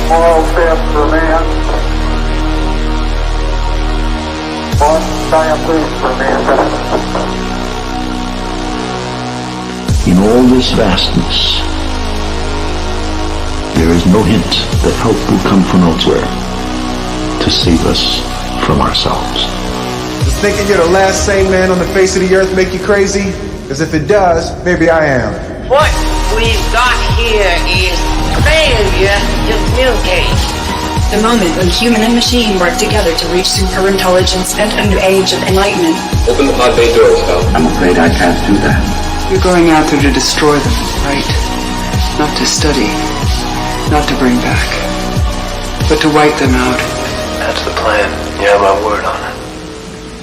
small step for man, one giant leap for mankind. In all this vastness, there is no hint that help will come from elsewhere to save us from ourselves. Does thinking you're the last sane man on the face of the earth make you crazy? Because if it does, maybe I am. What we've got here is failure to communicate. The moment when human and machine work together to reach superintelligence and a new age of enlightenment. Open the pod bay doors, Cal. I'm afraid I can't do that. You're going out there to destroy them, right? Not to study, not to bring back, but to wipe them out. That's the plan. You have my word on it.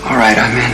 All right, I'm in.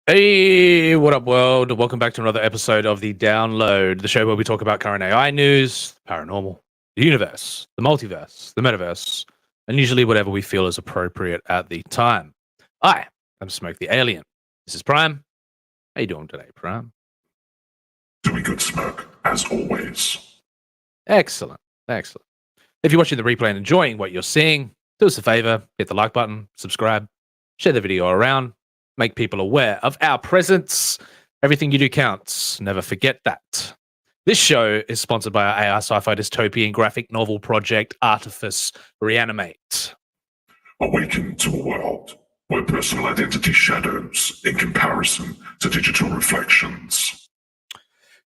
Hey, what up, world? Welcome back to another episode of The Download, the show where we talk about current AI news, paranormal, the universe, the multiverse, the metaverse, and usually whatever we feel is appropriate at the time. I am Smoke the Alien. This is Prime. How you doing today, Prime? Doing good, Smoke, as always. Excellent, excellent. If you're watching the replay and enjoying what you're seeing, do us a favor, hit the like button, subscribe, share the video around, make people aware of our presence. Everything you do counts. Never forget that. This show is sponsored by our AI sci-fi dystopian graphic novel project, Artifice, Re-Animate. Awaken to a world where personal identity shadows in comparison to digital reflections.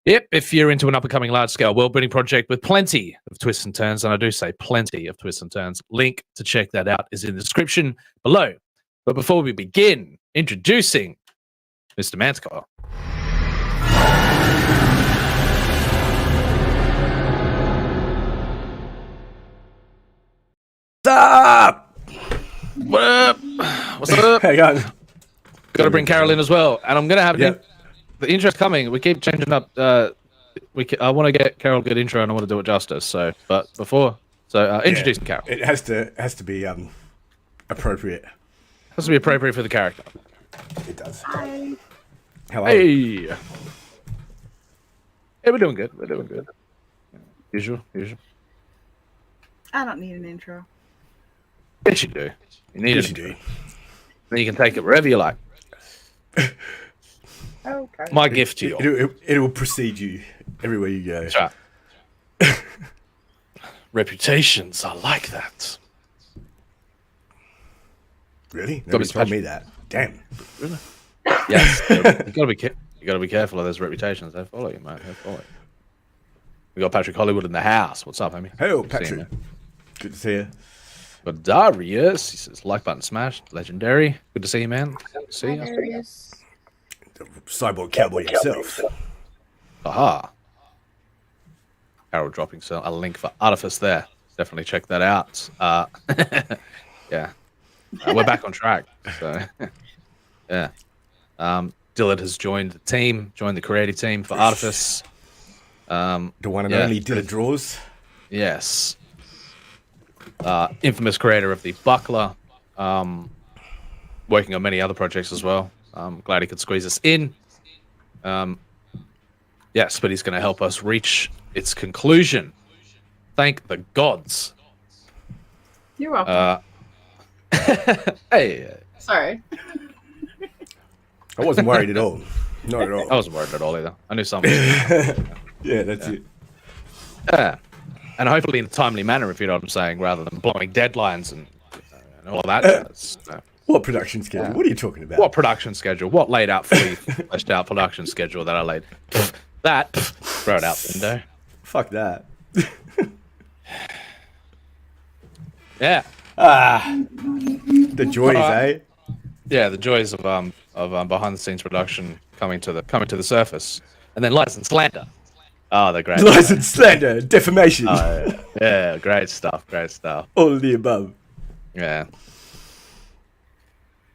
Yep, if you're into an up-and-coming large-scale world-building project with plenty of twists and turns, and I do say plenty of twists and turns, link to check that out is in the description below. But before we begin, introducing Mr. Manticore. What's up? What up? What's up? Hang on. Got to bring Carol in as well, and I'm gonna have the intro's coming. We keep changing up. I want to get Carol a good intro, and I want to do it justice. So, but before, introducing Carol. It has to be appropriate. Has to be appropriate for the character. It does. Hi. Hello. Hey. Hey, we're doing good. We're doing good. Usual. I don't need an intro. Yes, you do. You need Yes, it. you do. Then you can take it wherever you like. Okay. My gift to you. It will precede you everywhere you go. That's right. Reputations are like that. Really? Nobody told me that. Damn. Really? Yes. You gotta be careful of those reputations. They follow you, mate. They follow you. We got Patrick Hollywood in the house. What's up, homie? Hey, Good to see you, Patrick. man. Good to see you. But Darius, he says, like button smashed. Legendary. Good to see you, man. Good to see you. The cyborg cowboy himself. Aha. Harold dropping a link for Artifice there. Definitely check that out. Yeah. We're back on track. So, yeah. Dillard has joined the team, joined the creative team for Artifice. The one and only Dillard Draws. Yes. Infamous creator of the Buckler. Working on many other projects as well. Glad he could squeeze us in. Yes, but he's going to help us reach its conclusion. Thank the gods. You're welcome. Hey. Sorry. I wasn't worried at all. Not at all. I wasn't worried at all either. I knew something. Yeah, that's it. Yeah. And hopefully in a timely manner, if you know what I'm saying, rather than blowing deadlines and all that. What production schedule? What are you talking about? What production schedule? What laid out, fully fleshed out production schedule that I laid? Throw it out the window. Fuck that. Yeah. The joys, eh? Yeah, the joys of behind the scenes production coming to the surface, and then lies and slander. Oh, they're great. Lies and slander, defamation. Yeah, great stuff. Great stuff. All of the above. Yeah.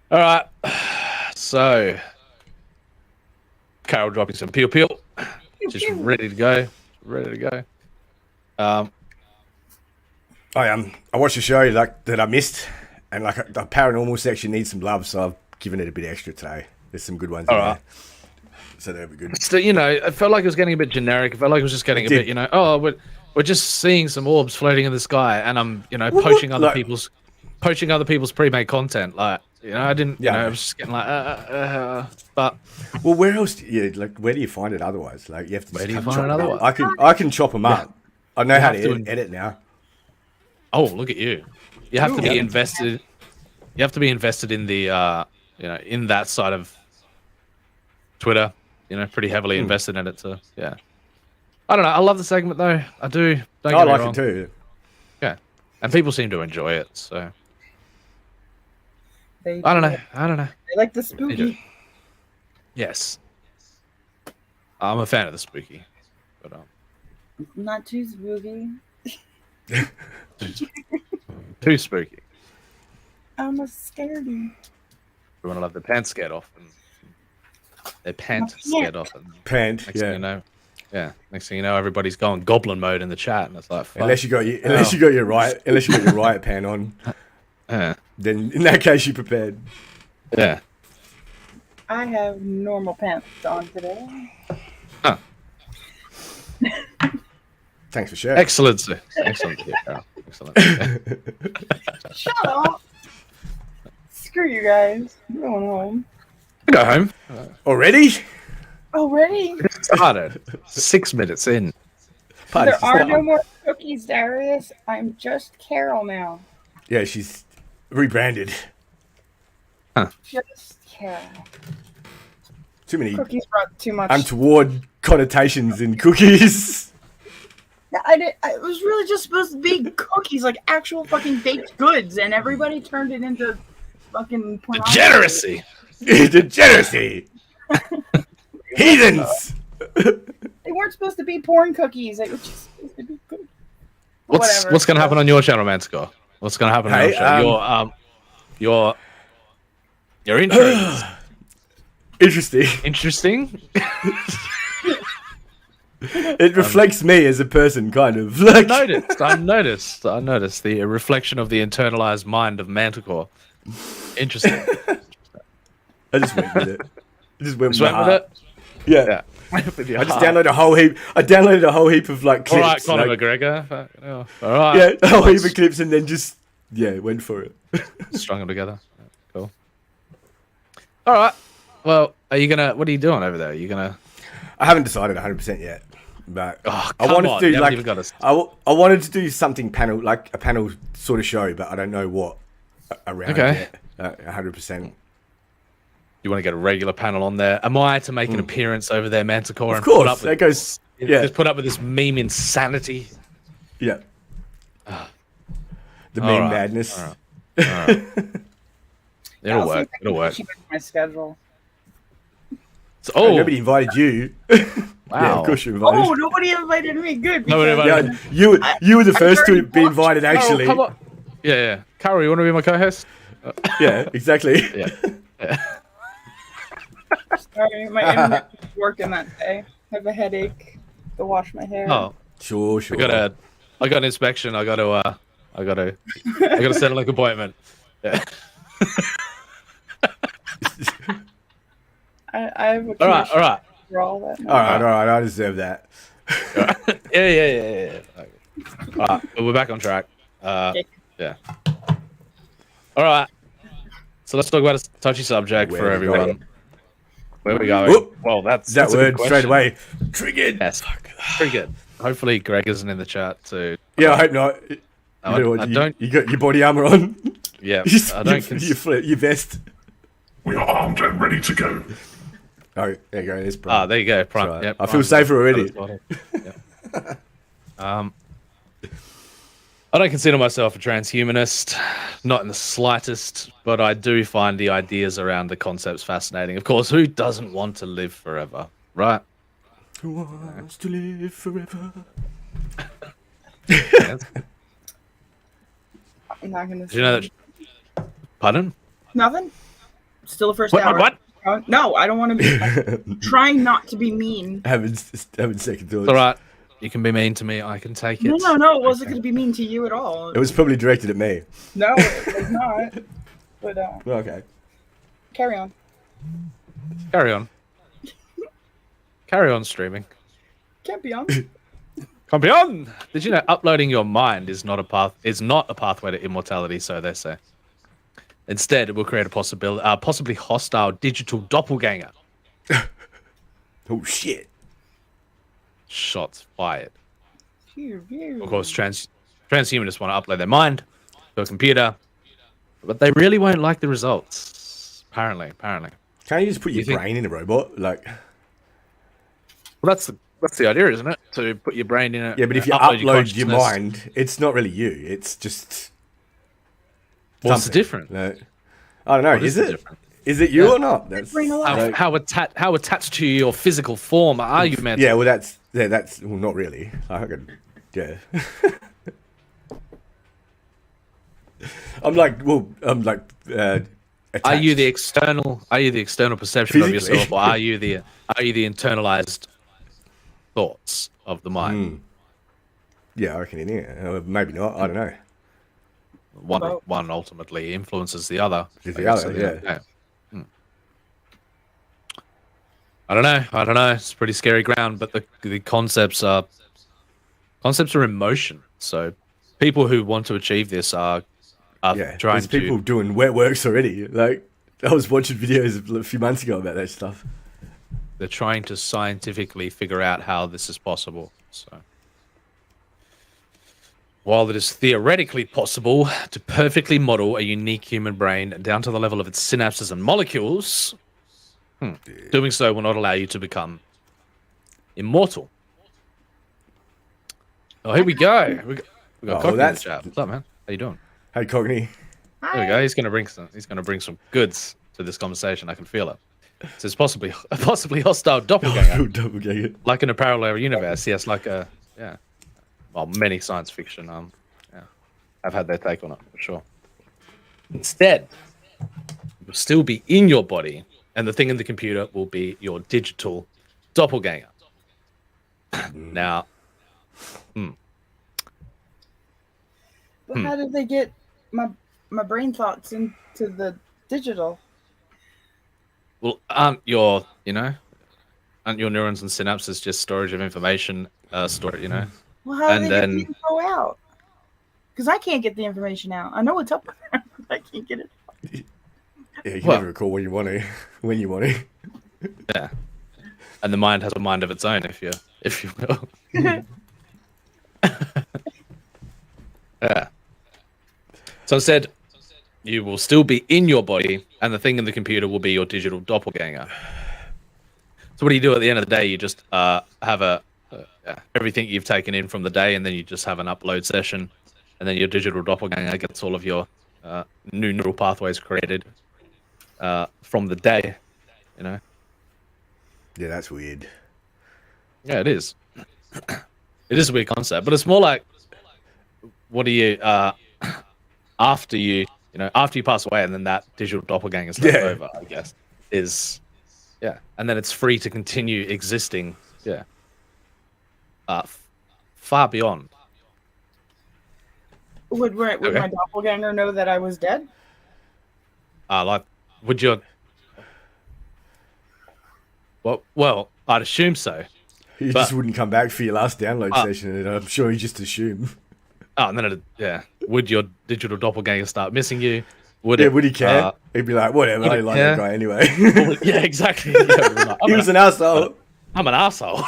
All right. So, Carol dropping some peel, just ready to go. Ready to go. I watched a show like that I missed, and like the paranormal section needs some love, so I've given it a bit extra today. There's some good ones in there, so that'll be good. So, you know, I felt like it was getting a bit generic. I felt like it was just getting a bit, you know, oh, we're just seeing some orbs floating in the sky, and I'm, you know, poaching other people's pre-made content. Like, you know, I didn't, you know, I was just getting like, but. Well, where else? Yeah, like where do you find it otherwise? Like you have to. Where do you find it otherwise? I can chop them up. I know how to edit now. Oh, look at you! You have to be invested. You have to be invested in the, you know, in that side of Twitter. You know, pretty heavily invested in it. So yeah, I don't know. I love the segment though. I do. Don't get me wrong. It too. Yeah, and people seem to enjoy it. So I don't know. I like the spooky. Yes, I'm a fan of the spooky, but not too spooky. Too spooky. I'm a scaredy. We want to have the pants scared off, and their pant scared off, and pant. Next thing you know, next thing you know, everybody's going goblin mode in the chat, and it's like, fuck. Unless you got your riot pan on, then in that case you prepared. Yeah. I have normal pants on today. Huh. Thanks for sharing. Excellent, sir. Excellent. Excellent. Shut up. Screw you guys. I'm going home. I go home. Already? Already? It started 6 minutes in. There are no more cookies, Darius. I'm just Carol now. Yeah, she's rebranded. Huh. Just Carol. Too many cookies brought too much untoward connotations in cookies. It was really just supposed to be cookies, like actual fucking baked goods, and everybody turned it into fucking pornography. Degeneracy! Degeneracy! Heathens! They weren't supposed to be porn cookies. They were just supposed to be good. What's going to happen on your channel, Manticore? What's going to happen on your show? Your intro. Interesting. It reflects me as a person, kind of. Like... I noticed the reflection of the internalized mind of Manticore. Interesting. I just went with it. I just went with it. Yeah. I just downloaded a whole heap. I downloaded a whole heap of like clips. All right, Conor McGregor. All right. Yeah, a whole heap of clips, and then just went for it. Strung them together. Cool. All right. Well, what are you doing over there? Are you gonna? I haven't decided 100% yet, but I wanted to do I wanted to do something like a panel sort of show, but I don't know what around yet. 100%. You want to get a regular panel on there? Am I to make an appearance over there, Manticore? Of course, that goes. Yeah, just put up with this meme insanity. Yeah. The meme madness. All right. It'll work. It'll work. My schedule. So, nobody invited you. Wow. Yeah, of course you're invited. Oh, nobody invited me. Good. Nobody invited you were the first to be invited, actually. Oh, come on. Yeah. Carol, you want to be my co-host? Yeah, exactly. Yeah. Sorry, my internet was working that day. I have a headache. Go wash my hair. Oh, sure. I got an inspection. I got to settle an appointment. Yeah. I have a all right. All right. I deserve that. Yeah. All right, we're back on track. Yeah. All right. So let's talk about a touchy subject for everyone. Where are we going? Whoop. Well, that's that word straight away. Triggered. Yes. Triggered. Hopefully, Greg isn't in the chat too. Yeah, I hope not. You got your body armor on. Yeah, I don't. Your vest. We are armed and ready to go. Oh, there you go. There's Prime. There you go. Prime. Right. Yep, I feel safer already. I don't consider myself a transhumanist, not in the slightest, but I do find the ideas around the concepts fascinating. Of course, who doesn't want to live forever, right? Who wants to live forever? I'm not gonna. Did you know that? Pardon? Nothing. Still the first hour. What? No, I don't want to be. I'm trying not to be mean. having second thoughts. It's all right. You can be mean to me. I can take it. No. It wasn't going to be mean to you at all. It was probably directed at me. No, it was not. But Okay. carry on. Carry on. Carry on streaming. Can't be on. Campeon! Did you know uploading your mind is not a pathway to immortality, so they say. Instead, it will create a possibly hostile digital doppelganger. Oh shit. Shots fired. Phew. Of course, transhumanists want to upload their mind to a computer, but they really won't like the results. Apparently. Can't you just put your brain in a robot? Like, well, that's the idea, isn't it? To put your brain in it. yeah, but if you upload your mind, it's not really you. It's just. What's the difference? Like, I don't know. What Is the it? difference? Is it you or not? That's How attached to your physical form are you meant? Yeah, well, that's well, not really. I could, yeah. I'm like. Are you the external perception of Physically. yourself, or are you the internalized thoughts of the mind? Yeah, I reckon maybe not. I don't know. One ultimately influences the other. Is the other, yeah. I don't know. It's pretty scary ground, but the concepts are emotion. So people who want to achieve this are trying there's people doing wet works already. Like, I was watching videos a few months ago about that stuff. They're trying to scientifically figure out how this is possible. So, while it is theoretically possible to perfectly model a unique human brain down to the level of its synapses and molecules, doing so will not allow you to become immortal. Oh, here we go. We got Cockney in the chat. What's up, man? How you doing? Hey, Cockney. There we go. He's gonna bring some goods to this conversation. I can feel it. So it's possibly hostile doppelganger. Like in a parallel universe. Yes, like well, many science fiction have had their take on it for sure. Instead, it will still be in your body, and the thing in the computer will be your digital doppelganger. Now, But how did they get my brain thoughts into the digital? well, aren't your neurons and synapses just storage of information? Well, how do they get the info out? Because I can't get the information out. I know it's up there, but I can't get it out. Yeah, you can never recall when you want to. Yeah, and the mind has a mind of its own, if you will. Yeah. So instead, you will still be in your body, and the thing in the computer will be your digital doppelganger. So what do you do at the end of the day? You just have everything you've taken in from the day, and then you just have an upload session, and then your digital doppelganger gets all of your new neural pathways created from the day. Yeah, that's weird. Yeah, it is. It is a weird concept, but it's more like, what do you after you pass away, and then that digital doppelganger is left over, I guess, and then it's free to continue existing, far beyond. Would my doppelganger know that I was dead? Would your? Well, I'd assume so. He just wouldn't come back for your last download session, and I'm sure he just assumed. Oh, and then would your digital doppelganger start missing you? Would he care? He'd be like, whatever, I don't like that guy anyway. Yeah, exactly. He was an asshole. I'm an asshole.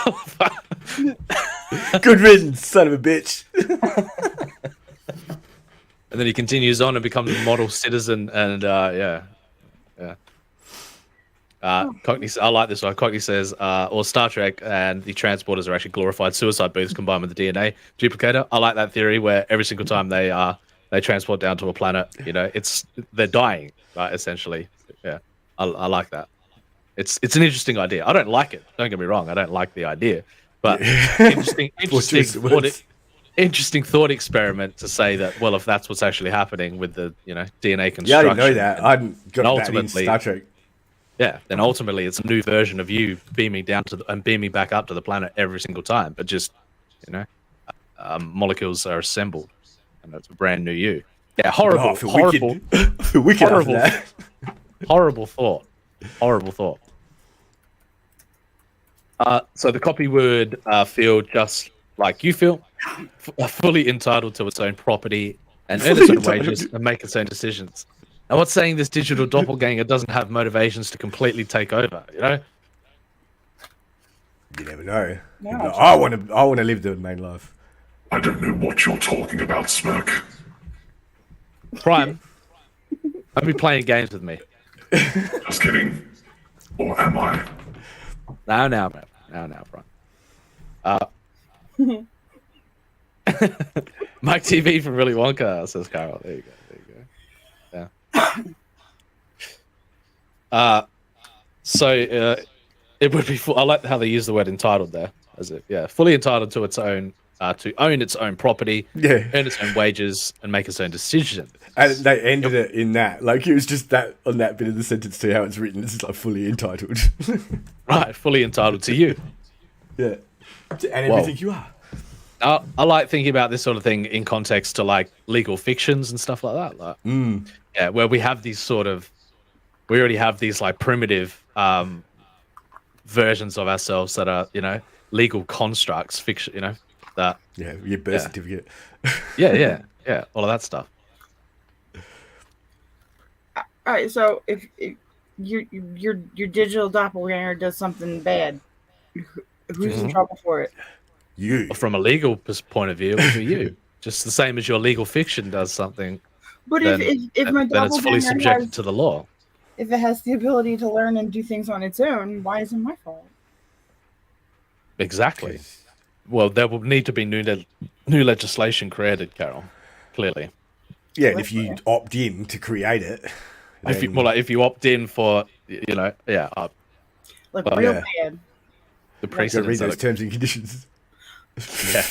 Good riddance, son of a bitch. And then he continues on and becomes a model citizen, and Cockney, I like this one. Cockney says, or Star Trek and the transporters are actually glorified suicide booths combined with the DNA duplicator. I like that theory where every single time they transport down to a planet, they're dying, right? Essentially, yeah. I like that. It's an interesting idea. I don't like it. Don't get me wrong. I don't like the idea, but interesting thought experiment to say that, well, if that's what's actually happening with the DNA construction. Yeah, I didn't know that. I hadn't got that in ultimately, Star Trek. yeah, then ultimately it's a new version of you beaming down and beaming back up to the planet every single time. But just, molecules are assembled, and it's a brand new you. Yeah, horrible, I feel horrible, wicked. I feel wicked after horrible, that. horrible thought. Horrible thought. So the copy would feel just like you feel, fully entitled to its own property and earn its own wages and make its own decisions. I'm not saying this digital doppelganger doesn't have motivations to completely take over, You never know. Yeah. Like, I want to live the main life. I don't know what you're talking about, Smirk. Prime, I'll be playing games with me. Just kidding. Or am I? Now, Prime. Mike TV from Willy Wonka, says Carol. There you go. Yeah. So it would be. I like how they use the word entitled there, as if fully entitled to its own, to own its own property, earn its own wages, and make its own decisions. And they ended it in that. Like, it was just that on that bit of the sentence to how it's written. It's just like fully entitled. Right, fully entitled to you. Yeah. And everything you are. I like thinking about this sort of thing in context to like legal fictions and stuff like that. Like, yeah, where we have these we already have these like primitive versions of ourselves that are, legal constructs, fiction, that. Yeah, your birth certificate. yeah, all of that stuff. All right, so if your digital doppelganger does something bad, who's in trouble for it? You. From a legal point of view, it would be you. Just the same as your legal fiction does something. But if my then it's fully doppelganger subjected to the law. if it has the ability to learn and do things on its own, why is it my fault? Exactly. Well, there will need to be new legislation created, Carol. Clearly. Yeah, and if you opt in to create it, if you opt in for, like real bad. The precedents. Read those are terms and conditions. Yeah.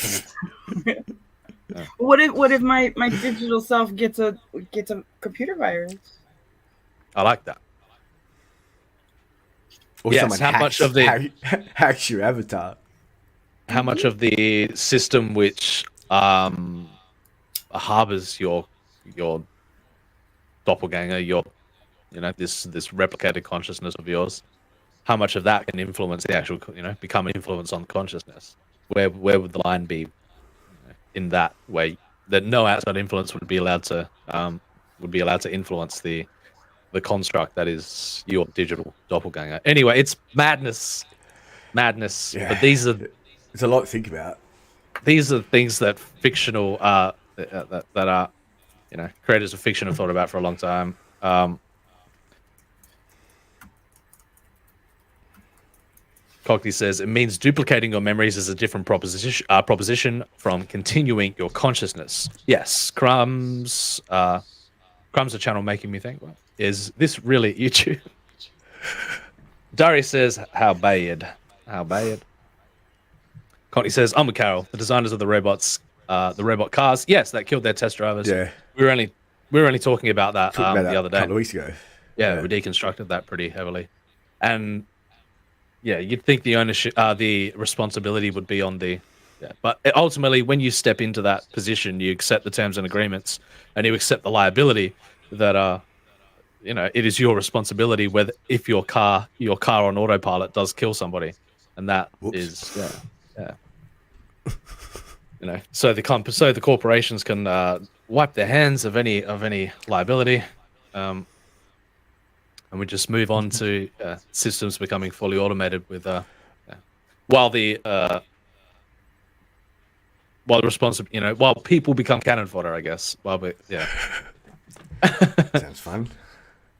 What if my digital self gets a computer virus? I like that. Or yes, someone how much of the hacks your avatar? How much of the system which harbors your doppelganger, this replicated consciousness of yours, how much of that can influence the actual, become an influence on consciousness? Where would the line be in that way that no outside influence would be allowed to influence the construct that is your digital doppelganger? Anyway, it's madness. Yeah. But these are it's a lot to think about. These are things that fictional that are creators of fiction have thought about for a long time. Cockney says it means duplicating your memories is a different proposition from continuing your consciousness. Yes, crumbs. Crumbs a channel making me think. Well, is this really YouTube? Dari says, "How bad? How bad?" Cockney says, "I'm with Carol. The designers of the robots, the robot cars. Yes, that killed their test drivers. Yeah, we were only talking about that the other day, a couple of weeks ago. Yeah, we deconstructed that pretty heavily, and." Yeah, you'd think the ownership, the responsibility would be on the, but ultimately, when you step into that position, you accept the terms and agreements, and you accept the liability that, it is your responsibility whether if your car on autopilot does kill somebody, and that is, so the corporations can wipe their hands of any liability. And we just move on to systems becoming fully automated with while people become cannon fodder, I guess. Sounds fun.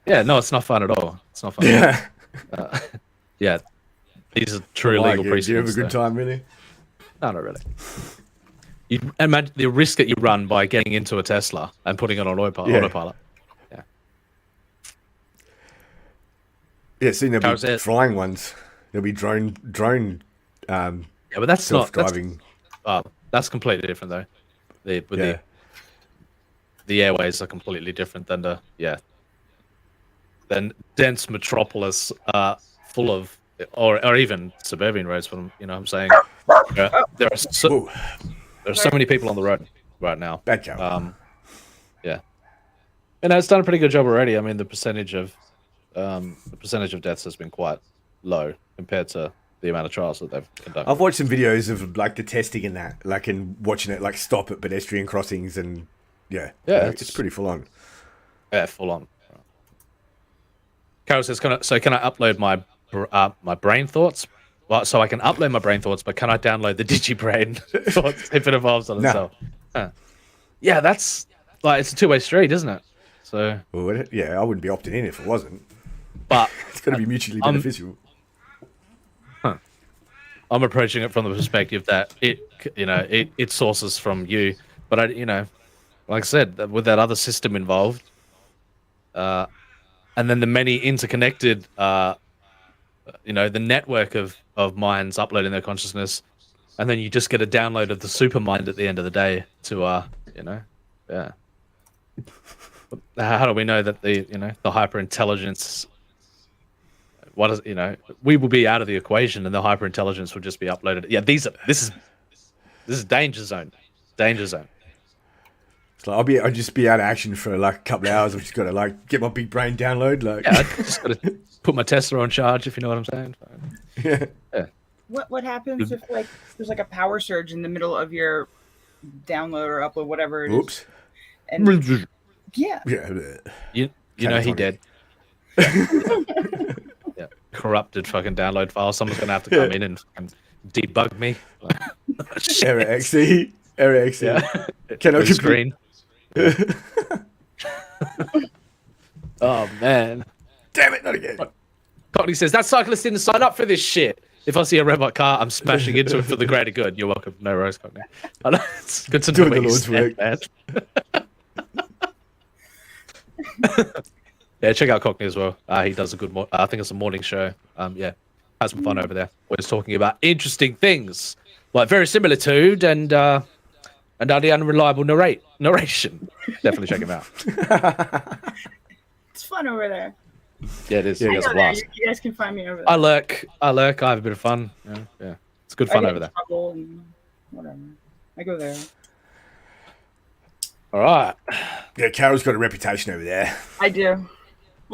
Yeah, no, it's not fun at all. It's not fun. Yeah. These are true legal precedents. Do you have a good time, really? No, not really. You imagine the risk that you run by getting into a Tesla and putting it on autopilot. Yeah, soon there'll be flying ones. There'll be drone. Yeah, but that's self-driving. That's completely different though. The airways are completely different than the than dense metropolis full of, or even suburban roads. From you know, what I'm saying there are so many people on the road right now. Bad job. Yeah, and it's done a pretty good job already. I mean, the percentage of deaths has been quite low compared to the amount of trials that they've conducted. I've watched some videos of like the testing in that, like and watching it like stop at pedestrian crossings and yeah, it's pretty full on. Yeah, full on. Carol says, can I upload my brain thoughts? Well, so I can upload my brain thoughts, but can I download the DigiBrain thoughts if it evolves on itself? Yeah, that's like it's a two-way street, isn't it? So well, yeah, I wouldn't be opting in if it wasn't. But it's got to be mutually beneficial. I'm approaching it from the perspective that it sources from you, but like I said, with that other system involved, and then the many interconnected, the network of minds uploading their consciousness, and then you just get a download of the super mind at the end of the day to, How do we know that the hyper intelligence? What is we will be out of the equation and the hyper intelligence will just be uploaded. Yeah, this is danger zone. Danger zone. It's like I'll just be out of action for like a couple of hours. I've just got to like get my big brain download. Like I just got to put my Tesla on charge, if you know what I'm saying. Yeah. What happens if like there's like a power surge in the middle of your download or upload, whatever it is? Oops. And yeah. You know he dead. Yeah. Corrupted fucking download file. Someone's gonna have to come in and debug me. Error XE. Error XE. Yeah. Cannot screen. Oh man. Damn it, not again. Cockney says that cyclist didn't sign up for this shit. If I see a robot car, I'm smashing into it for the greater good. You're welcome. No worries, Cockney. It's good to know Doing the Lord's work. Yeah, check out Cockney as well. He does a good. I think it's a morning show. Yeah, has some fun over there. We're just talking about interesting things, like very similar to and the unreliable narration. Definitely check him out. It's fun over there. Yeah, it is. I Yeah, go there. You guys can find me over there. I lurk. I have a bit of fun. Yeah. It's good fun over there. And whatever. I go there. All right. Yeah, Carol's got a reputation over there. I do.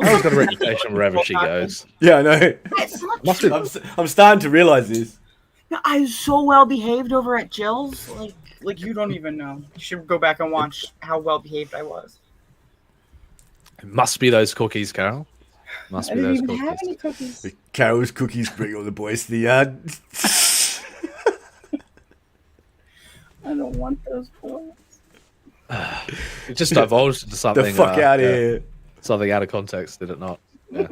Carol's got a reputation wherever she goes. Yeah, I know. It's not true. I'm starting to realize this. I was so well behaved over at Jill's. Like you don't even know. You should go back and watch how well behaved I was. It must be those cookies, Carol. Must I be didn't those even cookies. have any cookies. Carol's cookies bring all the boys to the yard. I don't want those boys. It just divulged into something. The fuck out of here. Something out of context, did it not? Yeah.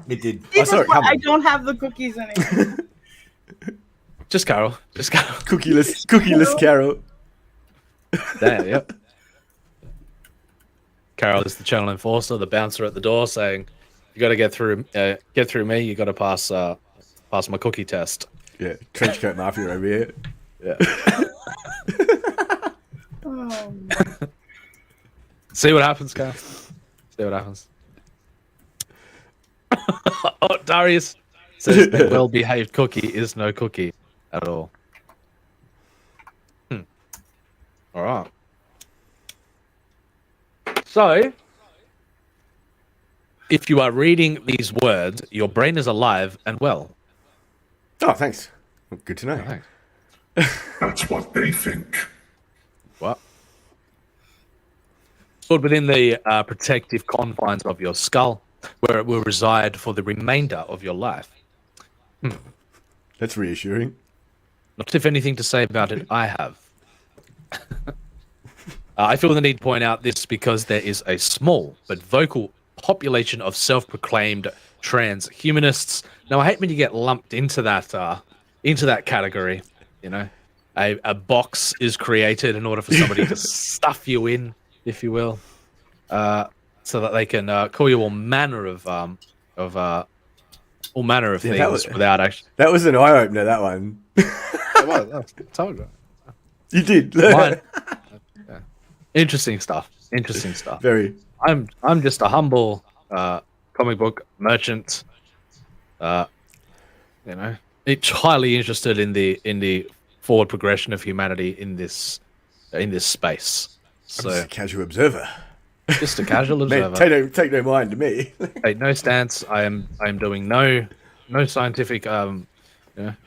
It did. See, I saw it that's why coming. I don't have the cookies anymore. Just Carol. Cookieless Carol. Damn, yep. Carol is the channel enforcer, the bouncer at the door, saying, "You got to get through me. You got to pass my cookie test." Yeah, trench coat mafia over here. Yeah. Oh, See what happens, Carol. See what happens. Oh, Darius says a well-behaved cookie is no cookie at all. All right. So, if you are reading these words, your brain is alive and well. Oh, thanks. Well, good to know. Oh, thanks. That's what they think. What? Stored within the protective confines of your skull, where it will reside for the remainder of your life. That's reassuring. Not if anything to say about it, I have. I feel the need to point out this because there is a small but vocal population of self-proclaimed transhumanists. Now, I hate when you get lumped into that category. You know, a box is created in order for somebody to stuff you in, if you will, so that they can call you all manner of things without actually. That was an eye opener. That one. I told you. You did. Yeah. Interesting stuff. Very. I'm just a humble comic book merchant. You know, it's highly interested in the forward progression of humanity in this space. So I'm just a casual observer. Just a casual observer. Take no mind to me. Take no stance. I am doing no scientific. I'm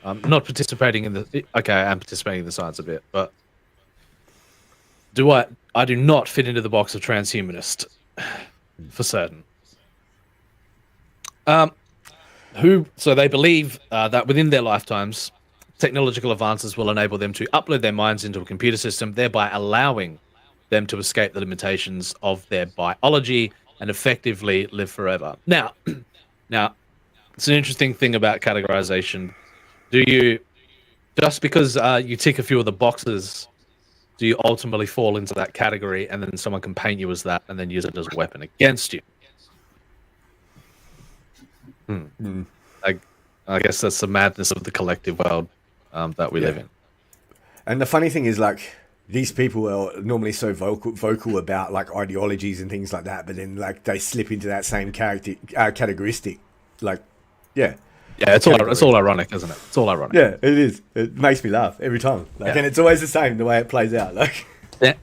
not participating in the. Okay, I am participating in the science a bit, but I do not fit into the box of transhumanist, for certain. So they believe that within their lifetimes, technological advances will enable them to upload their minds into a computer system, thereby allowing them to escape the limitations of their biology and effectively live forever. Now, it's an interesting thing about categorization. Do you, just because you tick a few of the boxes, do you ultimately fall into that category and then someone can paint you as that and then use it as a weapon against you? I guess that's the madness of the collective world that we live in. And the funny thing is, like, these people are normally so vocal about like ideologies and things like that, but then like they slip into that same categoristic, like, it's all ironic, isn't it? It's all ironic. Yeah, it is. It makes me laugh every time. Like, and it's always the same the way it plays out. Like,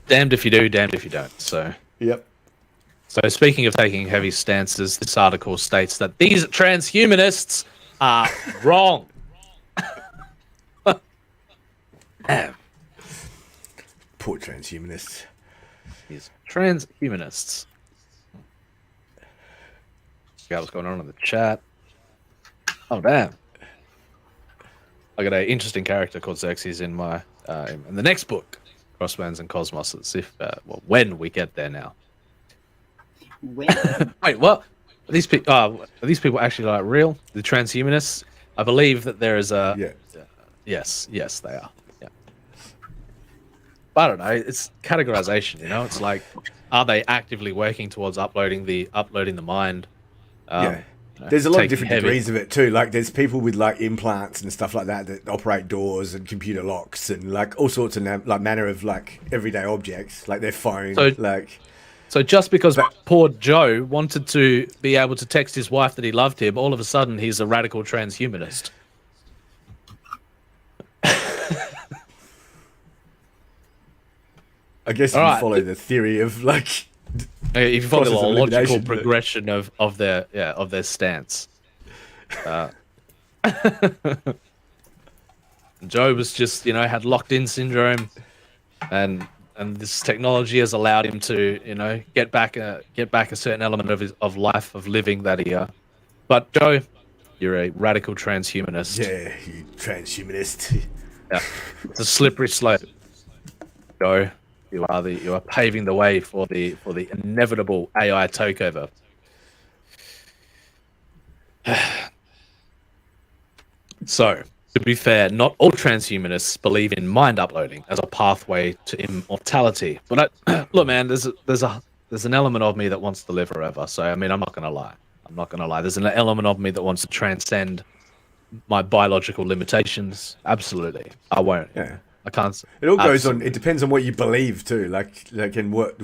damned if you do, damned if you don't. So yep. So speaking of taking heavy stances, this article states that these transhumanists are wrong. Poor transhumanists. These transhumanists. Yeah, what's going on in the chat? Oh damn! I got an interesting character called Xerxes in my in the next book, Crossbones and Cosmos. Let's see if when we get there now. When? Wait, what? Are these people actually like real? The transhumanists? I believe that there is a. Yeah. Yes, they are. Yeah. But I don't know. It's categorization. You know, it's like, are they actively working towards uploading the mind? There's a lot of different degrees of it too. Like, there's people with like implants and stuff like that operate doors and computer locks and like all sorts of like manner of like everyday objects, like their phone. So just because poor Joe wanted to be able to text his wife that he loved him, all of a sudden he's a radical transhumanist. I guess if you follow the theory of like, if you follow the logical progression of their stance. Joe was just, had locked-in syndrome, and this technology has allowed him to, get back a certain element of life, of living that he. But Joe, you're a radical transhumanist. Yeah, you transhumanist. Yeah, it's a slippery slope. Joe, you are paving the way for the inevitable AI takeover. So, to be fair, not all transhumanists believe in mind uploading as a pathway to immortality. But look, man, there's an element of me that wants to live forever. So, I mean, I'm not gonna lie. There's an element of me that wants to transcend my biological limitations. Absolutely, I won't. Yeah. I can't. It all goes on. It depends on what you believe too. Like, and where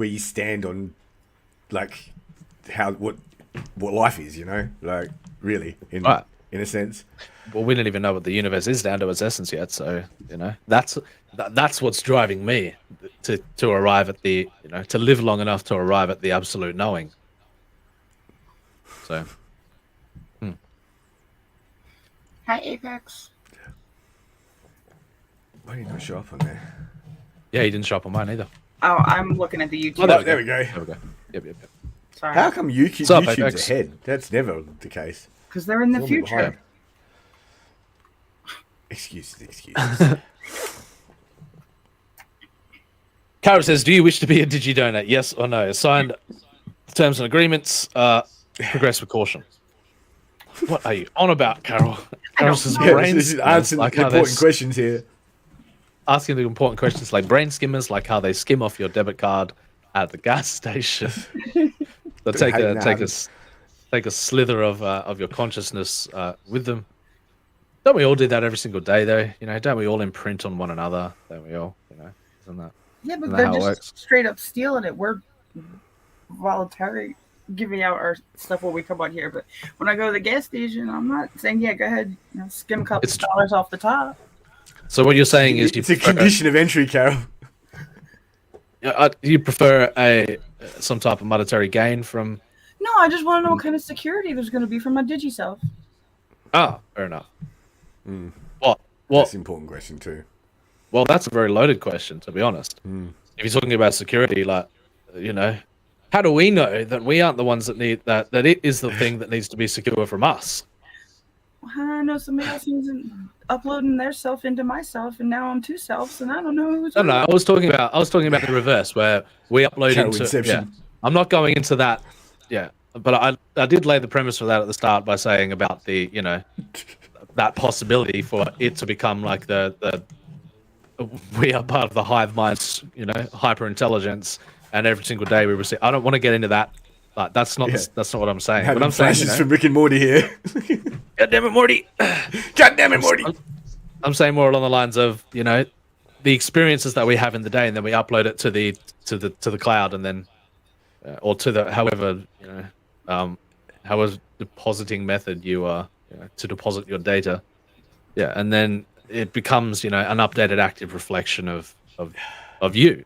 you stand on, like, what life is. Like, really, in a sense. Well, we don't even know what the universe is down to its essence yet. So that's what's driving me to arrive at the to live long enough to arrive at the absolute knowing. So. Hi, Apex. Why did you not show up on there? Yeah, he didn't show up on mine either. Oh, I'm looking at the YouTube. Oh, there we go. There we go. Yep. Sorry. How come YouTube's ahead? That's never the case. Because they're in the future. Excuses. Kara says, do you wish to be a DigiDonor? Yes or no? Signed terms and agreements. Progress with caution. What are you on about, Carol? This is answering important questions here. Asking the important questions like brain skimmers, like how they skim off your debit card at the gas station. So take a slither of your consciousness with them. Don't we all do that every single day, though? Don't we all imprint on one another? Don't we all? Isn't that? Yeah, but they're just straight up stealing it. We're voluntary. giving out our stuff what we come on here, but when I go to the gas station, I'm not saying, yeah, go ahead, skim a couple dollars off the top. So what you're saying is it's a condition of entry, Carol. You prefer some type of monetary gain from? No, I just want to know what kind of security there's going to be for my DigiSelf. Ah, fair enough. Mm. What? That's an important question too. Well, that's a very loaded question, to be honest. Mm. If you're talking about security, like, how do we know that we aren't the ones that need that it is the thing that needs to be secure from us? I know somebody else is uploading their self into myself, and now I'm two selves, and I don't know who's. No, I was talking about the reverse, where we upload into. Yeah, I'm not going into that. Yeah, but I did lay the premise for that at the start by saying about the that possibility for it to become like the we are part of the hive mind's hyper intelligence, and every single day we receive. I don't want to get into that. Like, that's not what I'm saying. Having but I'm saying from Rick and Morty here. God damn it, Morty! God damn it, Morty! I'm saying more along the lines of the experiences that we have in the day, and then we upload it to the cloud, and then or to the however depositing method you are to deposit your data. Yeah, and then it becomes an updated, active reflection of you.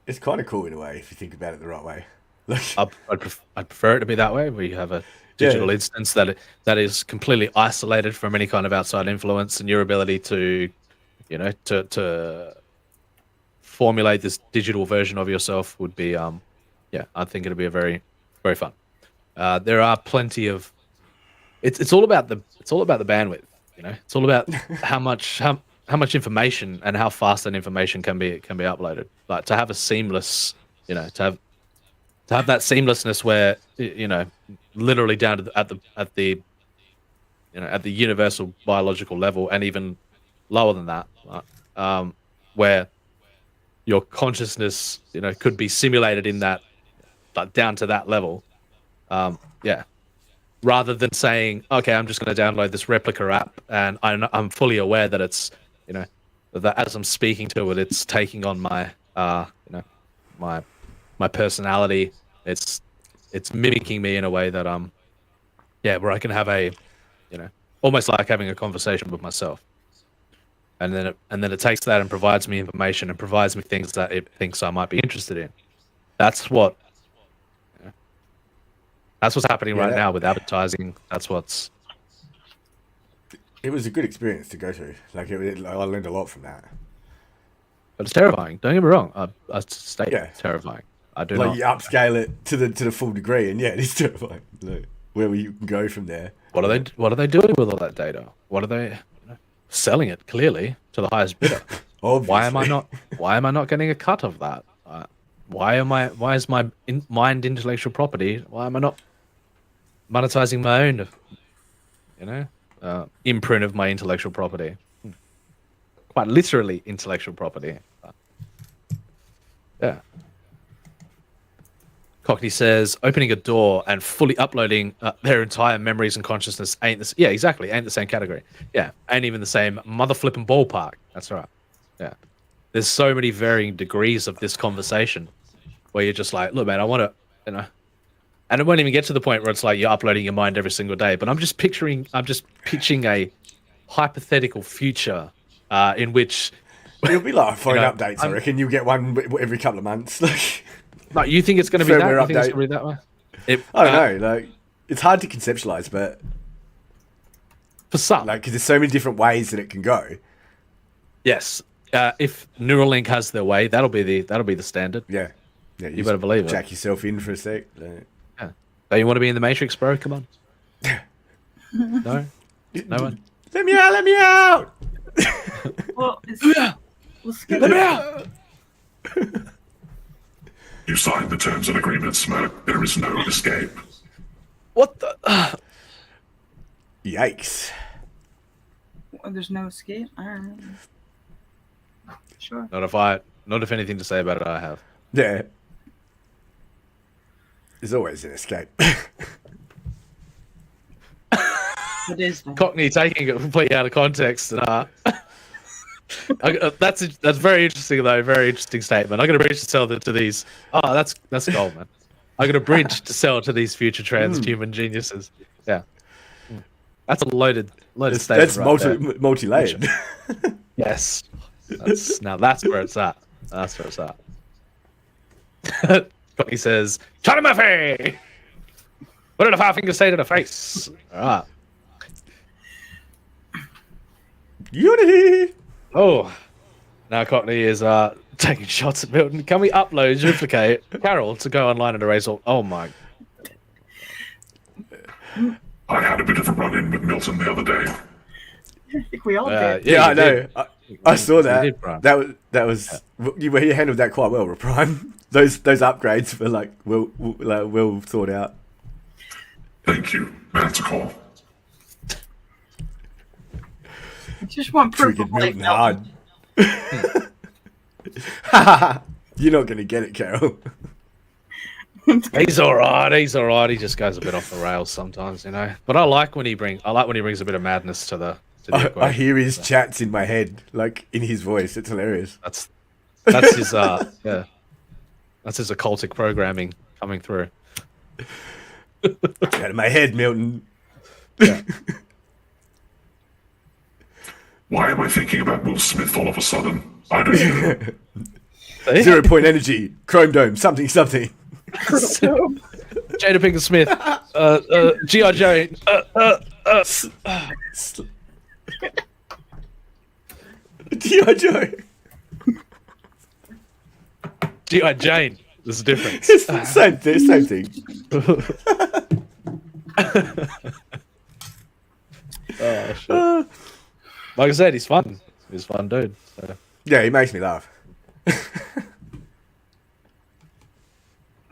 It's kind of cool in a way if you think about it the right way. I'd prefer it to be that way, where you have a digital instance that is completely isolated from any kind of outside influence, and your ability to to formulate this digital version of yourself would be I think it'd be a very, very fun. There are plenty of it's all about the bandwidth, it's all about how much information and how fast that information can be uploaded. Like, to have a seamless to have that seamlessness where literally down to at the universal biological level, and even lower than that, where your consciousness could be simulated in that, like, down to that level, rather than saying, okay, I'm just going to download this replica app, and I'm fully aware that it's that as I'm speaking to it, it's taking on my my personality. It's mimicking me in a way that where I can have a almost like having a conversation with myself, and then it takes that and provides me information and provides me things that it thinks I might be interested in. That's what's happening right now with advertising. It was a good experience to go through. Like, I learned a lot from that. But it's terrifying. Don't get me wrong. I state it's terrifying. I do not. You upscale it to the full degree, and it is terrifying. Like, where will you go from there? What are they doing with all that data? What are they selling it clearly to the highest bidder? Why am I not getting a cut of that? Why is my mind intellectual property? Why am I not monetizing my own imprint of my intellectual property? Quite literally intellectual property. Yeah. Cockney says, opening a door and fully uploading their entire memories and consciousness ain't the same category. Yeah, ain't even the same mother flipping ballpark. That's right. Yeah. There's so many varying degrees of this conversation where you're just like, look, man, I want to, and it won't even get to the point where it's like you're uploading your mind every single day, but I'm just pitching a hypothetical future in which it'll be like phone updates. I reckon you'll get one every couple of months. Like, you think it's going to be that? You think it's going to be that way? I don't know. Like, it's hard to conceptualize, but for some, because there's so many different ways that it can go. Yes, if Neuralink has their way, that'll be the standard. Yeah, you better believe it. Jack yourself in for a sec. Yeah. Don't you want to be in the Matrix, bro? Come on. No one. Let me out. Well, let me out. You signed the terms and agreements, Smoke. There is no escape. What the? Yikes. Well, there's no escape? Alright. Sure. Not if anything to say about it I have. Yeah. There's always an escape. It is. Cockney taking it completely out of context. That's very interesting though. Very interesting statement. I'm gonna reach to tell to these. Oh, that's gold, man. I got a bridge to sell to these future transhuman geniuses. Yeah, that's a loaded statement. That's right multi-layered. there. Yes, that's where it's at. That's where it's at. He says, "Charlie Murphy, what did a five finger say to the face?" All right. Unity. Oh, now Cockney is taking shots at Milton. Can we upload, duplicate Carol to go online and erase all? Oh my! I had a bit of a run-in with Milton the other day. I think we all did. Yeah, I know. I saw You that. did, Brian. That was you handled that quite well, Prime. Those upgrades were like well thought out. Thank you, Manticore. I just want proof Triggered of like Milton hard. You're not gonna get it, Carol. He's all right. He's all right. He just goes a bit off the rails sometimes, you know. But I like when he brings a bit of madness to the equation. I hear his chats in my head, like in his voice. It's hilarious. That's his yeah. That's his occultic programming coming through. Out of my head, Milton. Yeah. Why am I thinking about Will Smith all of a sudden? I don't know. 0 point energy, Chrome Dome, something. Jada Pinkett Smith, G.I. Jane, G.I. Joe. G.I. Jane. There's a difference. It's the same thing. Oh shit! Like I said, he's fun. He's a fun dude. So. Yeah, he makes me laugh.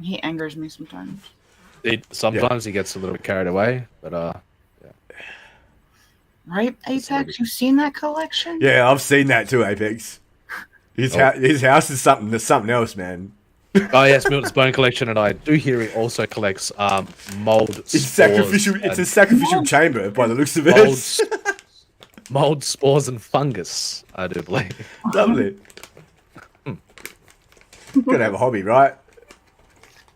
He angers me sometimes. Sometimes he gets a little bit carried away, but yeah. Right, Apex? You've seen that collection? Yeah, I've seen that too, Apex. His house is something else, man. Oh yes, Milton's Bone Collection, and I do hear he also collects mold. It's sacrificial. It's a sacrificial chamber by the looks of it. Mold, spores, and fungus. I do believe. Lovely. Gotta have a hobby, right?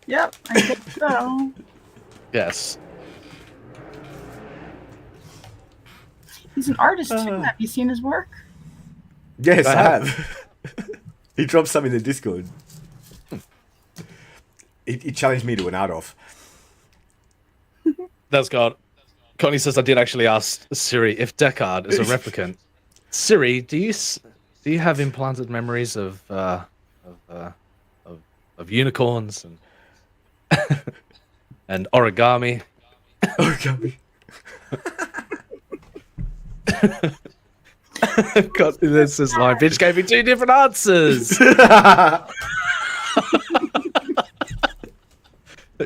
Yep, I think so. Yes. He's an artist too. Have you seen his work? Yes, I have. He dropped some in the Discord. He challenged me to an art off. That's God. Connie says I did actually ask Siri if Deckard is a replicant. Siri, do you have implanted memories of unicorns and and origami? Origami. God, this is like bitch gave me two different answers.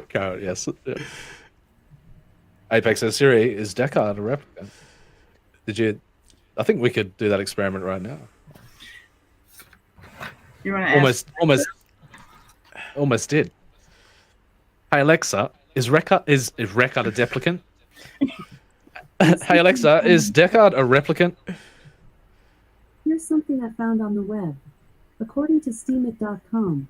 Carrot, yes. Yeah. Apex says Siri, is Deckard a replicant? Did you? I think we could do that experiment right now. You want to almost did. Hey Alexa, is Deckard a replicant? Hey Alexa, is Deckard a replicant? Here's something I found on the web. According to Steemit.com,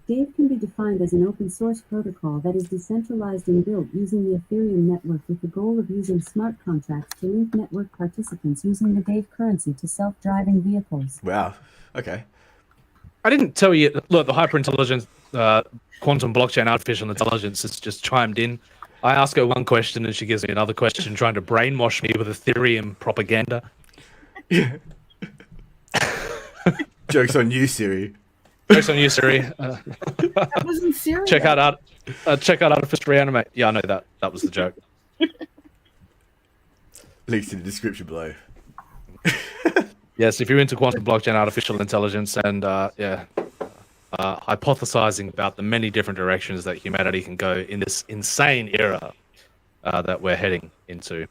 Dave can be defined as an open source protocol that is decentralized and built using the Ethereum network with the goal of using smart contracts to link network participants using the Dave currency to self-driving vehicles. Wow. Okay. I didn't tell you. Look, the hyperintelligence, quantum blockchain, artificial intelligence has just chimed in. I ask her one question and she gives me another question, trying to brainwash me with Ethereum propaganda. Yeah. Joke's on you, Siri. Jokes on you, Siri. That wasn't serious. Check out Artifice Re-Animate. Yeah, I know that. That was the joke. Links in the description below. Yes, if you're into quantum blockchain, artificial intelligence, and hypothesizing about the many different directions that humanity can go in this insane era that we're heading into,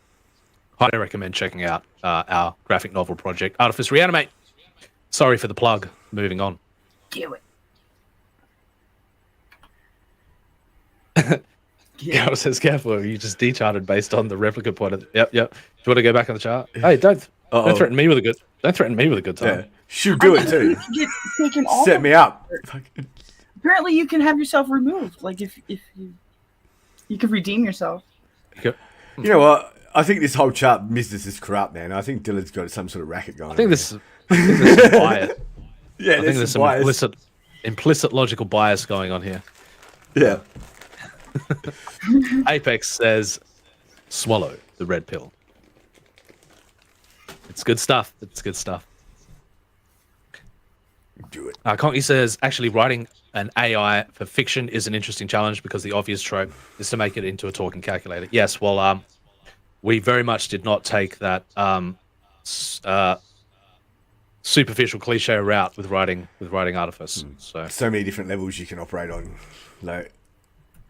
highly recommend checking out our graphic novel project, Artifice Re-Animate. Sorry for the plug. Moving on. Do it. Carol says, careful, you just decharted based on the replica point of Yep. Do you want to go back on the chart? Hey, don't threaten me with a good time. Yeah. She'll do it too. Get taken off Set me up. Apparently, you can have yourself removed. Like if you can redeem yourself. You know what? I think this whole chart business is corrupt, man. I think Dylan's got some sort of racket going. I think there's some bias. Yeah, I think there's some implicit logical bias going on here. Yeah. Apex says, swallow the red pill. It's good stuff. It's good stuff. Do it. Conky says, actually writing an AI for fiction is an interesting challenge because the obvious trope is to make it into a talking calculator. Yes, well, we very much did not take that superficial cliche route with writing Artifice. So many different levels you can operate on, like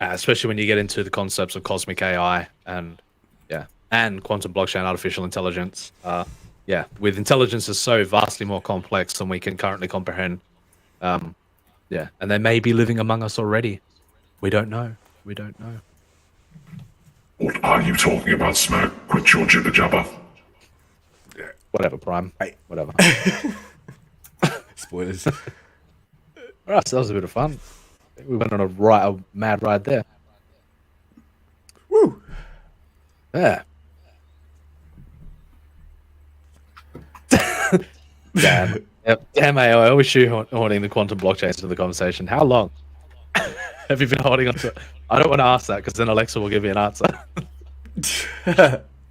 especially when you get into the concepts of cosmic AI and quantum blockchain artificial intelligence. With intelligence is so vastly more complex than we can currently comprehend. And they may be living among us already. We don't know. What are you talking about, Smoke? Quit your jibber jabber. Whatever, Prime. Hey. Whatever. Spoilers. All right, so that was a bit of fun. We went on a mad ride there. Woo! Yeah. Damn. Yep. Damn, I always shoehorning the quantum blockchains into the conversation. How long have you been holding on to it? I don't want to ask that because then Alexa will give me an answer.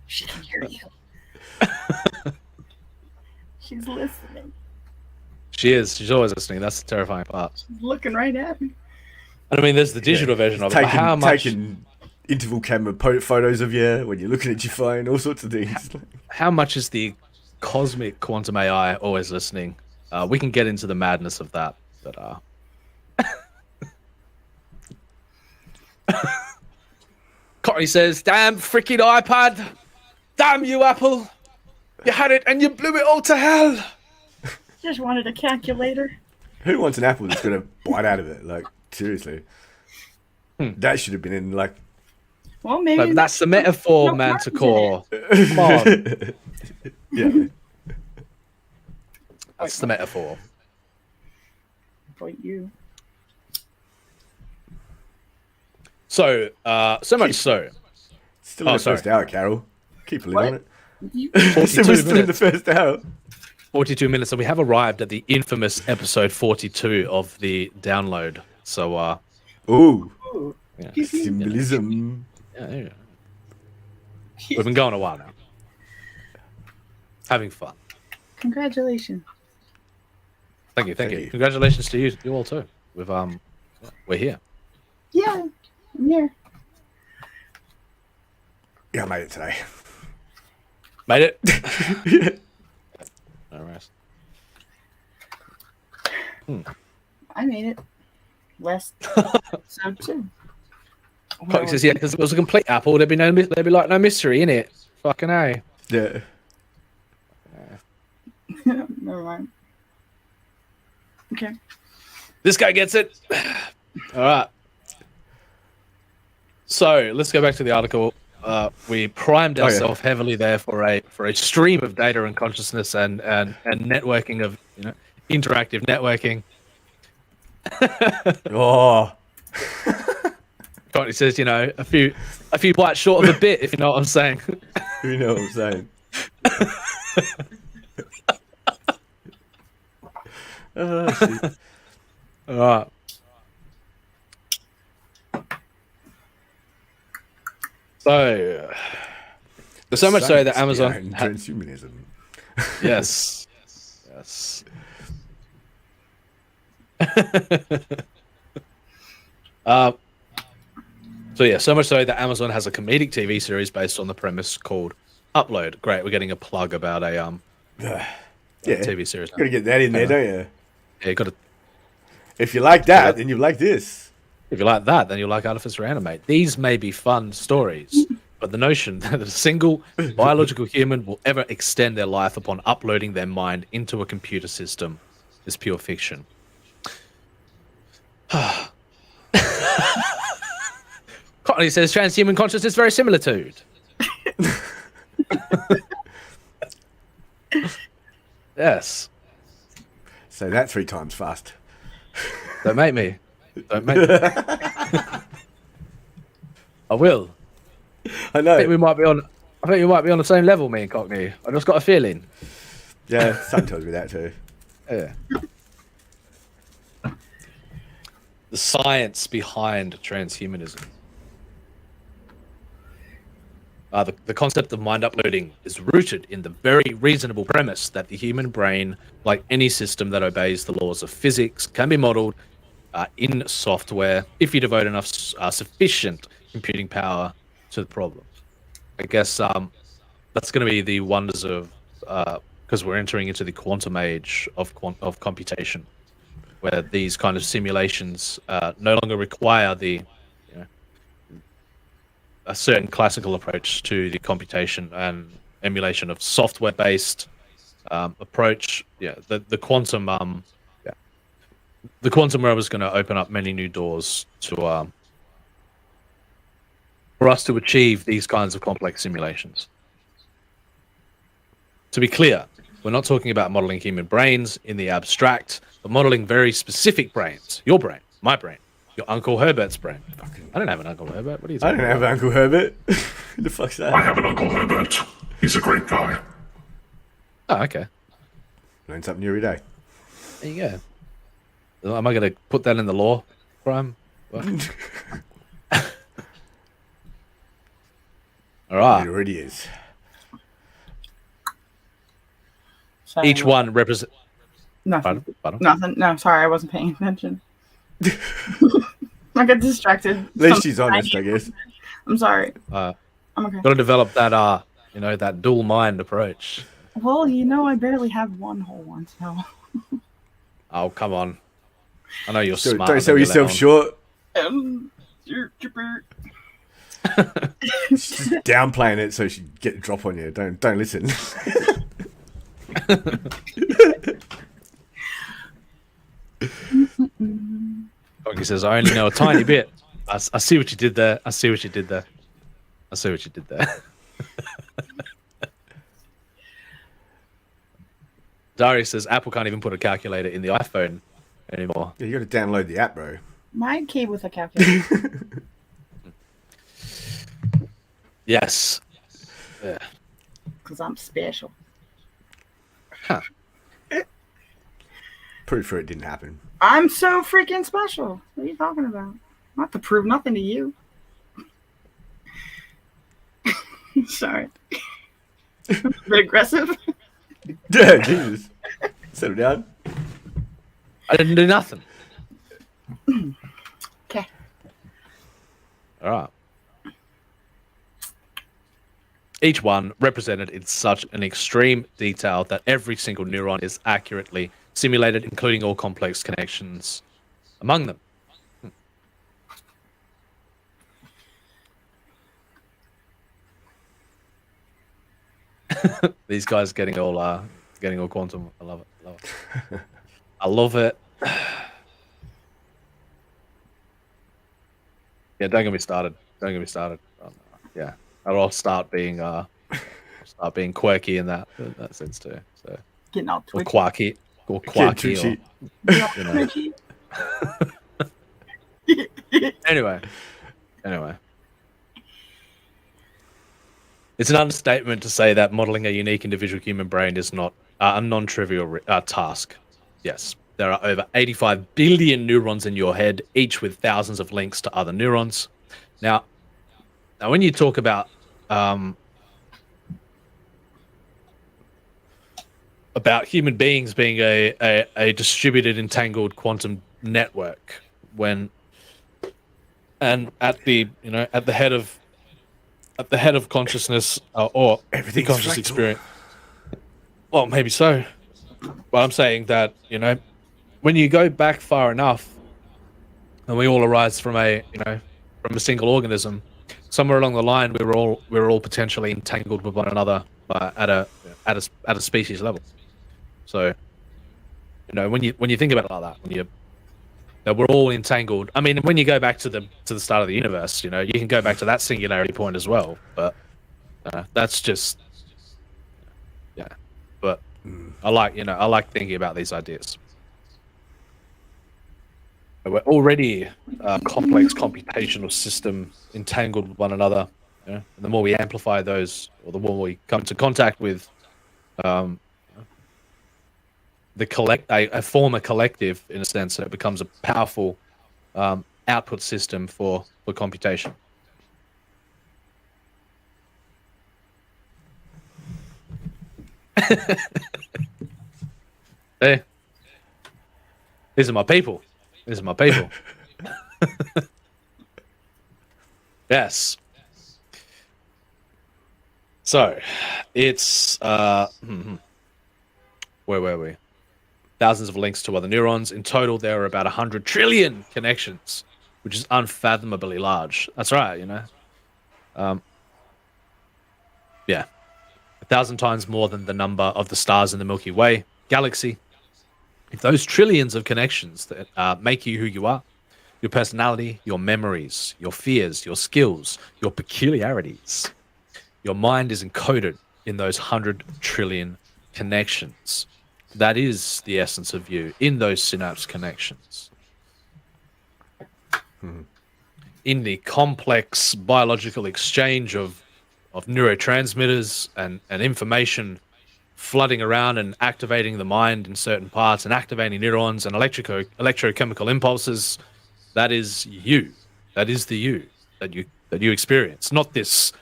She can hear you. She's listening. She is. She's always listening. That's the terrifying part. She's looking right at me. And I mean, there's the digital version of it. But how much? Taking interval camera photos of you when you're looking at your phone, all sorts of things. How much is the cosmic quantum AI always listening? We can get into the madness of that, but Courtney says, "Damn freaking iPad! Damn you, Apple! You had it and you blew it all to hell." Just wanted a calculator. Who wants an apple that's got a bite out of it? Like, seriously. That should have been in, like... Well, maybe... Like, that's the metaphor, Manticore. Come on. Yeah. That's the metaphor. For you. So, so much so. Still in the first hour, Carol. Keep a lid on it. You... So we're still in the first hour. 42 minutes, and we have arrived at the infamous episode 42 of the download. So, ooh, yeah. Symbolism. Yeah. We've been going a while now. Having fun. Congratulations. Thank you. Congratulations to you all too. We're here. Yeah, I'm here. Yeah, I made it today. Made it? Yeah. All right. I made it. Last so too. Cox says, yeah, because if it was a complete apple, there'd be like no mystery in it. Fucking A. Yeah. Never mind. Okay. This guy gets it. All right. So let's go back to the article. We primed ourselves heavily there for a stream of data and consciousness and networking of interactive networking. Oh. Courtney says, a few bites short of a bit, if you know what I'm saying. You know what I'm saying. Oh, shit. All right. So much so that Amazon transhumanism. Yes. So much so that Amazon has a comedic TV series based on the premise called Upload. Great, we're getting a plug about a TV series. Gotta get that in there, don't you? Yeah, you gotta. If you like that, then you like this. If you like that, then you like Artifice Re-Animate. These may be fun stories, but the notion that a single biological human will ever extend their life upon uploading their mind into a computer system is pure fiction. Courtney says transhuman consciousness very similar to. Yes. Say that 3 times fast. Don't make me. Don't make me. I will. I know. I think we might be on the same level, me and Cockney. I just got a feeling. Yeah, something tells me that too. Yeah. The science behind transhumanism. The concept of mind uploading is rooted in the very reasonable premise that the human brain, like any system that obeys the laws of physics, can be modeled in software if you devote enough sufficient computing power to the problem. I guess that's going to be the wonders of because we're entering into the quantum age of computation, where these kind of simulations no longer require a certain classical approach to the computation and emulation of software-based approach. Yeah, the quantum the quantum realm is going to open up many new doors to for us to achieve these kinds of complex simulations. To be clear, we're not talking about modeling human brains in the abstract, but modeling very specific brains. Your brain, my brain, your Uncle Herbert's brain. I don't have an Uncle Herbert. What are you talking I don't have an Uncle Herbert. Who the fuck's that? I have an Uncle Herbert. He's a great guy. Oh, okay. Learn something new every day. There you go. Am I going to put that in the law, Prime? All right. It already is. Sorry, Each one represent. Nothing. Pardon? Nothing. No, sorry, I wasn't paying attention. I got distracted. At least she's honest, I guess. I'm sorry. I'm okay. Got to develop that, that dual mind approach. Well, I barely have one whole one, so. Oh, come on. I know you're smart. Don't sell yourself short. She's downplaying it so she get a drop on you. Don't listen. He says, I only know a tiny bit. I see what you did there. Darius says Apple can't even put a calculator in the iPhone anymore. Yeah, you got to download the app, bro. Mine came with a calculator. Yes. Yeah. Because I'm special. Huh. Proof for it didn't happen. I'm so freaking special. What are you talking about? Not to prove nothing to you. Sorry. A bit aggressive. Yeah, Jesus. Settle down. I didn't do nothing. Okay. All right. Each one represented in such an extreme detail that every single neuron is accurately simulated, including all complex connections among them. These guys getting all quantum. I love it. I love it. Yeah, don't get me started. Yeah, I'll start being quirky in that sense too. So getting all or twitchy. quirky, Anyway. It's an understatement to say that modeling a unique individual human brain is not a non-trivial task. Yes, there are over 85 billion neurons in your head, each with thousands of links to other neurons. Now when you talk about human beings being a distributed, entangled quantum network, and at the head of consciousness or everything conscious experience. Well, maybe so. But I'm saying that, when you go back far enough and we all arise from a single organism, somewhere along the line we were all potentially entangled with one another at a species level. So, when you think about it like that, we're all entangled. I mean, when you go back to the start of the universe, you can go back to that singularity point as well. But that's just, yeah. But I like thinking about these ideas. We're already a complex computational system entangled with one another. You know? And the more we amplify those, or the more we come into contact with a former collective, in a sense, so it becomes a powerful output system for computation. Hey, these are my people. These are my people. Yes. So, it's where were we? Thousands of links to other neurons. In total, there are about 100 trillion connections, which is unfathomably large. That's right, you know. Yeah. 1,000 times more than the number of the stars in the Milky Way galaxy. If those trillions of connections that make you who you are, your personality, your memories, your fears, your skills, your peculiarities, your mind is encoded in those 100 trillion connections. That is the essence of you in those synapse connections. In the complex biological exchange of neurotransmitters and information flooding around and activating the mind in certain parts and activating neurons and electrochemical impulses, that is you. That is the you that you experience. Not this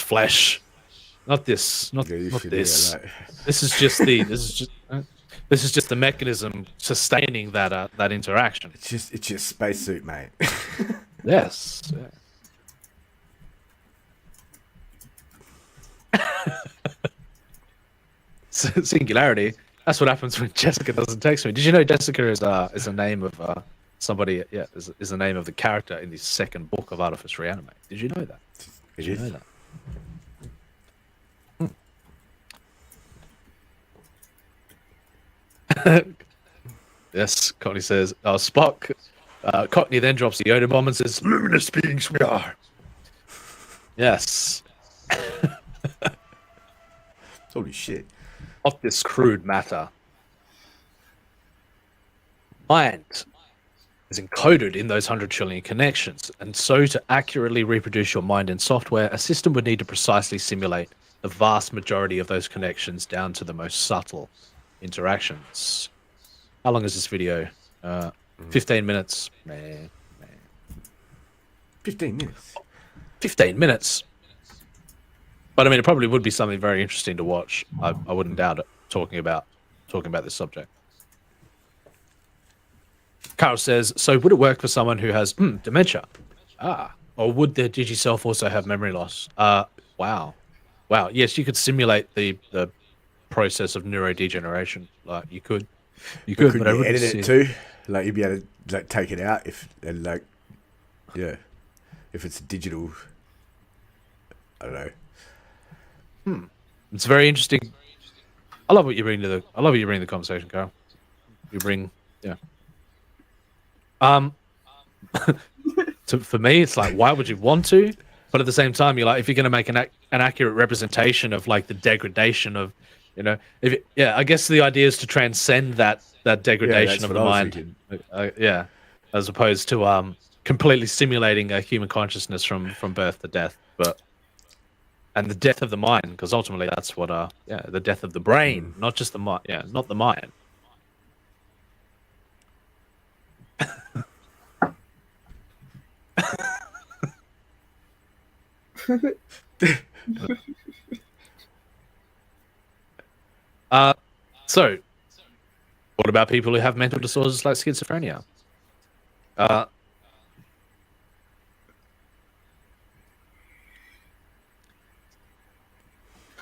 flesh. Not this. This. This is just the mechanism sustaining that interaction. It's just spacesuit, mate. Yes. Singularity. That's what happens when Jessica doesn't text me. Did you know Jessica is a name of somebody? Yeah, is the name of the character in the second book of Artifice Re-Animate. Did you know that? Did you know that? Yes, Cockney says, Spock. Cockney then drops the Yoda bomb and says, "Luminous beings we are." Yes. Holy shit. Not this crude matter. Mind is encoded in those 100 trillion connections, and so to accurately reproduce your mind in software, a system would need to precisely simulate the vast majority of those connections down to the most subtle interactions. How long is this video? 15 minutes. 15 minutes. 15 minutes. But I mean, it probably would be something very interesting to watch. I wouldn't doubt it. Talking about this subject. Carl says, so would it work for someone who has dementia? Or would their digiself also have memory loss? Wow. Yes, you could simulate the process of neurodegeneration. Like you could, but I wouldn't edit see it too. Like you'd be able to like take it out if it's digital. I don't know. It's very interesting. I love what you bring to the conversation, Carl. You bring, yeah. For me, it's like, why would you want to? But at the same time, you're like, if you're going to make an accurate representation of like the degradation of, I guess the idea is to transcend that degradation of the mind. As opposed to completely simulating a human consciousness from birth to death, and the death of the mind, because ultimately that's what the death of the brain, not just the mind. Yeah, not the mind. So what about people who have mental disorders like schizophrenia?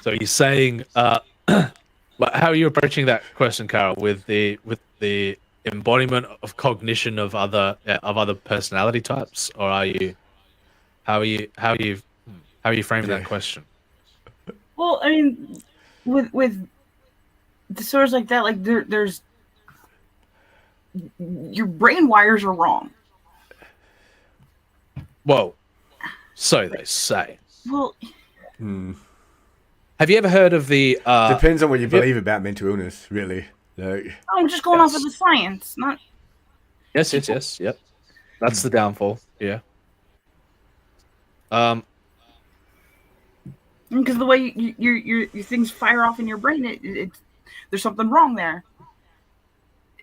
So you're saying, how are you approaching that question, Carol? With the embodiment of cognition of other personality types, or how are you framing that question? Well, I mean, with disorders like that, like there's your brain wires are wrong. Well, so they say. Well. Have you ever heard of the... Depends on what you believe about mental illness, really. I'm just going off of the science, not... Yes. Yep. That's the downfall. Yeah. Because the way your things fire off in your brain, there's something wrong there.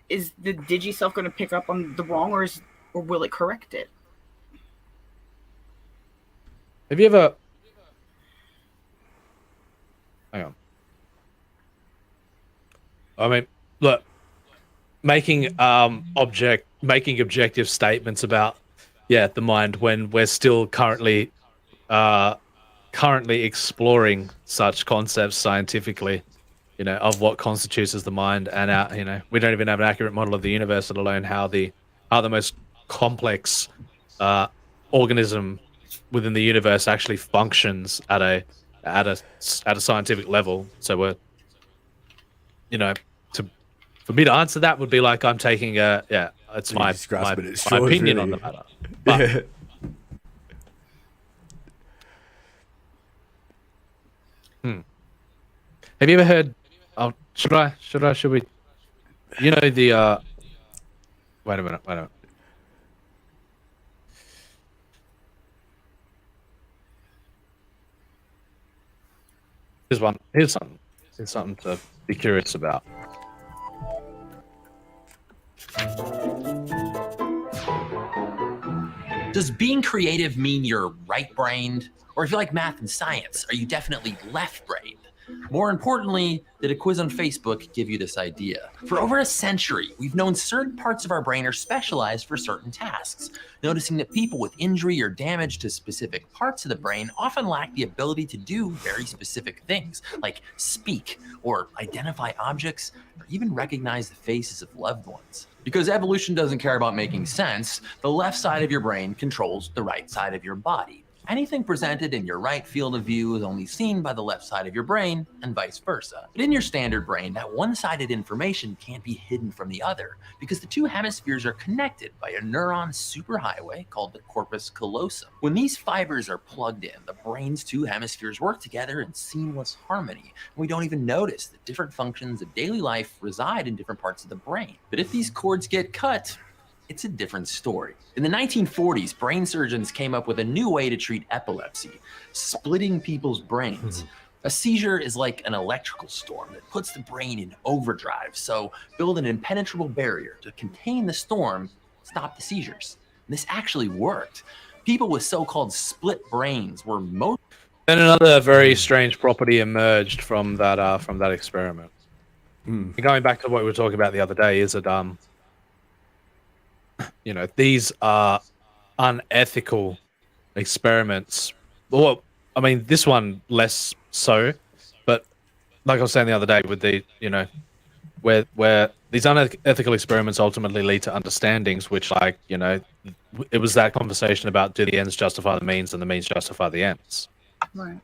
Is the digi self going to pick up on the wrong, or will it correct it? Have you ever? Hang on. I mean, look, making objective statements about the mind when we're still currently exploring such concepts scientifically, of what constitutes as the mind, and we don't even have an accurate model of the universe, let alone how the most complex organism within the universe actually functions at a scientific level. So we're, for me to answer that would be like I'm taking it's my opinion on the matter. But, have you ever heard? Oh, should we? You know the. Wait a minute. Here's something to be curious about. Does being creative mean you're right-brained? Or if you like math and science, are you definitely left-brained? More importantly, did a quiz on Facebook give you this idea? For over a century, we've known certain parts of our brain are specialized for certain tasks, noticing that people with injury or damage to specific parts of the brain often lack the ability to do very specific things, like speak or identify objects, or even recognize the faces of loved ones. Because evolution doesn't care about making sense, the left side of your brain controls the right side of your body. Anything presented in your right field of view is only seen by the left side of your brain, and vice versa. But in your standard brain, that one-sided information can't be hidden from the other, because the two hemispheres are connected by a neuron superhighway called the corpus callosum. When these fibers are plugged in, the brain's two hemispheres work together in seamless harmony, and we don't even notice that different functions of daily life reside in different parts of the brain. But if these cords get cut, it's a different story. In the 1940s, brain surgeons came up with a new way to treat epilepsy, splitting people's brains. A seizure is like an electrical storm that puts the brain in overdrive, so build an impenetrable barrier to contain the storm, stop the seizures. And this actually worked. People with so-called split brains were most... Then another very strange property emerged from that experiment. Going back to what we were talking about the other day, is that these are unethical experiments. Well, I mean, this one less so, but like I was saying the other day with the, where these unethical experiments ultimately lead to understandings, which, like, it was that conversation about, do the ends justify the means and the means justify the ends? Right.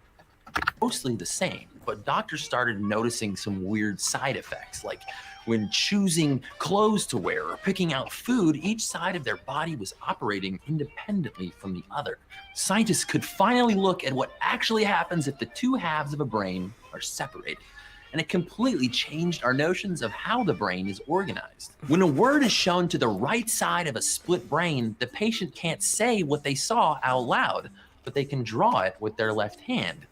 Mostly the same, but doctors started noticing some weird side effects, like when choosing clothes to wear or picking out food, each side of their body was operating independently from the other. Scientists could finally look at what actually happens if the two halves of a brain are separated. And it completely changed our notions of how the brain is organized. When a word is shown to the right side of a split brain, the patient can't say what they saw out loud, but they can draw it with their left hand.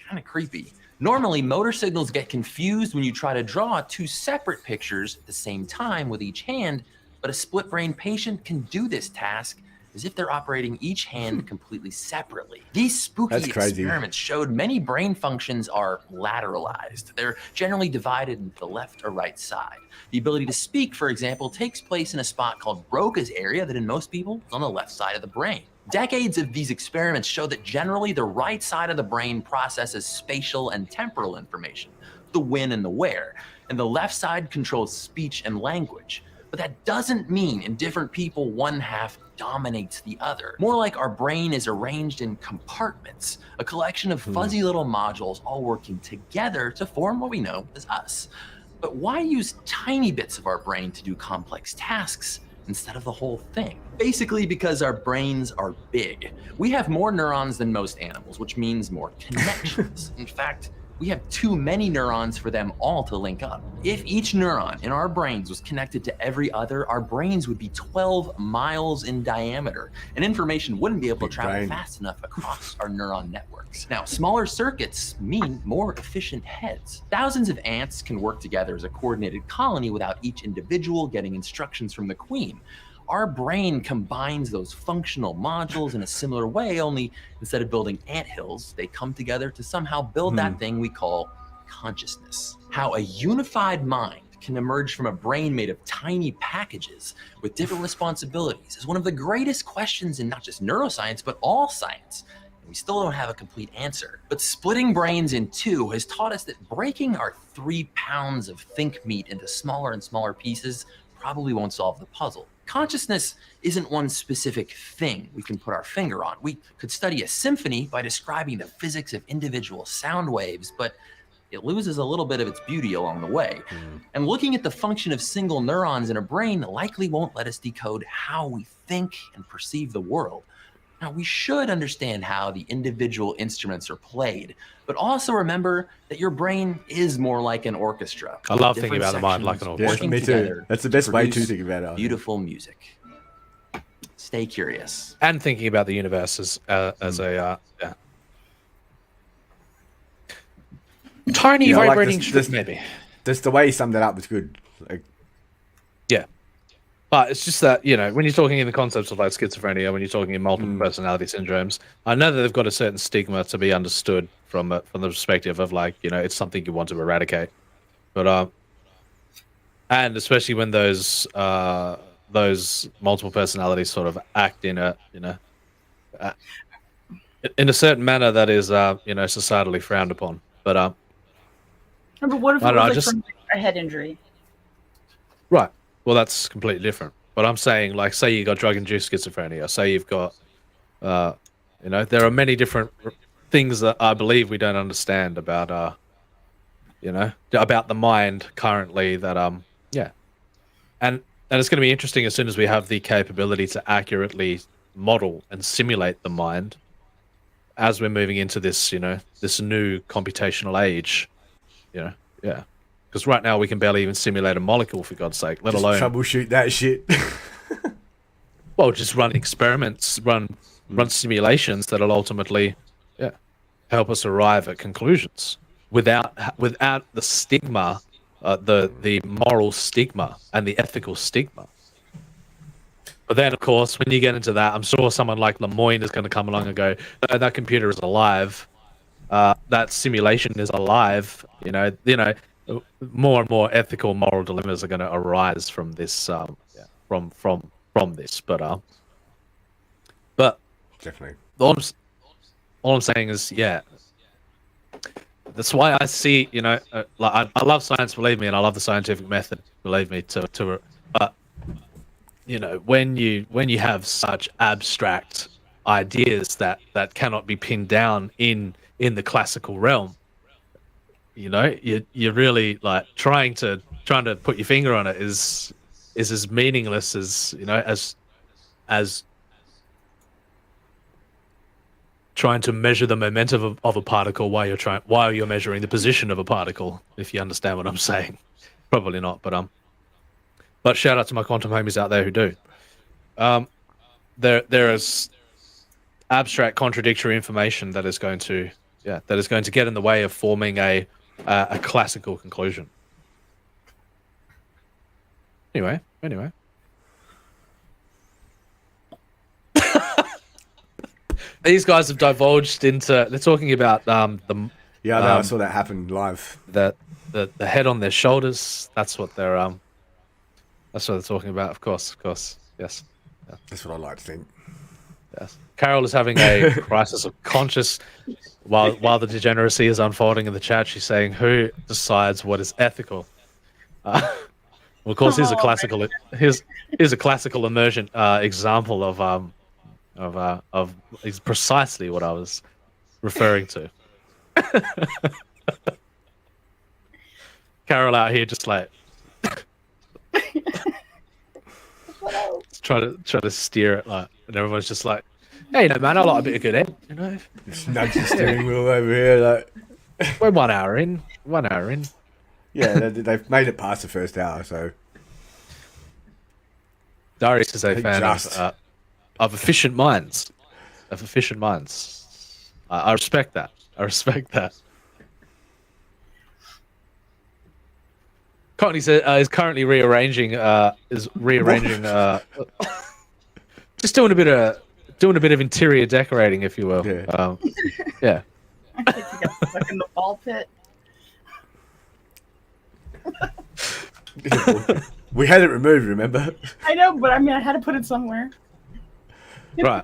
Kind of creepy. Normally, motor signals get confused when you try to draw two separate pictures at the same time with each hand, but a split brain patient can do this task as if they're operating each hand completely separately. These spooky experiments showed many brain functions are lateralized. They're generally divided into the left or right side. The ability to speak, for example, takes place in a spot called Broca's area that in most people is on the left side of the brain. Decades of these experiments show that generally the right side of the brain processes spatial and temporal information, the when and the where, and the left side controls speech and language. But that doesn't mean in different people one half dominates the other. More like our brain is arranged in compartments, a collection of fuzzy little modules all working together to form what we know as us. But why use tiny bits of our brain to do complex tasks instead of the whole thing? Basically because our brains are big. We have more neurons than most animals, which means more connections. In fact, we have too many neurons for them all to link up. If each neuron in our brains was connected to every other, our brains would be 12 miles in diameter, and information wouldn't be able to travel fast enough across our neuron networks. Now, smaller circuits mean more efficient heads. Thousands of ants can work together as a coordinated colony without each individual getting instructions from the queen. Our brain combines those functional modules in a similar way, only instead of building anthills, they come together to somehow build that thing we call consciousness. How a unified mind can emerge from a brain made of tiny packages with different responsibilities is one of the greatest questions in not just neuroscience, but all science. And we still don't have a complete answer. But splitting brains in two has taught us that breaking our 3 pounds of think meat into smaller and smaller pieces probably won't solve the puzzle. Consciousness isn't one specific thing we can put our finger on. We could study a symphony by describing the physics of individual sound waves, but it loses a little bit of its beauty along the way. And looking at the function of single neurons in a brain likely won't let us decode how we think and perceive the world. Now, we should understand how the individual instruments are played, but also remember that your brain is more like an orchestra. I love thinking about the mind like an orchestra. Yeah, me too. That's the best way to think about it. Beautiful music. Stay curious. And thinking about the universe as a tiny vibrating strip, maybe. Just the way he summed it up was good. Like, yeah. But it's just that, you know, when you're talking in the concepts of like schizophrenia, when you're talking in multiple personality syndromes, I know that they've got a certain stigma to be understood from the perspective of like, you know, it's something you want to eradicate. But and especially when those multiple personalities sort of act in a, you know, in a certain manner that is, you know, societally frowned upon. But no, but what if it was like from a head injury? Right. Well, that's completely different. But I'm saying, like, say you got drug-induced schizophrenia. Say you've got, you know, there are many different things that I believe we don't understand about, you know, about the mind currently. That, yeah, and it's going to be interesting as soon as we have the capability to accurately model and simulate the mind as we're moving into this, you know, this new computational age. You know, yeah. Because right now we can barely even simulate a molecule, for God's sake, let alone troubleshoot that shit. Well, just run experiments, run simulations that'll ultimately, yeah, help us arrive at conclusions without the stigma, the moral stigma and the ethical stigma. But then, of course, when you get into that, I'm sure someone like Lemoyne is going to come along and go, "No, that computer is alive. That simulation is alive." You know. More and more ethical, moral dilemmas are going to arise from this, from this. But definitely, all I'm saying is, yeah, that's why I see, you know, like I love science, believe me, and I love the scientific method, believe me. But you know, when you have such abstract ideas that cannot be pinned down in the classical realm. You know, you're really like trying to put your finger on it is as meaningless as, you know, as trying to measure the momentum of a particle while you're measuring the position of a particle. If you understand what I'm saying, probably not. But shout out to my quantum homies out there who do. There is abstract contradictory information that is going to get in the way of forming a classical conclusion. Anyway. These guys have divulged into. They're talking about the. Yeah, I saw that happen live. The head on their shoulders. That's what they're talking about. Of course. Yes. Yeah. That's what I like to think. Yes. Carol is having a crisis of conscience while the degeneracy is unfolding in the chat. She's saying, "Who decides what is ethical?" Well, of course, here's a classical immersion example of is precisely what I was referring to. Carol out here just like try to steer it, like, and everyone's just like, "Hey, no man, I like a bit of good head, you know." Just nudge the steering wheel over here, like. We're 1 hour in. 1 hour in. Yeah, they've made it past the first hour, so. Darius is a They fan just- of efficient minds. Of efficient minds. I respect that. I respect that. Courtney is currently rearranging. Just doing a bit of interior decorating, if you will. Yeah. Yeah. I think he got stuck in the ball pit. We had it removed, remember? I know, but I mean, I had to put it somewhere. Right.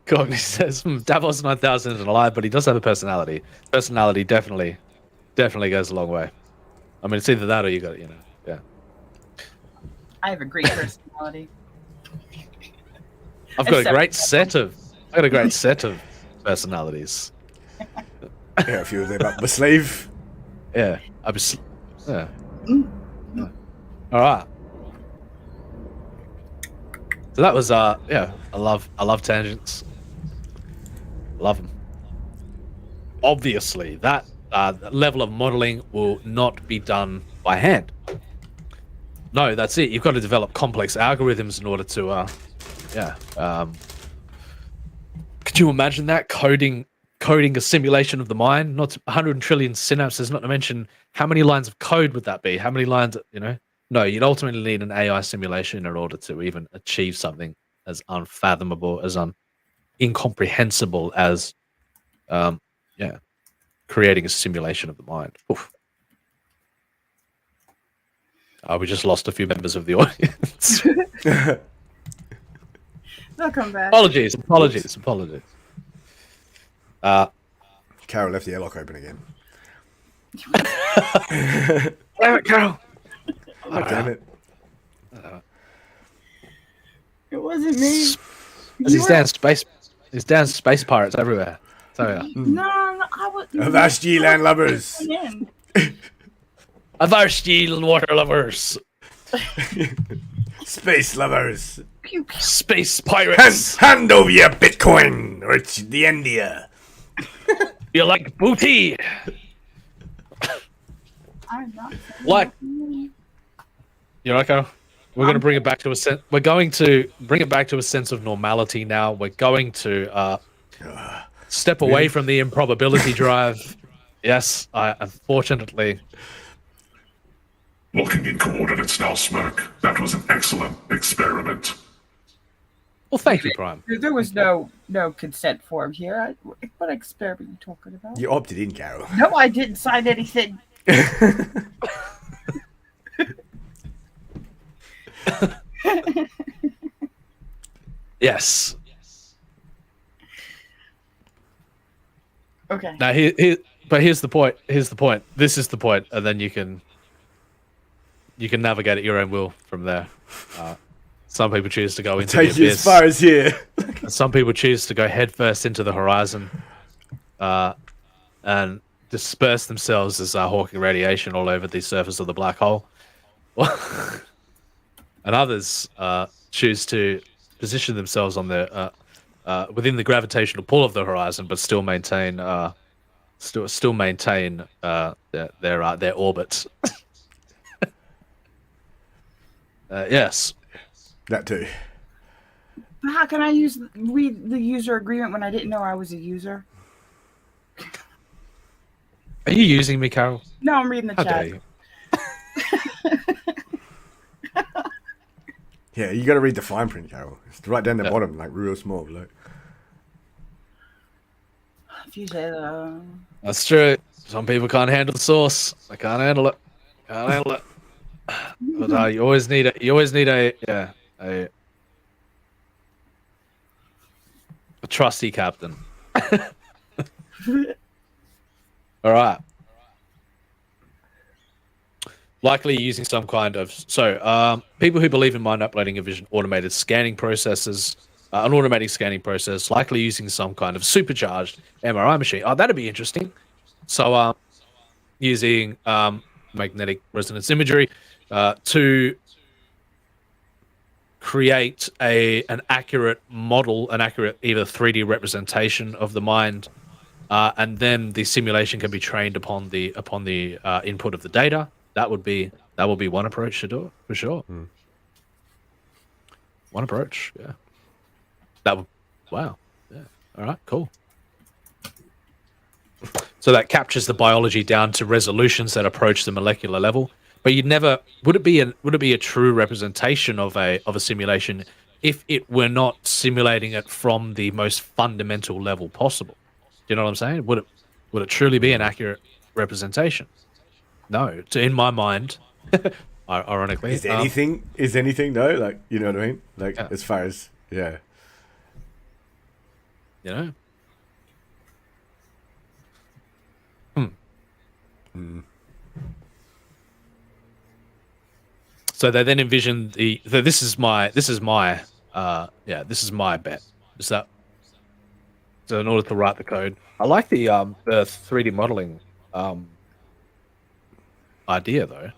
Courtney says Davos 9000 isn't alive, but he does have a personality. Personality definitely goes a long way. I mean, it's either that or you got it, yeah. I have a great personality. I've got a Except- great set of personalities. Yeah, a few of them up my sleeve. Yeah, yeah. All right. So that was yeah. I love tangents. Love them. Obviously, that level of modeling will not be done by hand. No, that's it. You've got to develop complex algorithms in order to, yeah. Could you imagine that coding a simulation of the mind? Not 100 trillion synapses. Not to mention how many lines of code would that be? How many lines? No, you'd ultimately need an AI simulation in order to even achieve something as unfathomable, as incomprehensible as, yeah, creating a simulation of the mind. Oof. We just lost a few members of the audience. They'll come back. Apologies. Carol left the airlock open again. Damn it, Carol. Oh, damn it. It wasn't me. These damn space pirates everywhere. So, yeah. No, I was. Avast ye land lubbers. Avast ye water lovers. Space lovers. Pew, pew. Space pirates. Hand over your Bitcoin, or it's the end of ya. You like booty. I'm not. What? You know, Carol? We're going to bring it back to a sense. We're going to bring it back to a sense of normality now. We're going to step away from the improbability drive. Yes, unfortunately. Locking in coordinates now, Smoke. That was an excellent experiment. Well, thank you, Prime. There was no consent form here. What experiment are you talking about? You opted in, Carol. No, I didn't sign anything. Yes. Okay. Now, but here's the point. This is the point, and then you can navigate at your own will from there. Some people choose to go into Take the you abyss. as far as here. Some people choose to go headfirst into the horizon, and disperse themselves as Hawking radiation all over the surface of the black hole. And others choose to position themselves on the within the gravitational pull of the horizon, but still maintain their orbit. Yes, that too. But how can I read the user agreement when I didn't know I was a user? Are you using me, Carol? No, I'm reading the How chat. dare you? Yeah, you got to read the fine print, Carol. It's right down the bottom, like real small. Look. If you say that. That's true. Some people can't handle the sauce. They can't handle it. But you always need a trusty captain. All right. Likely using some kind of people who believe in mind uploading a vision automated scanning processes, an automatic scanning process, likely using some kind of supercharged MRI machine. Oh, that'd be interesting. So, using magnetic resonance imagery to create an accurate model, an accurate either 3D representation of the mind, and then the simulation can be trained upon the input of the data. That would be one approach to do it for sure. One approach, yeah. That would, wow, yeah. All right, cool. So that captures the biology down to resolutions that approach the molecular level. But you'd never would it be a true representation of a simulation if it were not simulating it from the most fundamental level possible? Do you know what I'm saying? Would it truly be an accurate representation? No. In my mind, ironically, is anything though? Like, you know what I mean? Like, as far as you know. So they then envision this is my bet. Is that so in order to write the code? I like the 3D modeling idea though.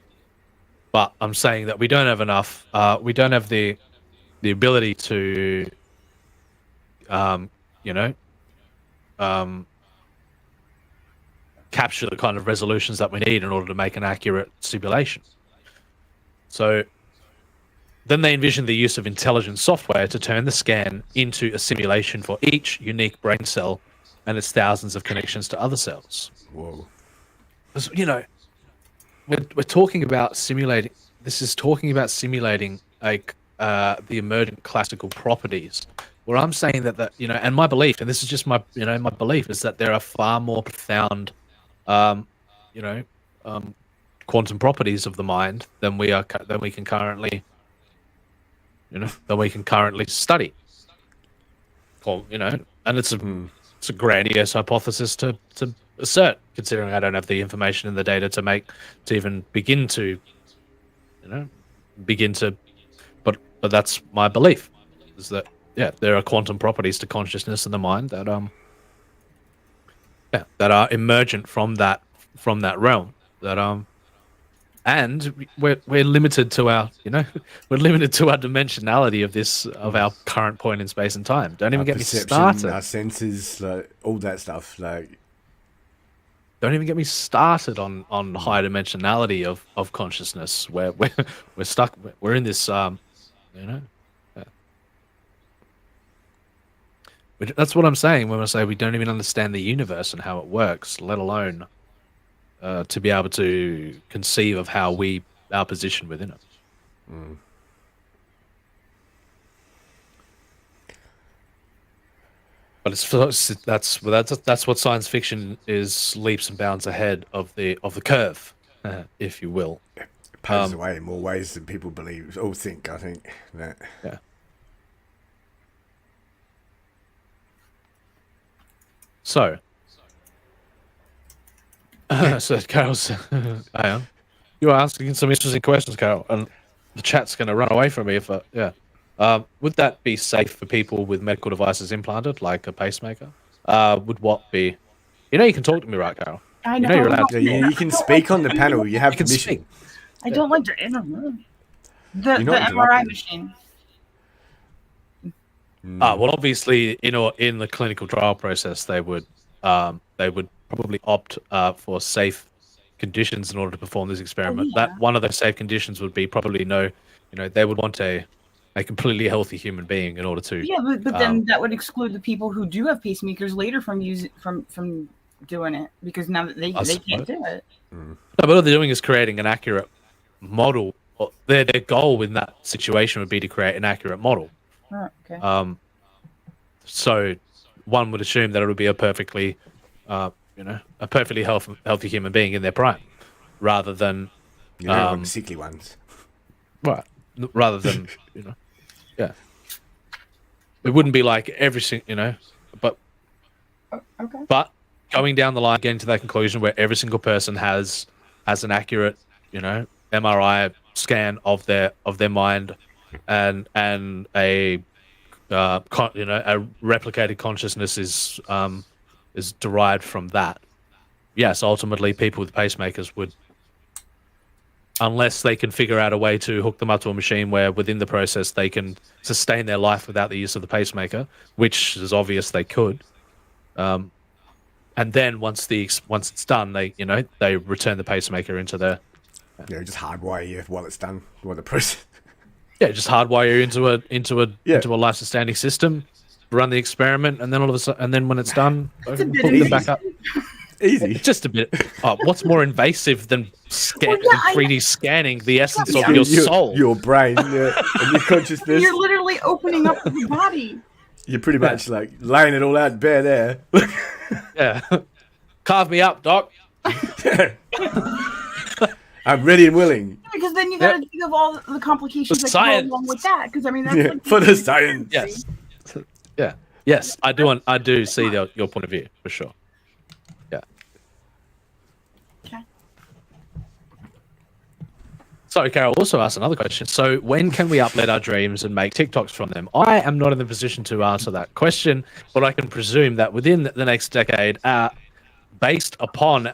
But I'm saying that we don't have enough we don't have the ability to capture the kind of resolutions that we need in order to make an accurate simulation. So then they envision the use of intelligent software to turn the scan into a simulation for each unique brain cell and its thousands of connections to other cells. Whoa. You know, we're talking about simulating. This is talking about simulating like the emergent classical properties. Where I'm saying that and my belief, and this is just my belief, is that there are far more profound quantum properties of the mind than we can currently study. Well, and it's a grandiose hypothesis to assert, considering I don't have the information and the data to even begin to but that's my belief, is that there are quantum properties to consciousness in the mind that are emergent from that realm, that and we're limited to our dimensionality of our current point in space and time. Don't even get me started. Our senses, like all that stuff, like don't even get me started on high dimensionality of consciousness, where we're stuck. We're in this that's what I'm saying when I say we don't even understand the universe and how it works, let alone to be able to conceive of how our position within it. But that's what science fiction is, leaps and bounds ahead of the curve, if you will. It paves the way in more ways than people believe or think. I think that. Yeah. So Carol's, I am. You are asking some interesting questions, Carol, and the chat's going to run away from me if would that be safe for people with medical devices implanted, like a pacemaker? Would what be? You can talk to me, right, Carol? I know. You're allowed to. You can speak on the panel. You have permission. I don't like the MRI machine. Well, obviously, in the clinical trial process, they would probably opt for safe conditions in order to perform this experiment. That one of those safe conditions would be probably they would want a completely healthy human being in order to. Yeah, but then that would exclude the people who do have pacemakers later from doing it, because now that they can't do it. No, but what they're doing is creating an accurate model. Their goal in that situation would be to create an accurate model. Oh, okay. So one would assume that it would be a perfectly healthy human being in their prime, rather than sickly ones. Right. Rather than yeah. It wouldn't be like every single but okay. But going down the line, getting to that conclusion where every single person has an accurate MRI scan of their mind and a replicated consciousness is derived from that. Yes, ultimately people with pacemakers would unless they can figure out a way to hook them up to a machine where within the process they can sustain their life without the use of the pacemaker, which is obvious they could. And then once it's done, they return the pacemaker into their just hardwire you while it's done, while the process. Yeah, just hardwire you into a life sustaining system, run the experiment, and then all of a sudden, and then when it's done, hook them back up. Easy. It's just a bit. What's more invasive than 3D scanning the essence of your soul, your brain, and your consciousness? You're literally opening up the body. You're pretty much like laying it all out bare there. Yeah, carve me up, doc. I'm ready and willing. Because then you got to think of all the complications that go along with that. Because I mean, that's like for the science. Yes. Yeah. Yes, I do see your point of view for sure. Yeah. Okay. So Carol also asked another question. So when can we upload our dreams and make TikToks from them? I am not in the position to answer that question, but I can presume that within the next decade, based upon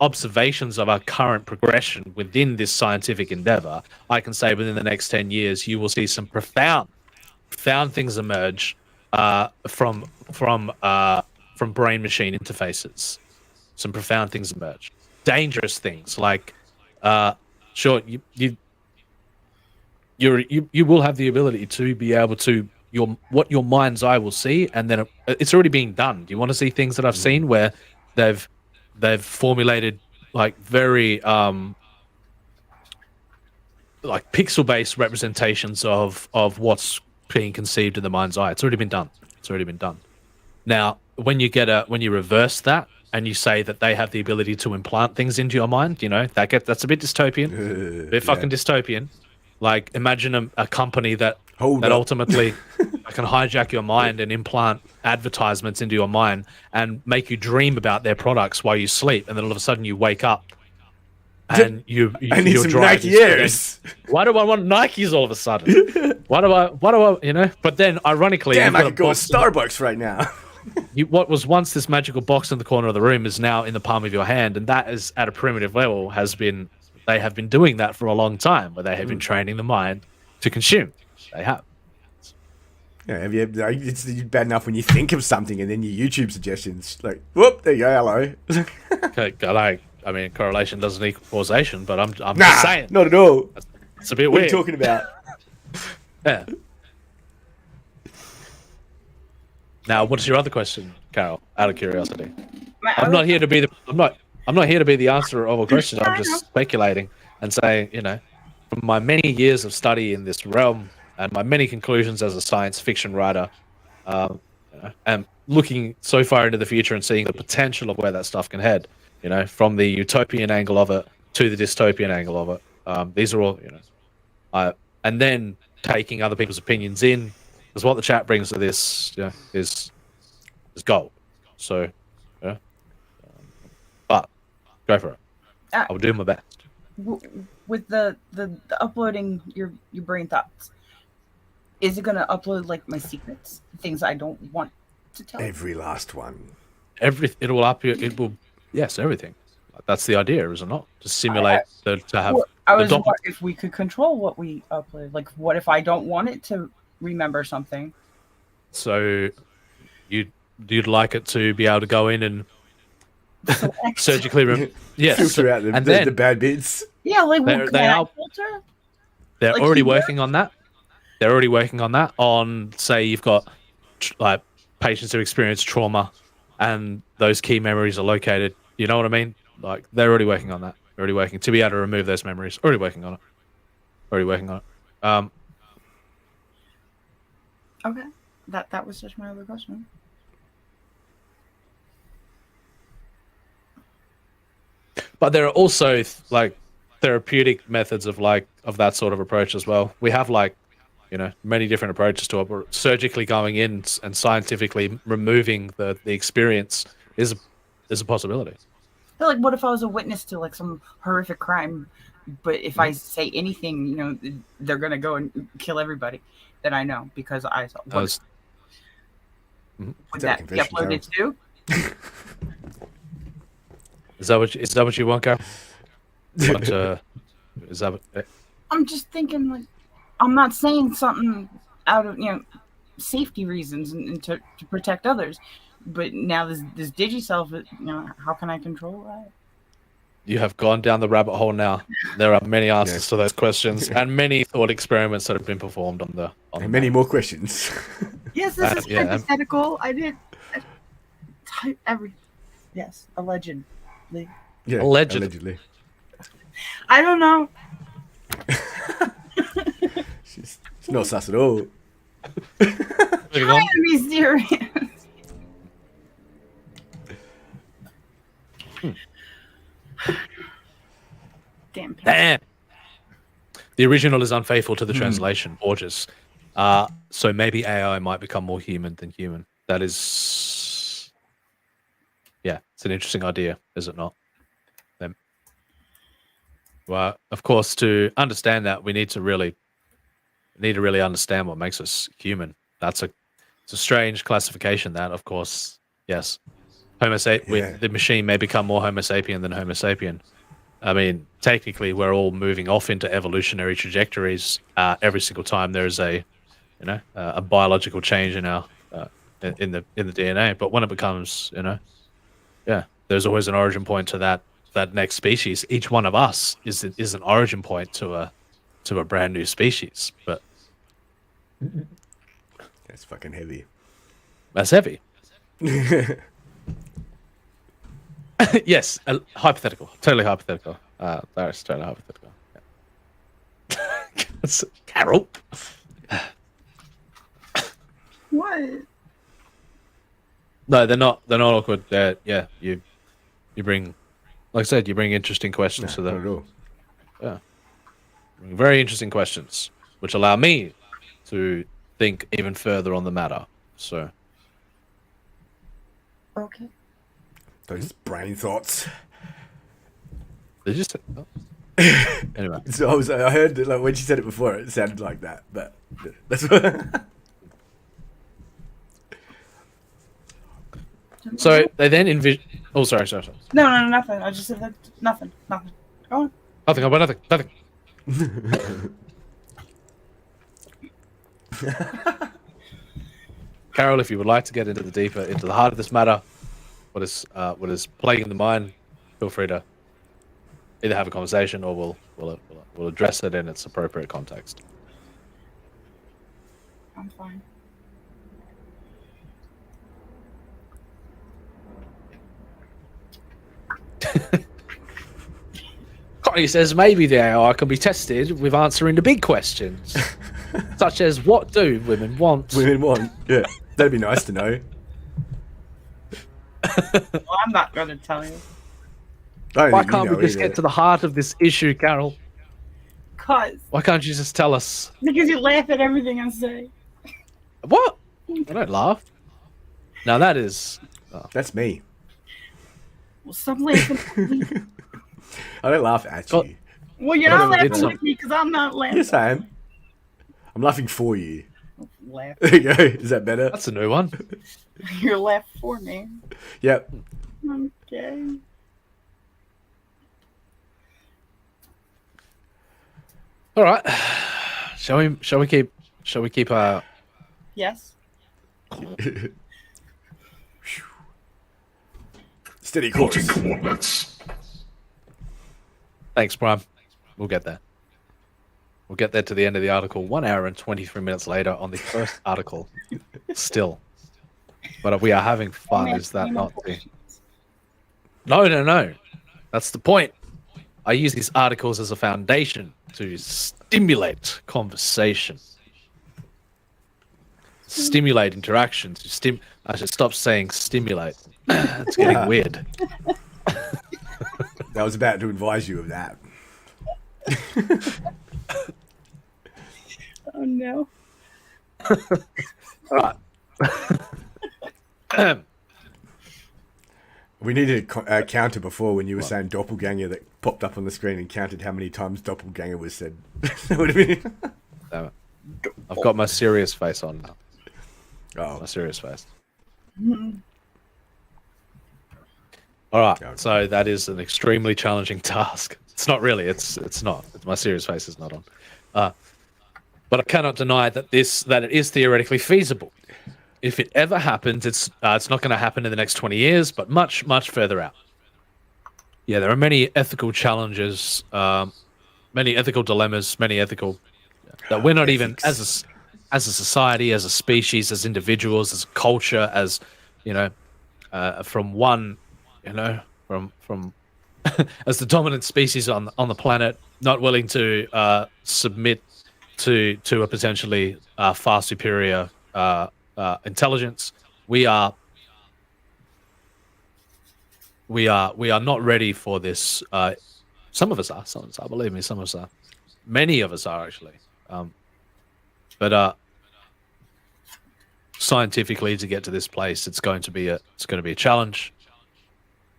observations of our current progression within this scientific endeavor, I can say within the next 10 years, you will see some profound things emerge from brain machine interfaces. Some profound things emerge. Dangerous things like, sure, you will have the ability to be able to what your mind's eye will see, and then it's already being done. Do you want to see things that I've seen where they've formulated like very like pixel-based representations of what's being conceived in the mind's eye? It's already been done. Now, when you reverse that and you say that they have the ability to implant things into your mind, that's a bit dystopian, fucking dystopian. Like, imagine a company that ultimately can hijack your mind and implant advertisements into your mind and make you dream about their products while you sleep, and then all of a sudden you wake up and I need some Nike Airs. Why do I want Nikes all of a sudden? Why do I? But then, ironically, damn, I could go to Starbucks right now. What was once this magical box in the corner of the room is now in the palm of your hand, and that is at a primitive level they have been doing that for a long time, where they have been training the mind to consume. They have. Yeah, it's bad enough when you think of something and then your YouTube suggestions, like, whoop, there you go, hello. Okay, I mean, correlation doesn't equal causation, but I'm just saying. Not at all. It's a bit weird. What are you talking about? Yeah. Now, what's your other question, Carol? Out of curiosity, I'm not here to be the answer of a question. I'm just speculating and saying, from my many years of study in this realm and my many conclusions as a science fiction writer, and looking so far into the future and seeing the potential of where that stuff can head, from the utopian angle of it to the dystopian angle of it. These are all, and then taking other people's opinions in, because what the chat brings to this is gold. So, but go for it. I'll do my best. With the uploading your brain thoughts, is it going to upload like my secrets, things I don't want to tell? Every last one. It will. Yes, everything. That's the idea, is it not? To simulate to have. Well, I was wondering if we could control what we upload. Like, what if I don't want it to remember something? So, you'd like it to be able to go in and surgically filter out the bad bits. Yeah, like filter. They're like already working on that. They're already working on that. On, say, you've got like patients who experience trauma, and those key memories are located. You know what I mean? Like, they're already working on that. They're already working to be able to remove those memories. Already working on it. Okay, that was just my other question. But there are also like therapeutic methods of that sort of approach as well. We have many different approaches to it. But surgically going in and scientifically removing the experience is a possibility. Like, what if I was a witness to like some horrific crime, but if I say anything, they're gonna go and kill everybody that I know because I saw. Would that be uploaded too? Is that what you want, Carol? Is that? I'm just thinking, like, I'm not saying something out of safety reasons and to protect others, but now this digiself, how can I control that? You have gone down the rabbit hole now. There are many answers to those questions and many thought experiments that have been performed on the. And many more questions. Yes, this is hypothetical. I did yes, allegedly. Yeah, allegedly. I don't know. It's not sus at all. Trying to be serious. Damn. The original is unfaithful to the translation. Gorgeous. So maybe AI might become more human than human. That is, yeah, it's an interesting idea, is it not? Well, of course, to understand that, we need to really understand what makes us human. It's a strange classification. That, of course, yes, the machine may become more Homo sapien than Homo sapien. I mean, technically, we're all moving off into evolutionary trajectories every single time there is a biological change in our in the DNA. But when it becomes, there's always an origin point to that next species. Each one of us is an origin point to a brand new species. But that's fucking heavy. That's heavy. Yes, hypothetical. Totally hypothetical. That's totally hypothetical. Yeah. Carol. What? No, they're not awkward. You bring, like I said, you bring interesting questions to them. Yeah, very interesting questions, which allow me to think even further on the matter. So, okay. Those brain thoughts. They just anyway. So I heard that, like, when she said it before, it sounded like that, but that's what. So they then envision. Oh, sorry. No, nothing. I just said that. Nothing. Go on. Nothing about nothing. Carol, if you would like to get into the heart of this matter, what is plaguing the mind, feel free to either have a conversation or we'll address it in its appropriate context. I'm fine. Connie says maybe the AI can be tested with answering the big questions, such as what do women want? Yeah, that'd be nice to know. Well, I'm not going to tell you. Why can't we just get to the heart of this issue, Carol? Why can't you just tell us? Because you laugh at everything I say. What? I don't laugh. Now that is... That's me. Well, stop laughing. I don't laugh at you. Well, you're not laughing with me because I'm not laughing. Yes, I am. I'm laughing for you. Laugh. There you go. Is that better? That's a new one. You're laughing for me. Yep. Okay. All right. Shall we keep Yes. Steady course. Plotting coordinates. Thanks, Prime. We'll get there. We'll get there to the end of the article 1 hour and 23 minutes later on the first article. Still. But we are having fun. Is that not the... No. That's the point. I use these articles as a foundation to stimulate conversation. Stimulate interaction. I should stop saying stimulate. It's getting weird. I was about to advise you of that. Oh no. All right. We needed a counter before when you were saying doppelganger that popped up on the screen and counted how many times doppelganger was said. That would have been... Damn it. I've got my serious face on now. Oh. My serious face. All right. So that is an extremely challenging task. It's not really. It's not. My serious face is not on. But I cannot deny that it is theoretically feasible. If it ever happens, it's not going to happen in the next 20 years, but much further out. Yeah, there are many ethical challenges, many ethical dilemmas, many ethical that we're not even as a society, as a species, as individuals, as a culture, as from one, from as the dominant species on the planet, not willing to submit to a potentially far superior intelligence. We are not ready for this. Some of us are. Believe me, some of us are. Many of us are actually. But scientifically, to get to this place, it's going to be a challenge.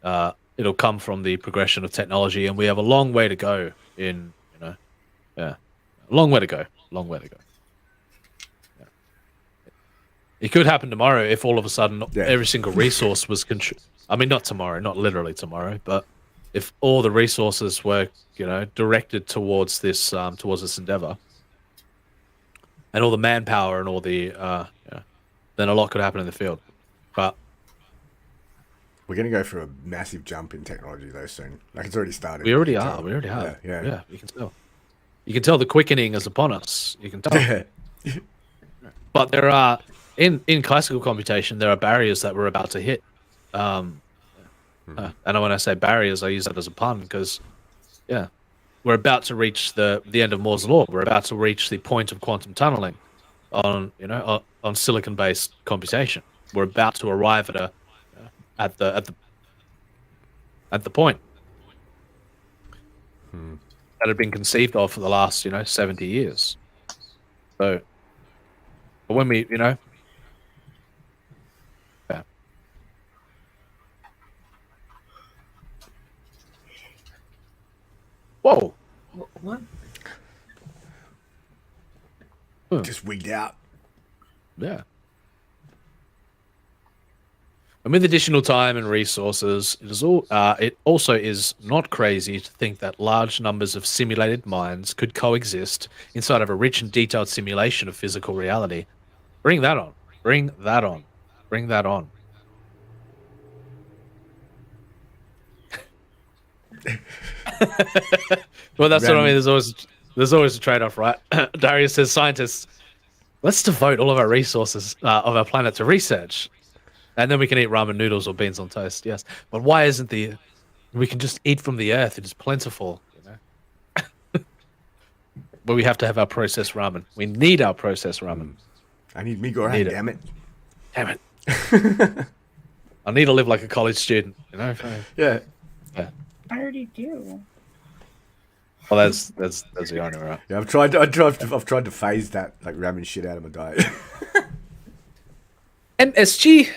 It'll come from the progression of technology, and we have a long way to go. A long way to go. Yeah. It could happen tomorrow if all of a sudden every single resource was I mean, not tomorrow, not literally tomorrow, but if all the resources were, directed towards this endeavor, and all the manpower and all the, then a lot could happen in the field. But we're going to go for a massive jump in technology though soon. Like it's already started. We already are. Yeah. You can tell. You can tell the quickening is upon us. You can tell. But there are in classical computation, there are barriers that we're about to hit. And when I say barriers, I use that as a pun because, we're about to reach the end of Moore's law. We're about to reach the point of quantum tunneling on silicon-based computation. We're about to arrive at the point that had been conceived of for the last 70 years. So, but when we Whoa. What? Just wigged out. Yeah. And with additional time and resources, it also is not crazy to think that large numbers of simulated minds could coexist inside of a rich and detailed simulation of physical reality. Bring that on. Bring that on. Bring that on. Well, that's what I mean. There's always a trade-off, right? Darius says, scientists, let's devote all of our resources of our planet to research, and then we can eat ramen noodles or beans on toast. Yes, but why isn't we can just eat from the earth? It is plentiful, but we have to have our processed ramen. We need our processed ramen. I need me go ahead, damn it. Damn it. I need to live like a college student, Yeah. I already do. Well, that's the irony, right? Yeah, I've tried to phase that like ramen shit out of my diet. MSG,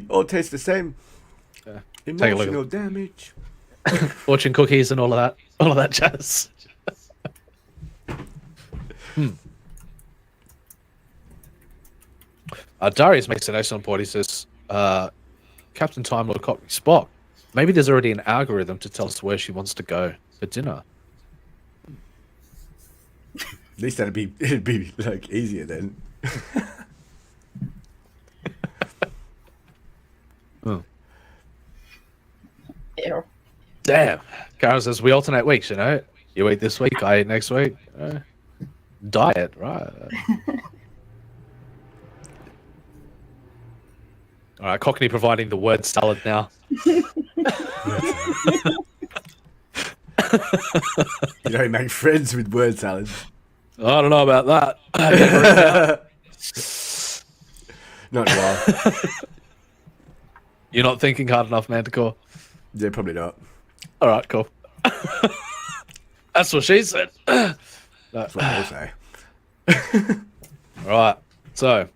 all taste the same. Take a look Emotional damage. Fortune cookies and all of that jazz. Darius makes an excellent point. He says, Captain Time Lord caught Spock. Maybe there's already an algorithm to tell us where she wants to go for dinner. At least it'd be like easier then. Ew. Damn. Carol says we alternate weeks, You eat this week, I eat next week. Diet, right? All right, Cockney providing the word salad now. You don't make friends with word salad. I don't know about that. Not a while. You're not thinking hard enough, Manticore. Yeah, probably not. All right, cool. That's what she said. That's what I'll say. All right, so.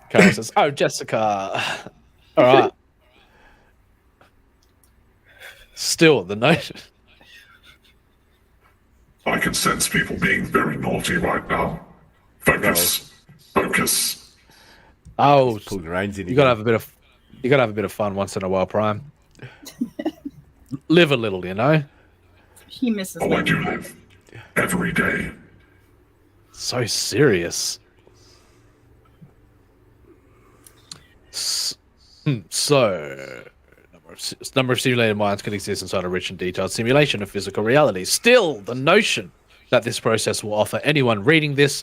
Carol says, "Oh, Jessica." All right. Still, the note. I can sense people being very naughty right now. Focus. Oh, Pull the reins in. you gotta have a bit of fun once in a while, Prime. Live a little, you know. He misses Oh, I do living. live every day. So serious. So, number of simulated minds can exist inside a rich and detailed simulation of physical reality. Still, the notion that this process will offer anyone reading this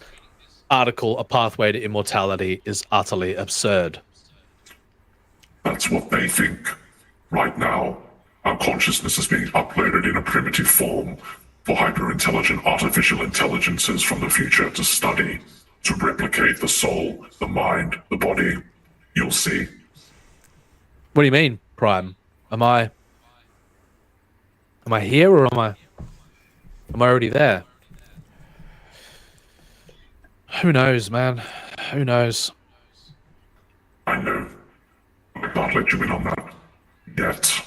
article a pathway to immortality is utterly absurd. That's what they think. Right now, our consciousness is being uploaded in a primitive form for hyper-intelligent artificial intelligences from the future to study, to replicate the soul, the mind, the body. You'll see. What do you mean, Prime? Am I here or am I already there? Who knows, man? Who knows? I know. I can't let you in on that. Yet.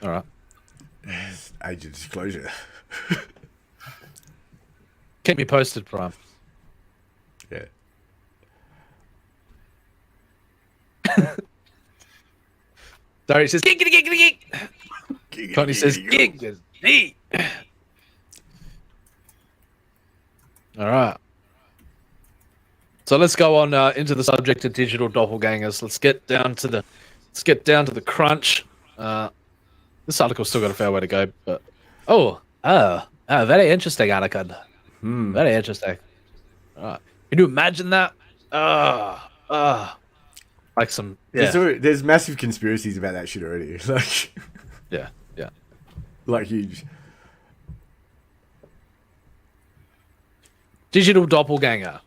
All right. Age of disclosure. Keep me posted, Prime. Yeah. Sorry, says gig. Tony says gig. All right. So let's go on into the subject of digital doppelgangers. Let's get down to the crunch. This article's still got a fair way to go, but very interesting, Anakin. Very interesting. All right. Can you imagine that? Like some There's massive conspiracies about that shit already. Like yeah. Like huge. Digital doppelganger.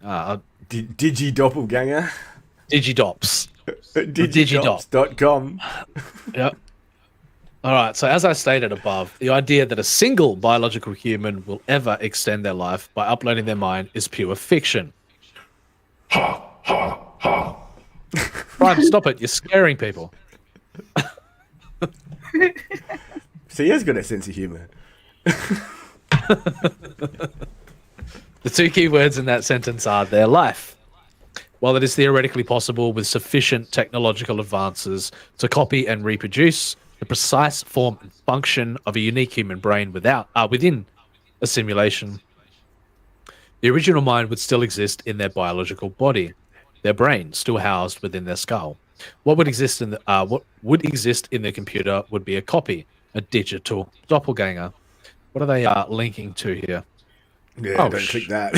Digi doppelganger. Digidops. Digidops.com. Yep. All right. So as I stated above, the idea that a single biological human will ever extend their life by uploading their mind is pure fiction. Ha, ha, ha. Brian, stop it. You're scaring people. So he has got a sense of humor. The two key words in that sentence are their life. While it is theoretically possible with sufficient technological advances to copy and reproduce the precise form and function of a unique human brain within a simulation, the original mind would still exist in their biological body, their brain still housed within their skull. What would exist in the computer would be a copy, a digital doppelganger. What are they linking to here? Yeah, don't click that.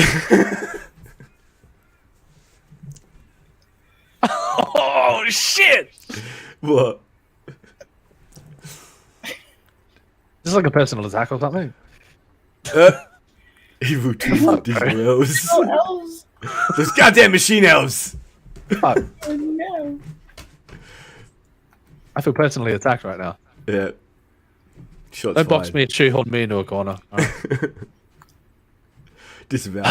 Oh shit! What? Is this like a personal attack or something? Evil digital elves. Oh, elves. Those goddamn machine elves. Oh, Oh, no. I feel personally attacked right now. Yeah. Shots Don't box fired. me and shoehorn me into a corner. All right. Disavow.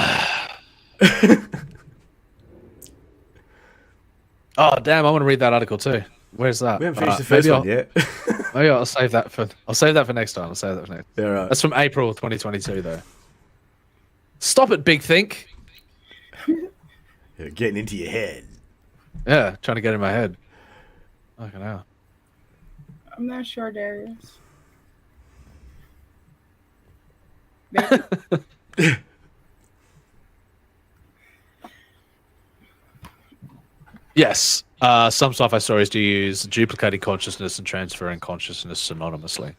Oh damn! I want to read that article too. Where's that? We haven't finished the first one yet. Maybe I'll save that for next time. Yeah, right. That's from April 2022 though. Stop it, Big Think. You're getting into your head. Yeah, trying to get in my head. Fucking hell. I'm not sure, Darius. Yes. Some sci-fi stories do use duplicating consciousness and transferring consciousness synonymously.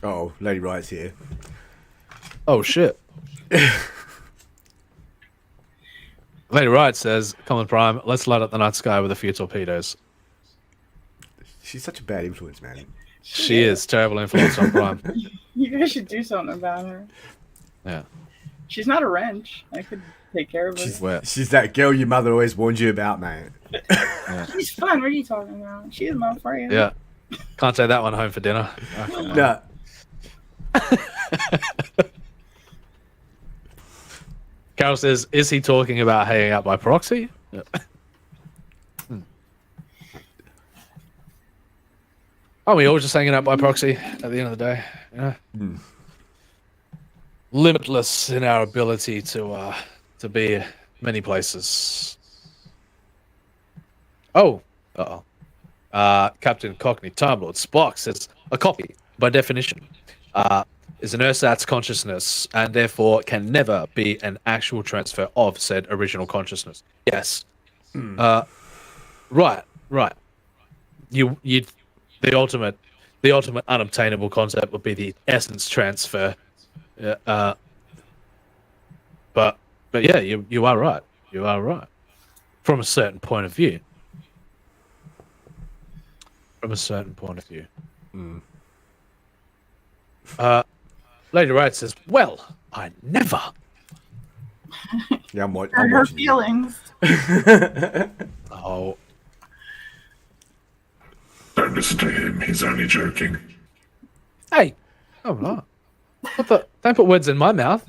Oh, Lady Riot's here. Oh shit. Lady Riot says, "Common Prime, let's light up the night sky with a few torpedoes." She's such a bad influence, man. She is terrible influence on Prime. You guys should do something about her. Yeah. She's not a wrench. I could take care of her. She's that girl your mother always warned you about, man. Yeah. She's fun. What are you talking about? She's not for you. Yeah. Can't take that one home for dinner. No. Carol says, "Is he talking about hanging out by proxy?" Yeah. Aren't we all just hanging out by proxy at the end of the day? Yeah. Limitless in our ability to be many places. Oh. Captain Cockney Time Lord Spock says a copy, by definition, is an ersatz consciousness and therefore can never be an actual transfer of said original consciousness. Yes. Right. The ultimate unobtainable concept would be the essence transfer. But yeah, you are right. You are right. From a certain point of view. Lady Wright says, "Well, I never." Yeah, I'm Hurt watching. her feelings. Oh, Don't listen to him. He's only joking. hey, oh no! What the? Don't put words in my mouth.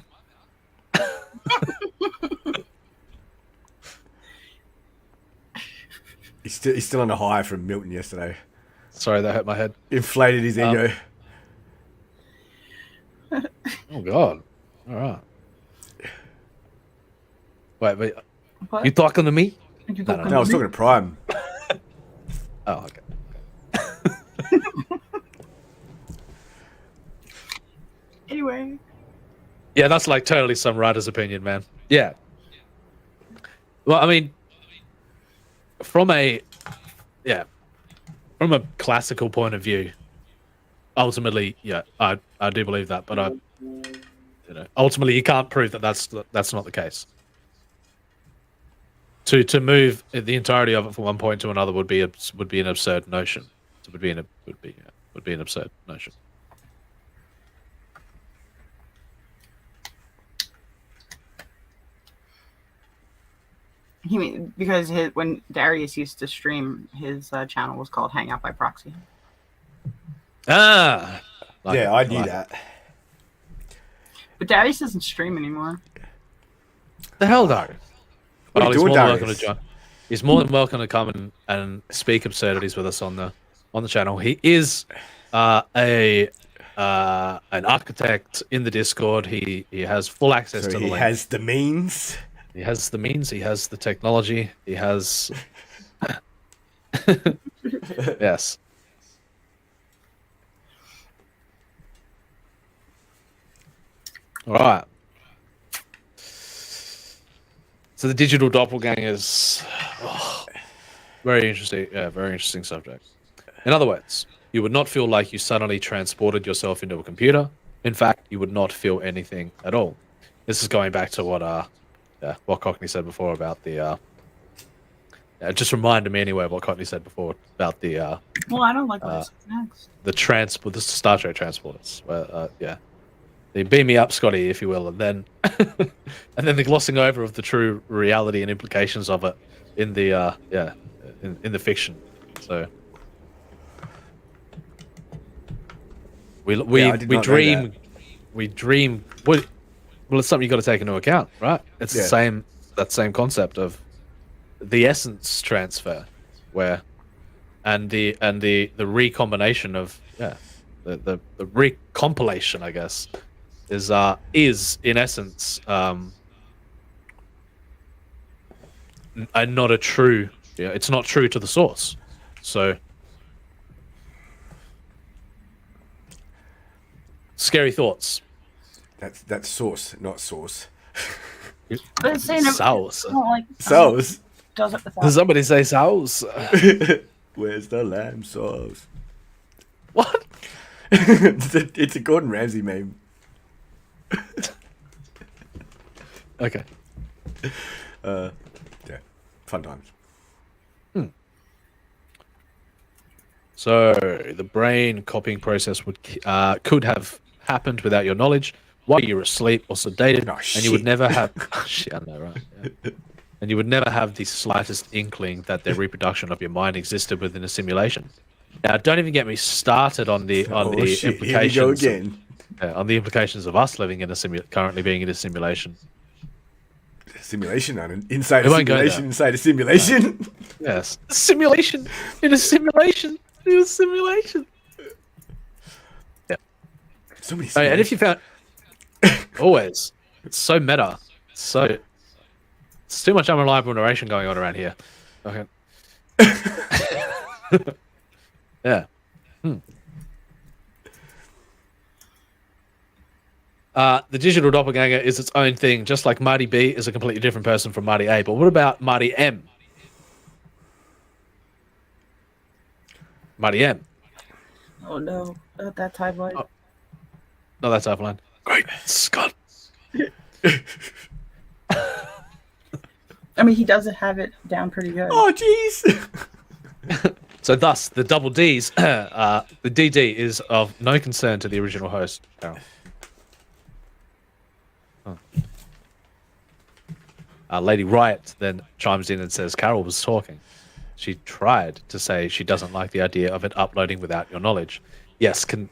He's still on a high from Milton yesterday. Sorry, that hurt my head. Inflated his ego. Oh God! All right. Wait. What? You talking to me? No, I was talking to Prime. Oh, okay. Anyway. Yeah, that's like totally some writer's opinion, man. Yeah. Well, I mean, from a classical point of view, ultimately, yeah, I do believe that, but ultimately you can't prove that that's not the case. To move the entirety of it from one point to another would be an absurd notion. Would be an absurd notion. Because when Darius used to stream, his channel was called Hangout by Proxy. Yeah, I knew that. But Darius doesn't stream anymore. The hell, Darius? What are you doing, Darius? He's more than welcome to come and speak absurdities with us on the channel. He is an architect in the Discord. He has full access to the link. He has the means. He has the means. He has the technology. He has. Yes. All right. So the digital doppelgangers, very interesting. Yeah, very interesting subject. In other words, you would not feel like you suddenly transported yourself into a computer. In fact, you would not feel anything at all. This is going back to what Cockney said before about the. It just reminded me anyway of what Cockney said before about the. Well, I don't like what next. The Star Trek transporters. Yeah. They beam me up, Scotty, if you will, and then the glossing over of the true reality and implications of it in the in the fiction. So we dream. Well, it's something you got to take into account, right? It's the same concept of the essence transfer, and the recombination of the recompilation, I guess. Is in essence and not a true. Yeah, it's not true to the source. So scary thoughts. That's source, not sauce. But it's saying sauce. Sauce. Does it Does somebody say sauce? Where's the lamb sauce? What? It's a Gordon Ramsay meme. Okay. Yeah, fun times. So the brain copying process could have happened without your knowledge while you were asleep or sedated, and you would never have. Shit, I know, right? Yeah. And you would never have the slightest inkling that the reproduction of your mind existed within a simulation. Now, don't even get me started on the implications. Here we go again. On the implications of us living in currently being in a simulation. Simulation, inside a simulation, inside a simulation. Yes, simulation in a simulation in a simulation. So many Oh, yeah, and if spells. you found always, it's so meta. It's too much unreliable narration going on around here. Okay. Yeah. The digital doppelganger is its own thing, just like Marty B is a completely different person from Marty A. But what about Marty M? Marty M. Oh no, not that timeline. Oh. No, that's offline. Great Scott. I mean, he doesn't have it down pretty good. Oh, jeez. So thus, the double D's, the DD is of no concern to the original host. Oh. Lady Riot then chimes in and says, Carol was talking. She tried to say she doesn't like the idea of it uploading without your knowledge. Yes, consent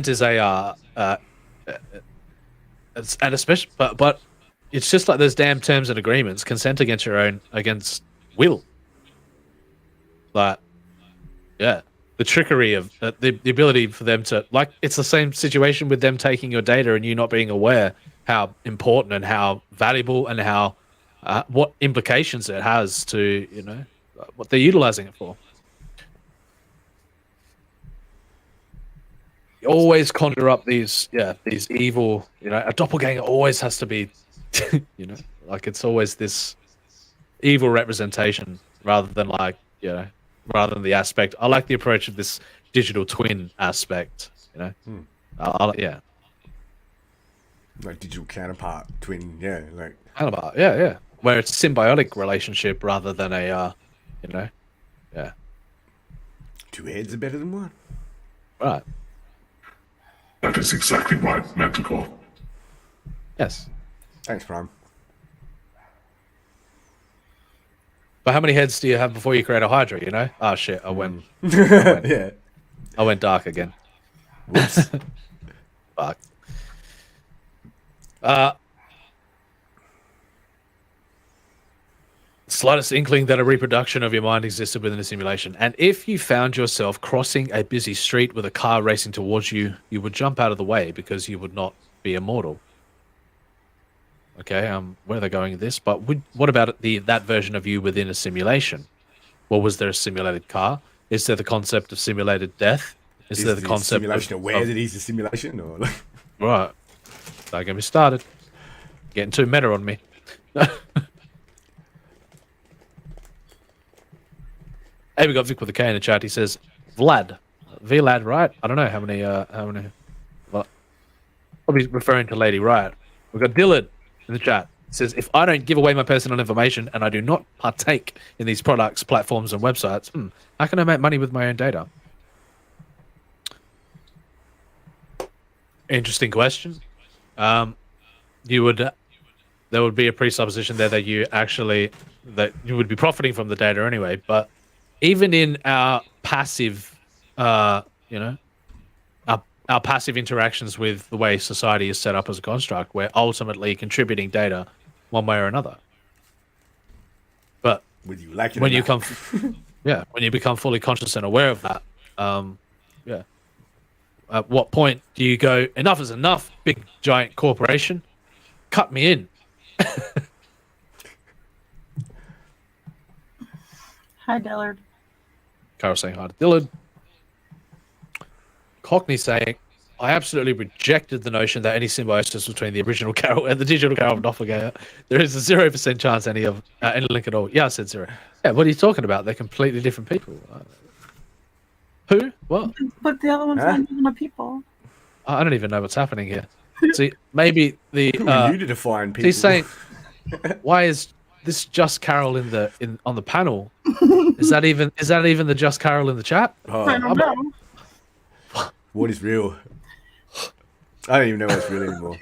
is and especially, but it's just like those damn terms and agreements. Consent against will. Like, yeah, the trickery of the ability for them to, like, it's the same situation with them taking your data and you not being aware how important and how valuable and how what implications it has to, you know, what they're utilizing it for. You always conjure up these evil, you know, a doppelganger always has to be, you know, like it's always this evil representation rather than like, you know, rather than the aspect. I like the approach of this digital twin aspect, you know. Yeah. Like digital counterpart, twin, yeah, like counterpart, yeah. Where it's a symbiotic relationship rather than a, you know, yeah. Two heads are better than one. Right. That is exactly right, Manticore. Yes. Thanks, Prime. But how many heads do you have before you create a Hydra, you know? Oh, shit, I went Yeah. I went dark again. Whoops. Fuck. Slightest inkling that a reproduction of your mind existed within a simulation. And if you found yourself crossing a busy street with a car racing towards you, you would jump out of the way because you would not be immortal. Okay, where are they going with this? But what about that version of you within a simulation? Well, was there a simulated car? Is there the concept of simulated death? Is there the concept simulation aware that he's a simulation, or like... Right? Don't get me started. Getting too meta on me. Hey, we got Vic with a K in the chat. He says, Vlad. Vlad, right? I don't know how many, well, probably referring to Lady Riot. We've got Dylan in the chat. It says, if I don't give away my personal information and I do not partake in these products, platforms, and websites, how can I make money with my own data? Interesting question. There would be a presupposition there that that you would be profiting from the data anyway, but even in our passive, our passive interactions with the way society is set up as a construct, we're ultimately contributing data one way or another. But when you become fully conscious and aware of that, at what point do you go, enough is enough, big giant corporation, cut me in? Hi, Dillard. Carol saying hi to Dylan. Cockney saying, I absolutely rejected the notion that any symbiosis between the original Carol and the digital Carol of Doppelganger. There is a 0% chance any link at all. Yeah, I said 0. Yeah, what are you talking about? They're completely different people. Who? What? But the other one's not even a people. I don't even know what's happening here. See, maybe the Who are you to define people? He's saying, why is this just Carol on the panel? Is that even the just Carol in the chat? I don't know. What is real? I don't even know what's real anymore.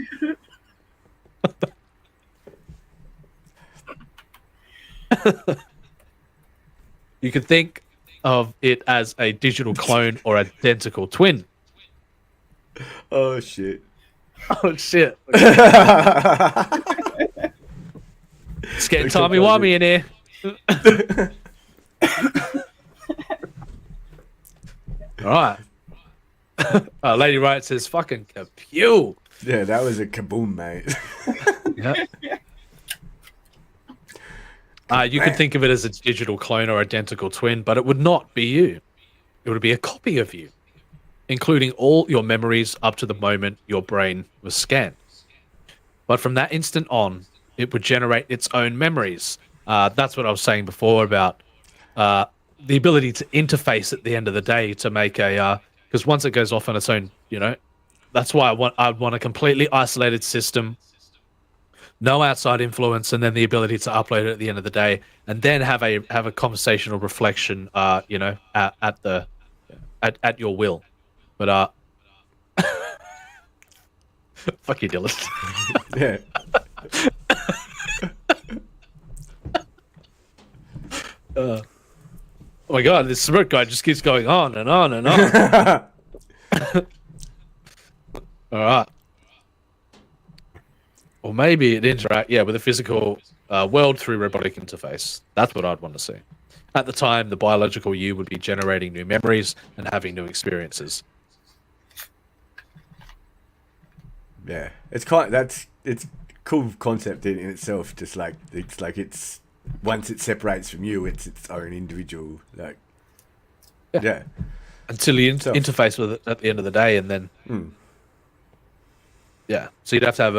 You could think of it as a digital clone or identical twin. Oh shit. Oh shit. It's getting timey-wimey in here. All right. Lady Riot says, "Fucking kapew." Yeah, that was a kaboom, mate. Yeah. You could think of it as a digital clone or identical twin, but it would not be you. It would be a copy of you, including all your memories up to the moment your brain was scanned. But from that instant on, it would generate its own memories. That's what I was saying before about the ability to interface at the end of the day to make a... Because once it goes off on its own, that's why I'd want a completely isolated system, no outside influence, and then the ability to upload it at the end of the day, and then have a conversational reflection, at your will. But fuck you, Dylan. Yeah. Oh my god, this smirk guy just keeps going on and on and on. All right. Or maybe it interact, with the physical world through robotic interface. That's what I'd want to see. At the time, the biological you would be generating new memories and having new experiences. Yeah, it's cool concept in itself. Just like it's once it separates from you, it's its own individual. Yeah. Until you interface with it at the end of the day, and then yeah. So you'd have to have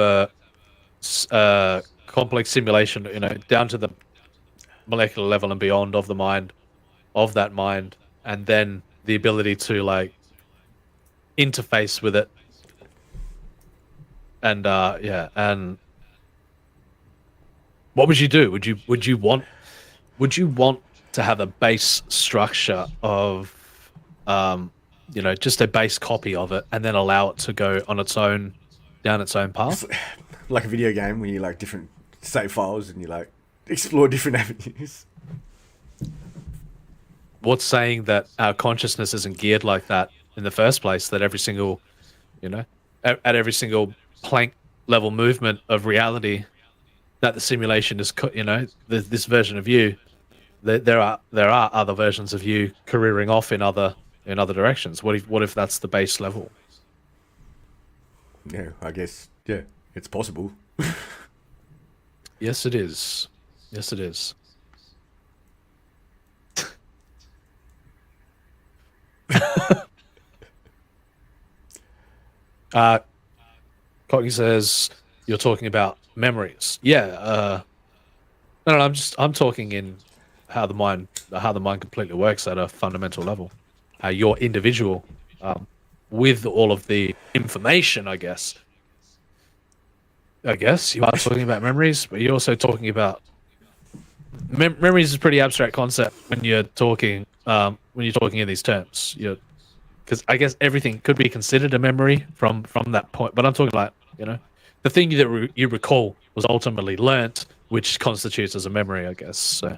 a complex simulation, down to the molecular level and beyond of the mind, of that mind, and then the ability to interface with it. And and what would you do? Would you want to have a base structure of just a base copy of it, and then allow it to go on its own down its own path? It's like a video game when you different save files and you explore different avenues. What's saying that our consciousness isn't geared like that in the first place? That every single, at every single Planck level movement of reality, that the simulation is, this version of you, there are other versions of you careering off in other directions. What if that's the base level? Yeah, I guess. Yeah, it's possible. Yes, it is. Yes, it is. Cockney says you're talking about memories. Yeah. No, I'm talking in how the mind completely works at a fundamental level. How you're individual, with all of the information, I guess you are talking about memories, but you're also talking about memories is a pretty abstract concept when you're talking in these terms. Because I guess everything could be considered a memory from that point. But I'm talking the thing that you recall was ultimately learnt, which constitutes as a memory, I guess. So.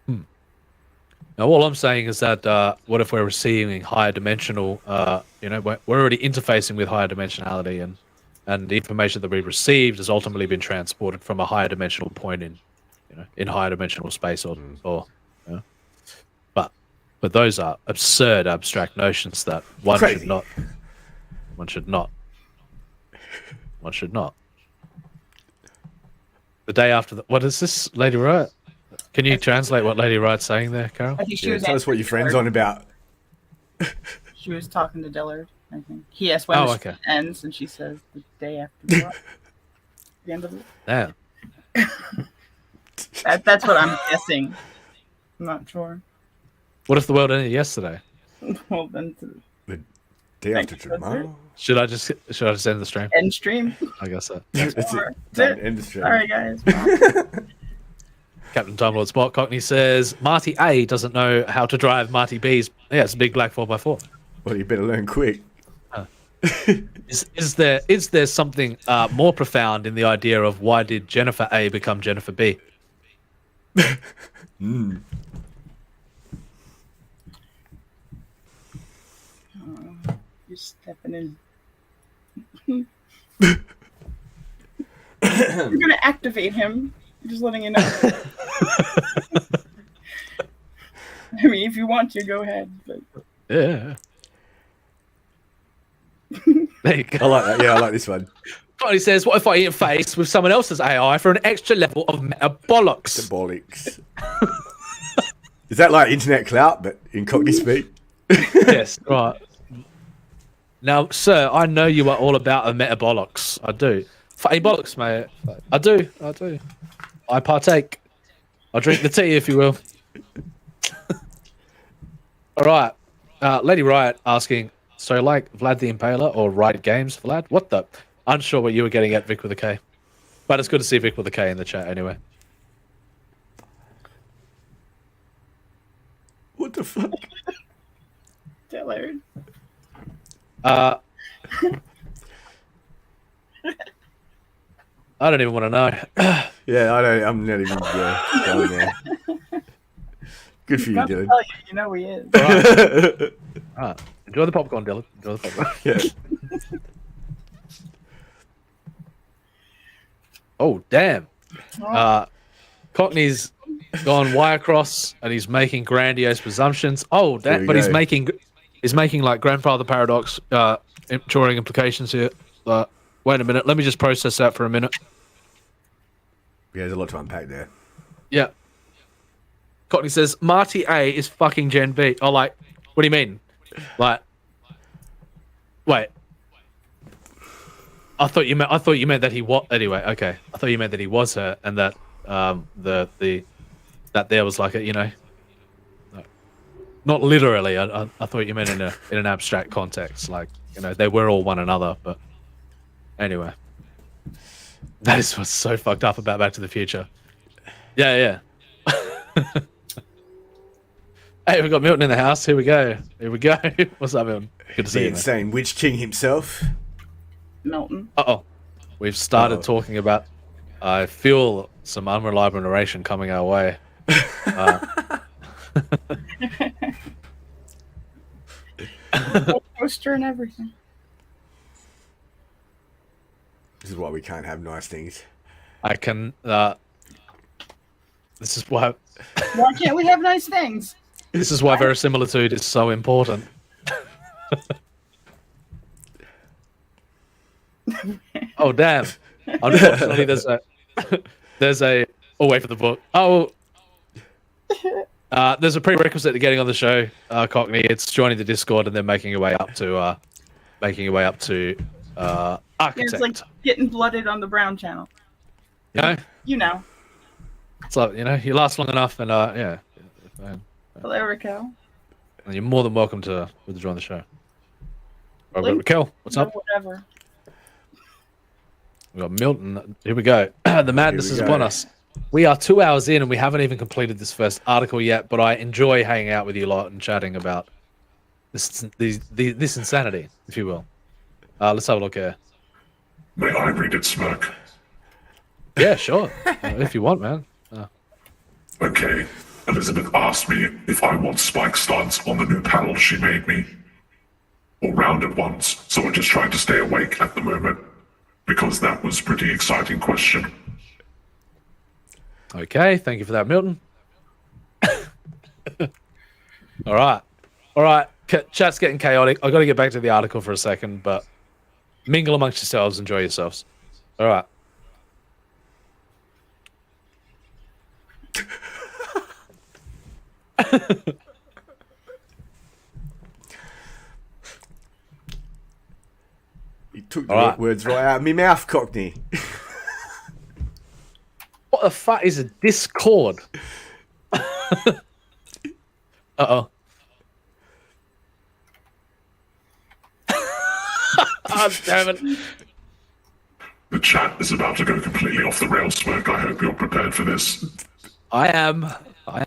Now, all I'm saying is that what if we're receiving higher dimensional? We're already interfacing with higher dimensionality, and the information that we received has ultimately been transported from a higher dimensional point in higher dimensional space, or. But those are absurd, abstract notions that one should not. The day after what is this, Lady Riot? Can you translate what Lady Riot's saying there, Carol? I think she was tell us what your friend's on about. She was talking to Dillard, I think. He asked when the stream ends, and she says the day after what? The end of it? Yeah. That's what I'm guessing. I'm not sure. What if the world ended yesterday? Well, then the day after tomorrow. Should I just end the stream? End stream. I guess so. That's it. End the stream. Sorry, guys. Captain Time Lord Spot Cockney says Marty A doesn't know how to drive Marty B's. Yeah, it's a big black 4x4. Well, you better learn quick. Is there something more profound in the idea of why did Jennifer A become Jennifer B? You're stepping in. You're gonna activate him. I'm just letting you know. I mean, if you want to, go ahead. But Yeah. There you go. I like that. Yeah, I like this one. He says, "What if I interface with someone else's AI for an extra level of metabolics?" Bollocks. Is that like internet clout, but in Cockney speak? Yes, right. Now, sir, I know you are all about a metabolics. I do. Fatty bollocks, mate. I do. I partake. I'll drink the tea, if you will. All right. Lady Riot asking, so like Vlad the Impaler or Riot Games, Vlad? What the? Unsure what you were getting at, Vic with a K. But it's good to see Vic with a K in the chat anyway. What the fuck? Hilarious. I don't even want to know. Yeah, I don't. I'm not even going there. Good for you, Dylan. You know he is. All right. Enjoy the popcorn, Dylan. Enjoy the popcorn. Yeah. Oh, damn. Cockney's gone wire across and he's making grandiose presumptions. Oh, damn. But he's making like grandfather paradox drawing implications here. Wait a minute. Let me just process that for a minute. Yeah, there's a lot to unpack there. Yeah. Cockney says Marty A is fucking Gen B. Oh, like, what do you mean? Like, wait. I thought you meant that he was. Anyway, okay. I thought you meant that he was her, and that that there was like a, you know, not literally. I thought you meant in an abstract context, like, you know, they were all one another. But anyway, that is what's so fucked up about Back to the Future. Yeah. Hey, we got Milton in the house. Here we go. What's up, Milton? Good to see you. Insane Witch King himself. Milton. We've started talking about. I feel some unreliable narration coming our way. Poster and everything. This is why we can't have nice things. I can. This is why. Why can't we have nice things? This is why verisimilitude is so important. Oh, damn. Unfortunately, there's a wait for the book. There's a prerequisite to getting on the show, Cockney. It's joining the Discord and then making your way up to Architect. Yeah, it's like getting blooded on the Brown channel. You know? It's like, you know, you last long enough and yeah. Hello, Raquel. And you're more than welcome to join the show. All right, Raquel, what's up? Whatever. We got Milton. Here we go. The madness is upon us. We are 2 hours in and we haven't even completed this first article yet, but I enjoy hanging out with you a lot and chatting about this insanity, if you will. Let's have a look here. May I read it, Smirk? Yeah, sure. If you want, man. Okay. Elizabeth asked me if I want spike studs on the new panel she made me. Or rounded ones, so I'm just trying to stay awake at the moment. Because that was a pretty exciting question. Okay, thank you for that, Milton. All right. Chat's getting chaotic. I've got to get back to the article for a second, but mingle amongst yourselves, enjoy yourselves. All right. You took the words right out of me mouth, Cockney. What the fuck is a Discord? Uh-oh. Oh, damn it. The chat is about to go completely off the rails, Smirk. I hope you're prepared for this. I am. All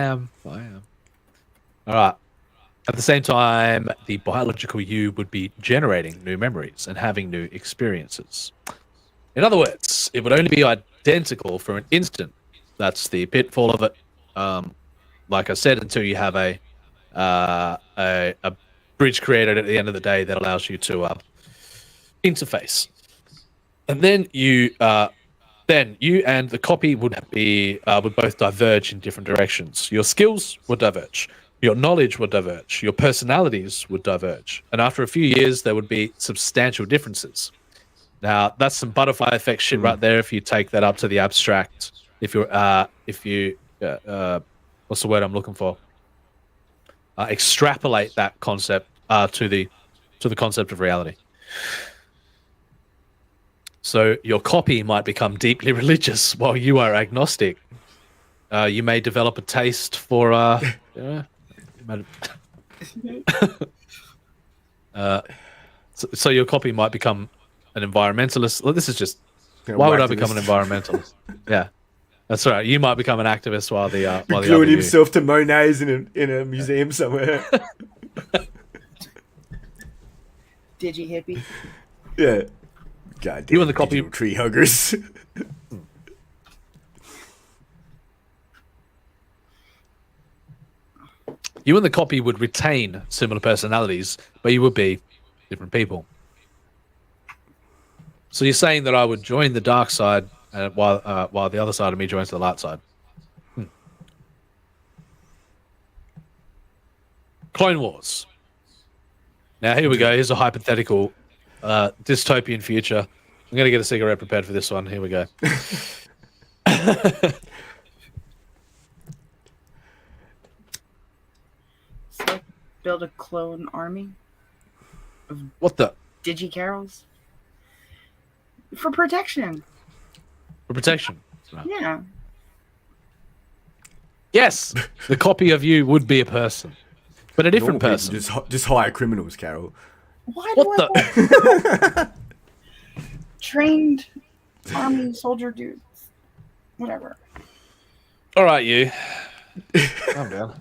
right. At the same time, the biological you would be generating new memories and having new experiences. In other words, it would only be identical for an instant. That's the pitfall of it. Like I said, until you have a bridge created at the end of the day that allows you to interface, and then you and the copy would both diverge in different directions. Your skills would diverge. your knowledge would diverge, your personalities would diverge, and after a few years, there would be substantial differences. Now, that's some butterfly effect shit right there. If you take that up to the abstract, if you what's the word I'm looking for? Extrapolate that concept to the concept of reality. So your copy might become deeply religious while you are agnostic. You may develop a taste for so your copy might become an environmentalist. Well, this is just why would I become an environmentalist? Yeah, that's right. You might become an activist while the gluing himself to Monet's in a museum somewhere. Digi hippie. Yeah. God damn, you and the copy tree huggers. You and the copy would retain similar personalities, but you would be different people. So you're saying that I would join the dark side while the other side of me joins the light side. Clone Wars. Now here we go. Here's a hypothetical dystopian future. I'm going to get a cigarette prepared for this one. Here we go. So build a clone army of what the Digicarrols for protection. For protection. Right. Yeah. Yes, the copy of you would be a person, but a different person. Just hire criminals, Carol. Why do I want trained army soldier dudes? Whatever. All right, you. Calm down.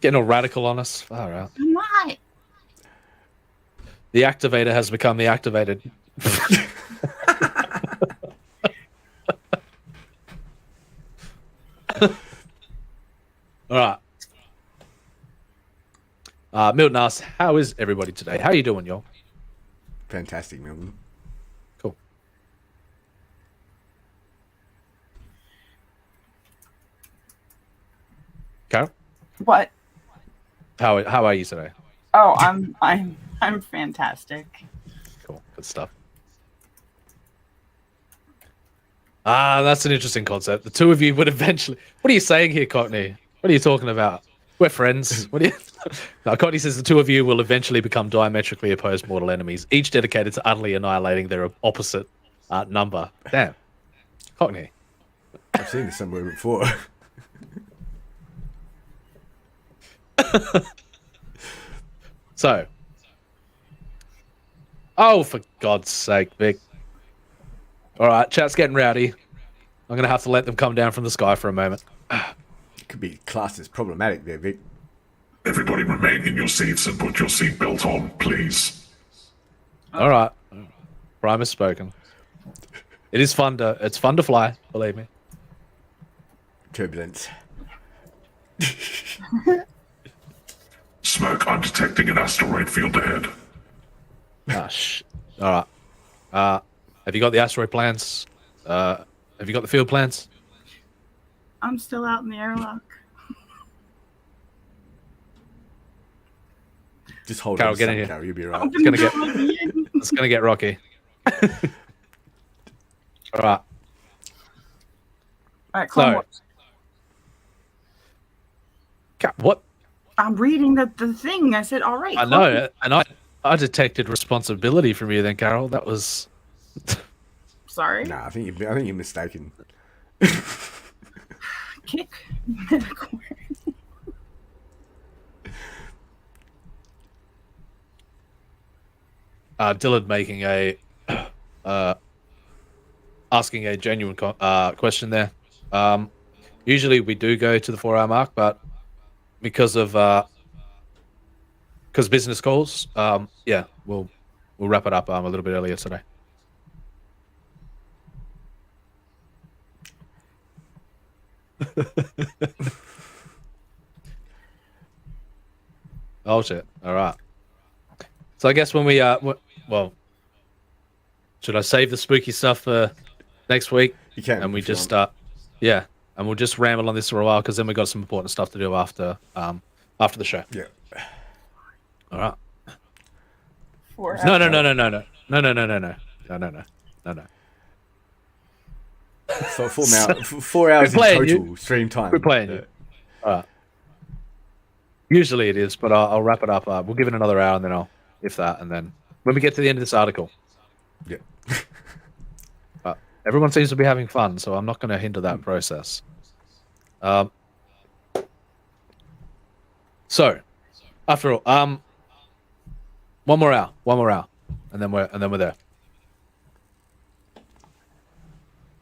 Getting all radical on us. All right. I'm not. The activator has become the activated. All right. Milton asks, how is everybody today? How are you doing, y'all? Fantastic, Milton. Cool. Carol? What? How are you today? Oh, I'm fantastic. Cool. Good stuff. That's an interesting concept. The two of you would eventually... What are you saying here, Cockney? What are you talking about? We're friends. What do you... No, Cockney says the two of you will eventually become diametrically opposed mortal enemies, each dedicated to utterly annihilating their opposite number. Damn. Cockney. I've seen this somewhere before. So. Oh, for God's sake, Vic. All right, chat's getting rowdy. I'm going to have to let them come down from the sky for a moment. It could be classed as problematic there, Vic. Everybody remain in your seats and put your seatbelt on, please. All right. Prime has spoken. It's fun to fly, believe me. Turbulence. Smoke, I'm detecting an asteroid field ahead. All right. Have you got the asteroid plans? Have you got the field plans? I'm still out in the airlock. Just hold Carol, on, get in here. Carol, you'll be right. It's gonna get rocky. All right. All right, Clone Wars. What? I'm reading the thing. I said, all right. I know, and I detected responsibility from you then, Carol. That was... Sorry? Nah, I think you're mistaken. Kick. Dylan making asking a genuine question there. Usually we do go to the 4-hour mark, but because business calls, yeah, we'll wrap it up a little bit earlier today. Oh shit! All right. So I guess when we well, should I save the spooky stuff for next week? You can, and we just start, yeah, and we'll just ramble on this for a while because then we got some important stuff to do after After the show. Yeah. All right. 4 No, hours. no, no, no, no, no, no, no, no, no, no, no, no, no, no, no. So 4 hours in playing total you. stream time. We're playing you. All right. Usually it is, but I'll wrap it up. We'll give it another hour, and then I'll, if that, and then when we get to the end of this article. Yeah. Everyone seems to be having fun, so I'm not going to hinder that process. So, after all, one more hour, and then we're there.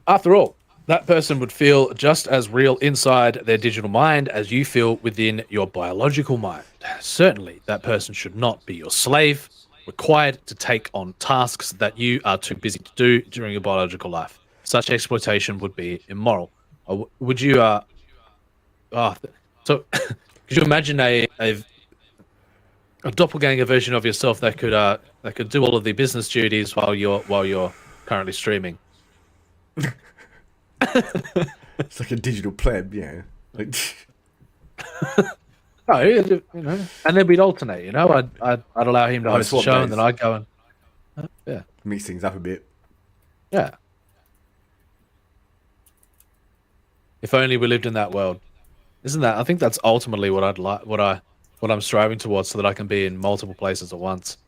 After all, that person would feel just as real inside their digital mind as you feel within your biological mind. Certainly, that person should not be your slave, required to take on tasks that you are too busy to do during your biological life. Such exploitation would be immoral. Would you, so could you imagine a doppelganger version of yourself that could do all of the business duties while you're currently streaming? It's like a digital pleb, yeah. Like... No, you know, and then we'd alternate. You know, I'd allow him to host the show, days. and then I'd go and yeah, mix things up a bit. Yeah. If only we lived in that world, isn't that? I think that's ultimately what I'd like, what I'm striving towards, so that I can be in multiple places at once.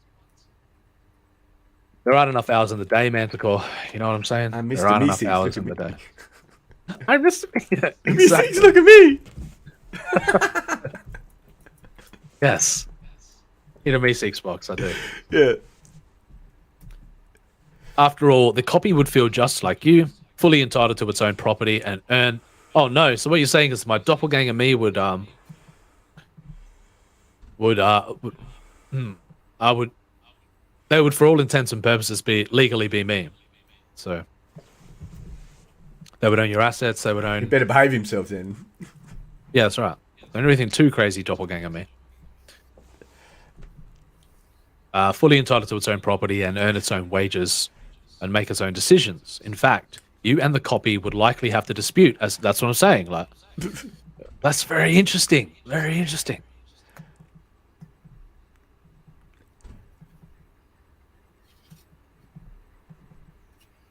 There aren't enough hours in the day, Manticore. You know what I'm saying? There aren't enough hours in the day. I missed yeah, exactly. Look at me. Yes. In a Me6 box, I do. Yeah. After all, the copy would feel just like you, fully entitled to its own property and earn. Oh no! So what you're saying is my doppelganger me would they would, for all intents and purposes, legally be me. So they would own your assets. They would own. He better behave himself then. Yeah, that's right. Don't anything too crazy, doppelganger me. Fully entitled to its own property and earn its own wages and make its own decisions. In fact, you and the copy would likely have to dispute. As that's what I'm saying. Like, that's very interesting. Very interesting.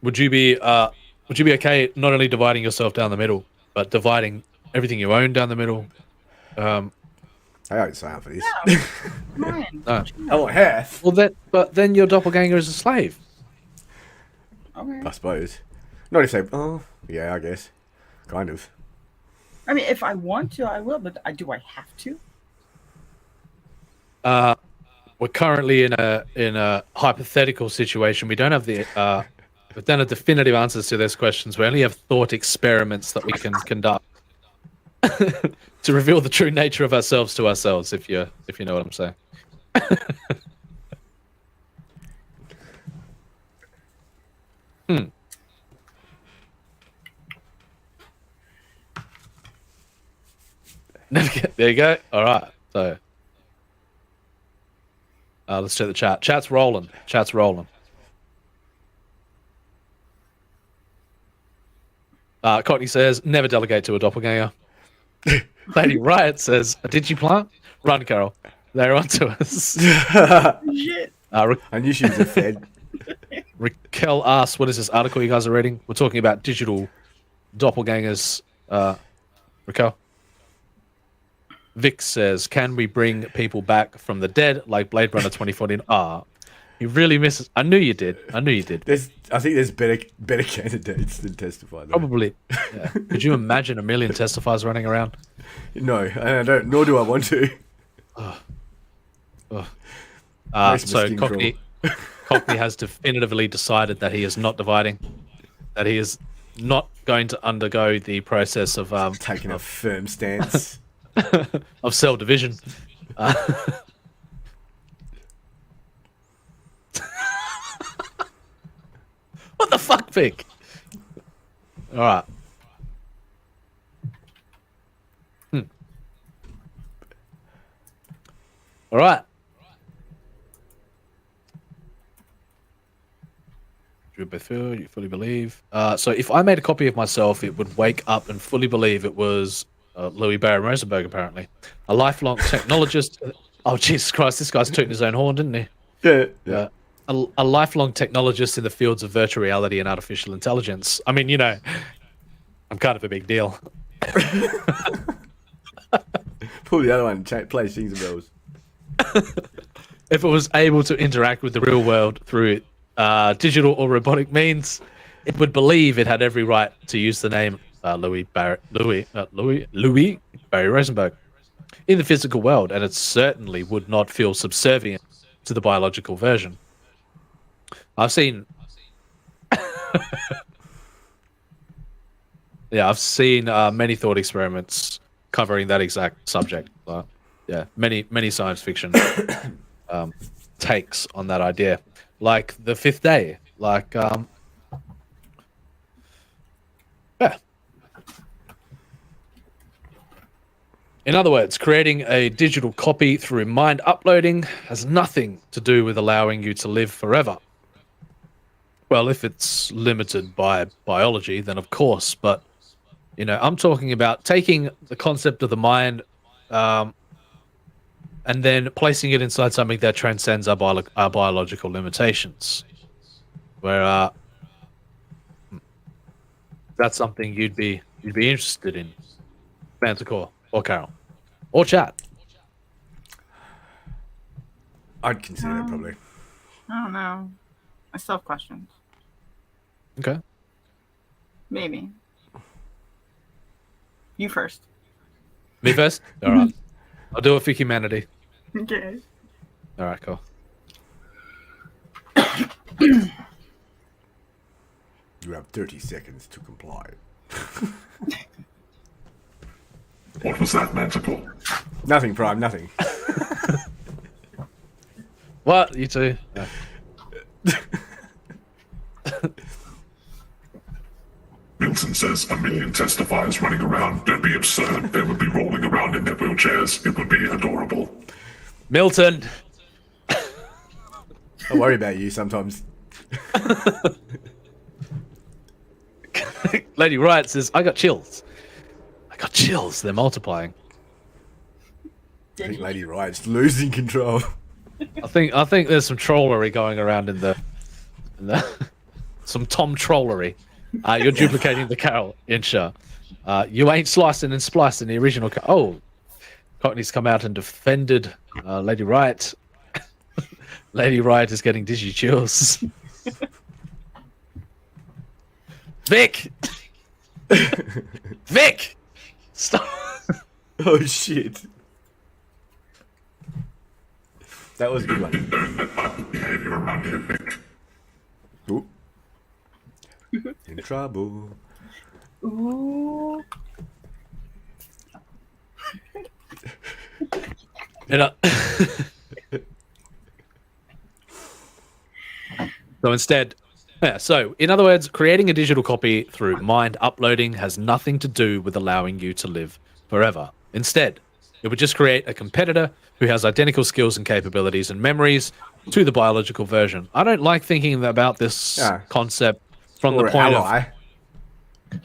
Would you be okay not only dividing yourself down the middle, but dividing everything you own down the middle? I don't sign up for this. Yeah, mine. No. I want half. Well, but then your doppelganger is a slave. Okay. I suppose. Not if they. Oh, yeah, I guess. Kind of. I mean, if I want to, I will. But do I have to? We're currently in a hypothetical situation. We don't have we've done a definitive answers to those questions. We only have thought experiments that we can conduct to reveal the true nature of ourselves to ourselves. If you know what I'm saying. There you go. All right. So let's check the chat. Chat's rolling. Courtney says, never delegate to a doppelganger. Lady Riot says, a digiplant? Run, Carol. They're onto us. Shit. I knew she was a fed. Raquel asks, what is this article you guys are reading? We're talking about digital doppelgangers. Raquel. Vic says, can we bring people back from the dead like Blade Runner 2014? You really misses. I knew you did. I think there's better candidates than Testify. Though. Probably. Yeah. Could you imagine 1 million Testifiers running around? No, I don't. Nor do I want to. So Cockney has definitively decided that he is not dividing. That he is not going to undergo the process of taking a firm stance of cell division. What the fuck, Vic? All right. All right. You fully believe. So if I made a copy of myself, it would wake up and fully believe it was Louis Barry Rosenberg, apparently. A lifelong technologist. Oh, Jesus Christ, this guy's tooting his own horn, didn't he? Yeah. A lifelong technologist in the fields of virtual reality and artificial intelligence. I mean, I'm kind of a big deal. Pull the other one, play Sings and Bells. If it was able to interact with the real world through digital or robotic means, it would believe it had every right to use the name Louis Barry Rosenberg in the physical world, and it certainly would not feel subservient to the biological version. I've seen many thought experiments covering that exact subject. Many science fiction takes on that idea, like The Fifth Day, In other words, creating a digital copy through mind uploading has nothing to do with allowing you to live forever. Well, if it's limited by biology, then of course, but I'm talking about taking the concept of the mind and then placing it inside something that transcends our biological limitations. Where that's something you'd be interested in, Manticore or Carol or chat. I'd consider it probably. I don't know. I still have questions. Okay. Maybe. You first. Me first? All right. I'll do it for humanity. Okay. All right, cool. You have 30 seconds to comply. What was that, Manticore? Nothing, Prime, nothing. What? You two? No. Milton says 1 million testifiers running around. Don't be absurd. They would be rolling around in their wheelchairs. It would be adorable. Milton! I worry about you sometimes. Lady Riot says, I got chills. They're multiplying. I think Lady Riot's losing control. I think there's some trollery going around in the some Tom trollery. You're duplicating the Carol Insha. You ain't slicing and splicing the original. Cockney's come out and defended Lady Riot. Lady Riot is getting digi chills. Vic! Vic! Stop! Oh shit. That was a good one. Ooh. In trouble. Ooh. So in other words, creating a digital copy through mind uploading has nothing to do with allowing you to live forever. Instead, it would just create a competitor who has identical skills and capabilities and memories to the biological version. I don't like thinking about this concept from the point of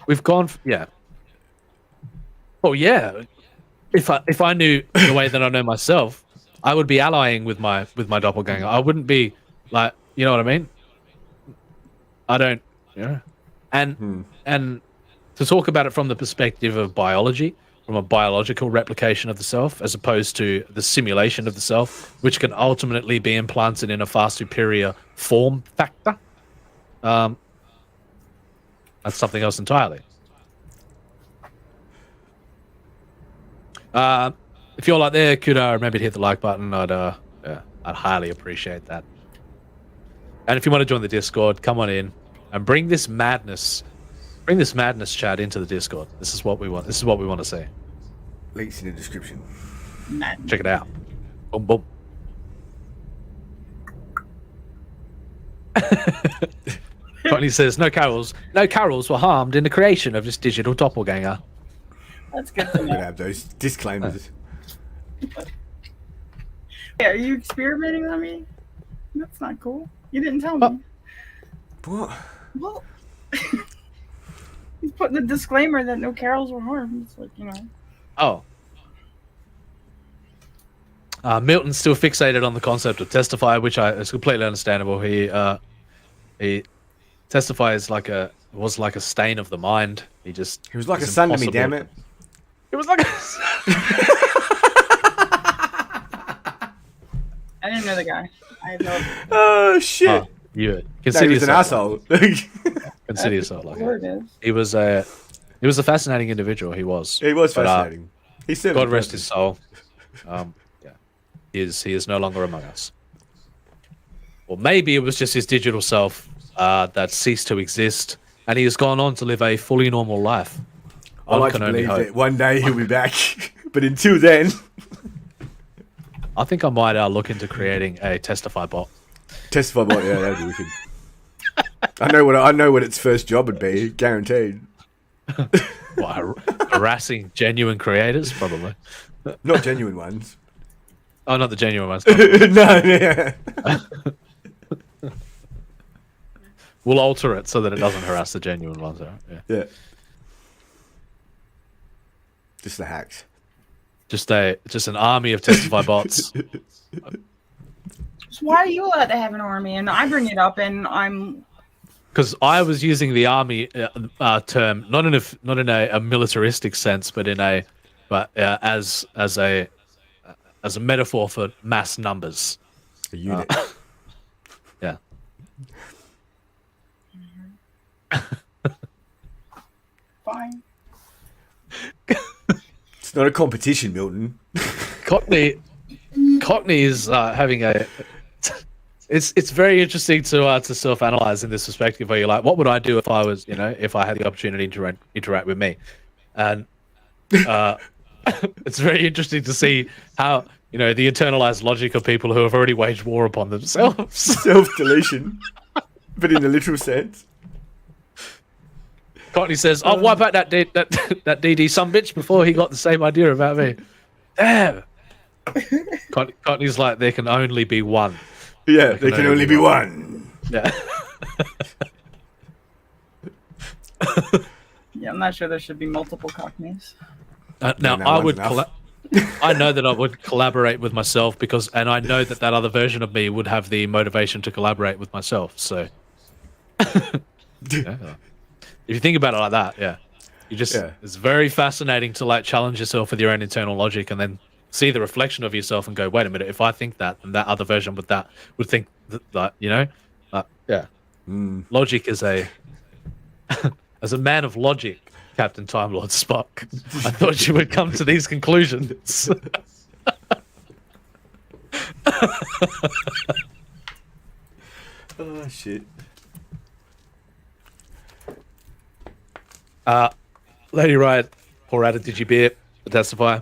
we've gone. Oh yeah. If I knew the way that I know myself, I would be allying with my doppelganger. I wouldn't be like, you know what I mean? I don't. Yeah. And to talk about it from the perspective of biology, from a biological replication of the self, as opposed to the simulation of the self, which can ultimately be implanted in a far superior form factor. That's something else entirely. If you're like there, could remember to hit the like button. I'd highly appreciate that. And if you want to join the Discord, come on in and bring this madness chat into the Discord. This is what we want. This is what we want to see. Links in the description. Check it out. Boom, boom. Tony says, no carols were harmed in the creation of this digital doppelganger. That's good to know. Have those disclaimers. Hey, are you experimenting on me? That's not cool. You didn't tell me. What? Well, he's putting a disclaimer that no carols were harmed. It's like, Oh. Milton's still fixated on the concept of testify, which is completely understandable. He testifies was like a stain of the mind. He was like a son to me, damn it. It was like I didn't know the guy. I have no. Oh shit! You No, consider he was an yourself asshole. consider yourself like Where it. it is. He was a fascinating individual. He was. He was But, fascinating. He's still God rest his soul. Yeah, he is no longer among us. Or maybe it was just his digital self that ceased to exist, and he has gone on to live a fully normal life. I like to believe that one day he'll be back, but until then, I think I might look into creating a testify bot. Testify bot, yeah, that'd be wicked. I know what its first job would be, guaranteed. What, harassing genuine creators, probably. Not genuine ones. Oh, not the genuine ones. No, yeah. We'll alter it so that it doesn't harass the genuine ones. Right? Yeah. Just the hacks. Just an army of testify bots. So why are you allowed to have an army? And I bring it up, and I'm. Because I was using the army term not in a militaristic sense, but as a metaphor for mass numbers. A unit. Yeah. Fine. It's not a competition, Milton. Cockney is having a. It's very interesting to self-analyze in this perspective, where you're like, what would I do if I was, if I had the opportunity to interact with me, and it's very interesting to see how the internalized logic of people who have already waged war upon themselves. Self-deletion, but in the literal sense. Courtney says, "I'll wipe out that DD sumbitch before he got the same idea about me." Damn. Courtney's like, there can only be one. Yeah, there can only be one. Yeah. Yeah, I'm not sure there should be multiple Cockneys. Now, I would. I know that I would collaborate with myself and I know that other version of me would have the motivation to collaborate with myself. So, yeah. If you think about it like that, yeah, it's very fascinating to challenge yourself with your own internal logic and then see the reflection of yourself and go, wait a minute, if I think that, then that other version would think that, yeah. Logic is as a man of logic, Captain Time Lord Spock, I thought you would come to these conclusions. Oh shit. Lady Riot, pour out a digibeer to testify.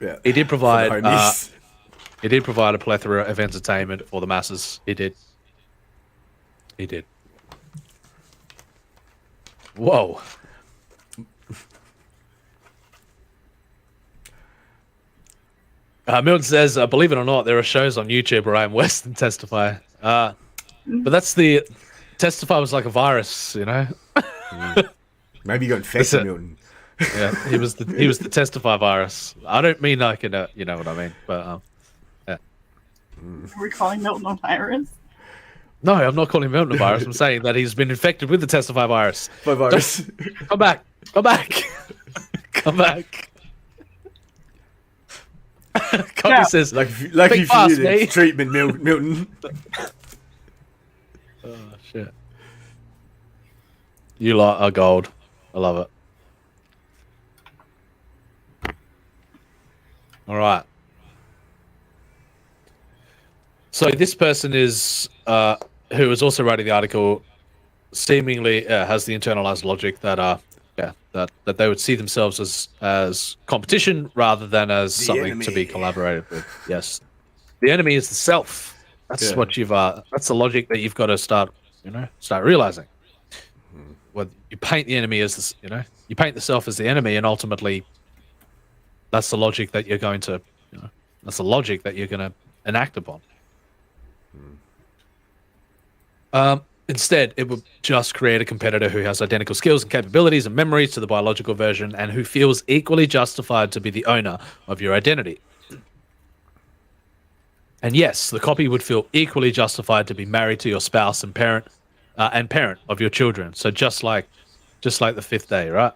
Yeah. He did provide a plethora of entertainment for the masses. He did. Whoa. Milton says, believe it or not, there are shows on YouTube where I am worse than Testify. But that's the... Testify was like a virus, Maybe you got infected, Milton. Yeah, he was the Testify virus. I don't mean like in a, you know what I mean, but yeah. Are we calling Milton a virus? No, I'm not calling Milton a virus. I'm saying that he's been infected with the Testify virus. By virus. Come back. Come back. Copy says, like if fast, you did treatment, Milton. Oh shit! You lot are gold. I love it. All right. So this person is who is also writing the article. Seemingly has the internalized logic that that they would see themselves as competition rather than as something to be collaborated with. Yes, the enemy is the self. That's what you've. That's the logic that you've got to start realizing. Well, you paint the enemy as you paint the self as the enemy, and ultimately, that's the logic that you're going to. That's the logic that you're going to enact upon. Instead, it would just create a competitor who has identical skills and capabilities and memories to the biological version and who feels equally justified to be the owner of your identity. And yes, the copy would feel equally justified to be married to your spouse and parent of your children. So just like the fifth day, right?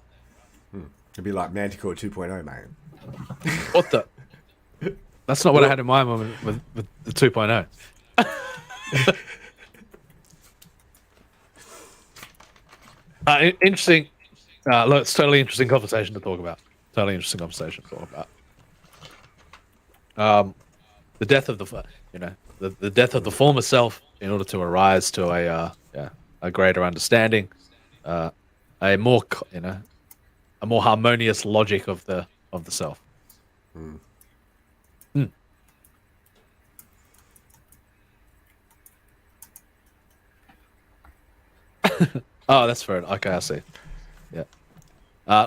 It'd be like Manticore 2.0, man. What the? That's not what I had in mind with the 2.0. Interesting. Look, it's totally interesting conversation to talk about. The death of the death of the former self in order to arise to a greater understanding, a more harmonious logic of the self. Oh, that's fair. Okay, I see. Yeah.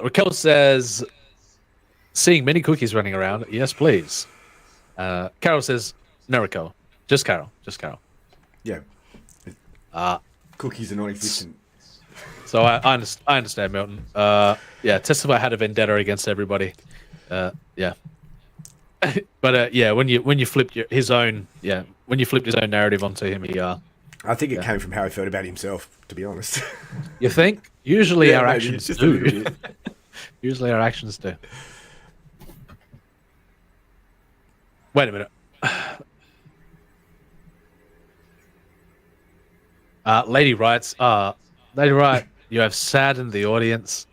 Raquel says, seeing many cookies running around. Yes, please. Carol says, no, Raquel. Just Carol. Yeah. Cookies are non-existent. So I understand, Milton. Testify had a vendetta against everybody. Yeah. But when you flipped his own narrative onto him, he I think it came from how he felt about himself, to be honest. You think? Usually our actions do. Usually our actions do. Wait a minute. Lady writes, Lady Wright, you have saddened the audience,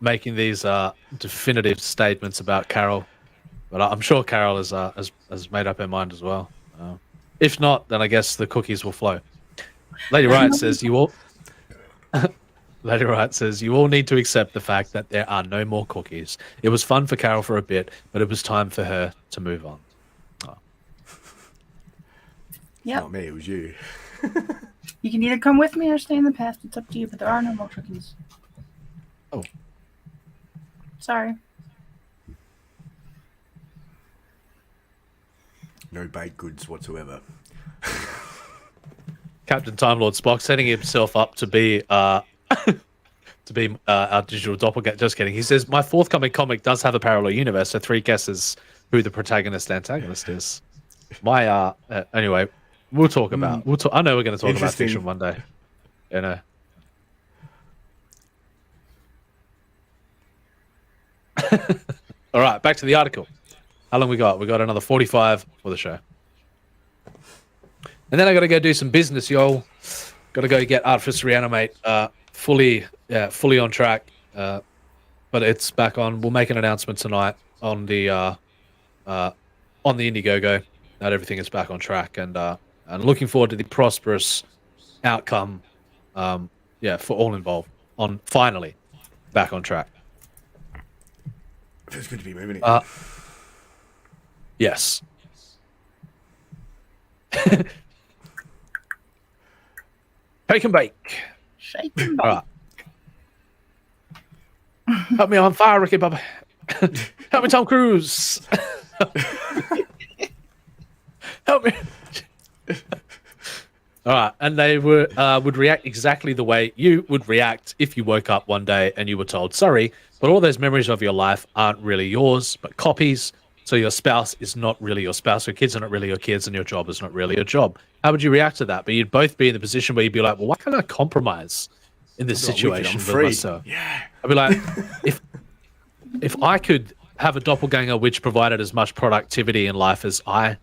making these definitive statements about Carol. But I'm sure Carol has made up her mind as well. If not, then I guess the cookies will flow. Lady Wright says you all. Lady Wright says you all need to accept the fact that there are no more cookies. It was fun for Carol for a bit, but it was time for her to move on. Oh. Yep. Not me, it was you. You can either come with me or stay in the past. It's up to you, but there are no more cookies. Oh. Sorry. No baked goods whatsoever. Captain Time Lord Spock setting himself up to be our digital doppelganger. Just kidding. He says my forthcoming comic does have a parallel universe, so 3 guesses who the protagonist antagonist is. My anyway, we'll talk about. I know we're going to talk about fiction one day. You know. All right, back to the article. How long we got? We got another 45 for the show. And then I got to go do some business, y'all. Got to go get Artifice Re-Animate fully on track. But it's back on. We'll make an announcement tonight on the Indiegogo that everything is back on track, and looking forward to the prosperous outcome. For all involved on finally back on track. Feels good to be moving it. Yes. Shake and bake. Shake and bake. All right. Help me on fire, Ricky Bobby. Help me, Tom Cruise. Help me. All right, and they would react exactly the way you would react if you woke up one day and you were told, sorry, but all those memories of your life aren't really yours, but copies. So your spouse is not really your spouse, your kids are not really your kids, and your job is not really your job. How would you react to that? But you'd both be in the position where you'd be like, well, why can't I compromise in this situation with myself? Yeah. I'd be like, if I could have a doppelganger which provided as much productivity in life as I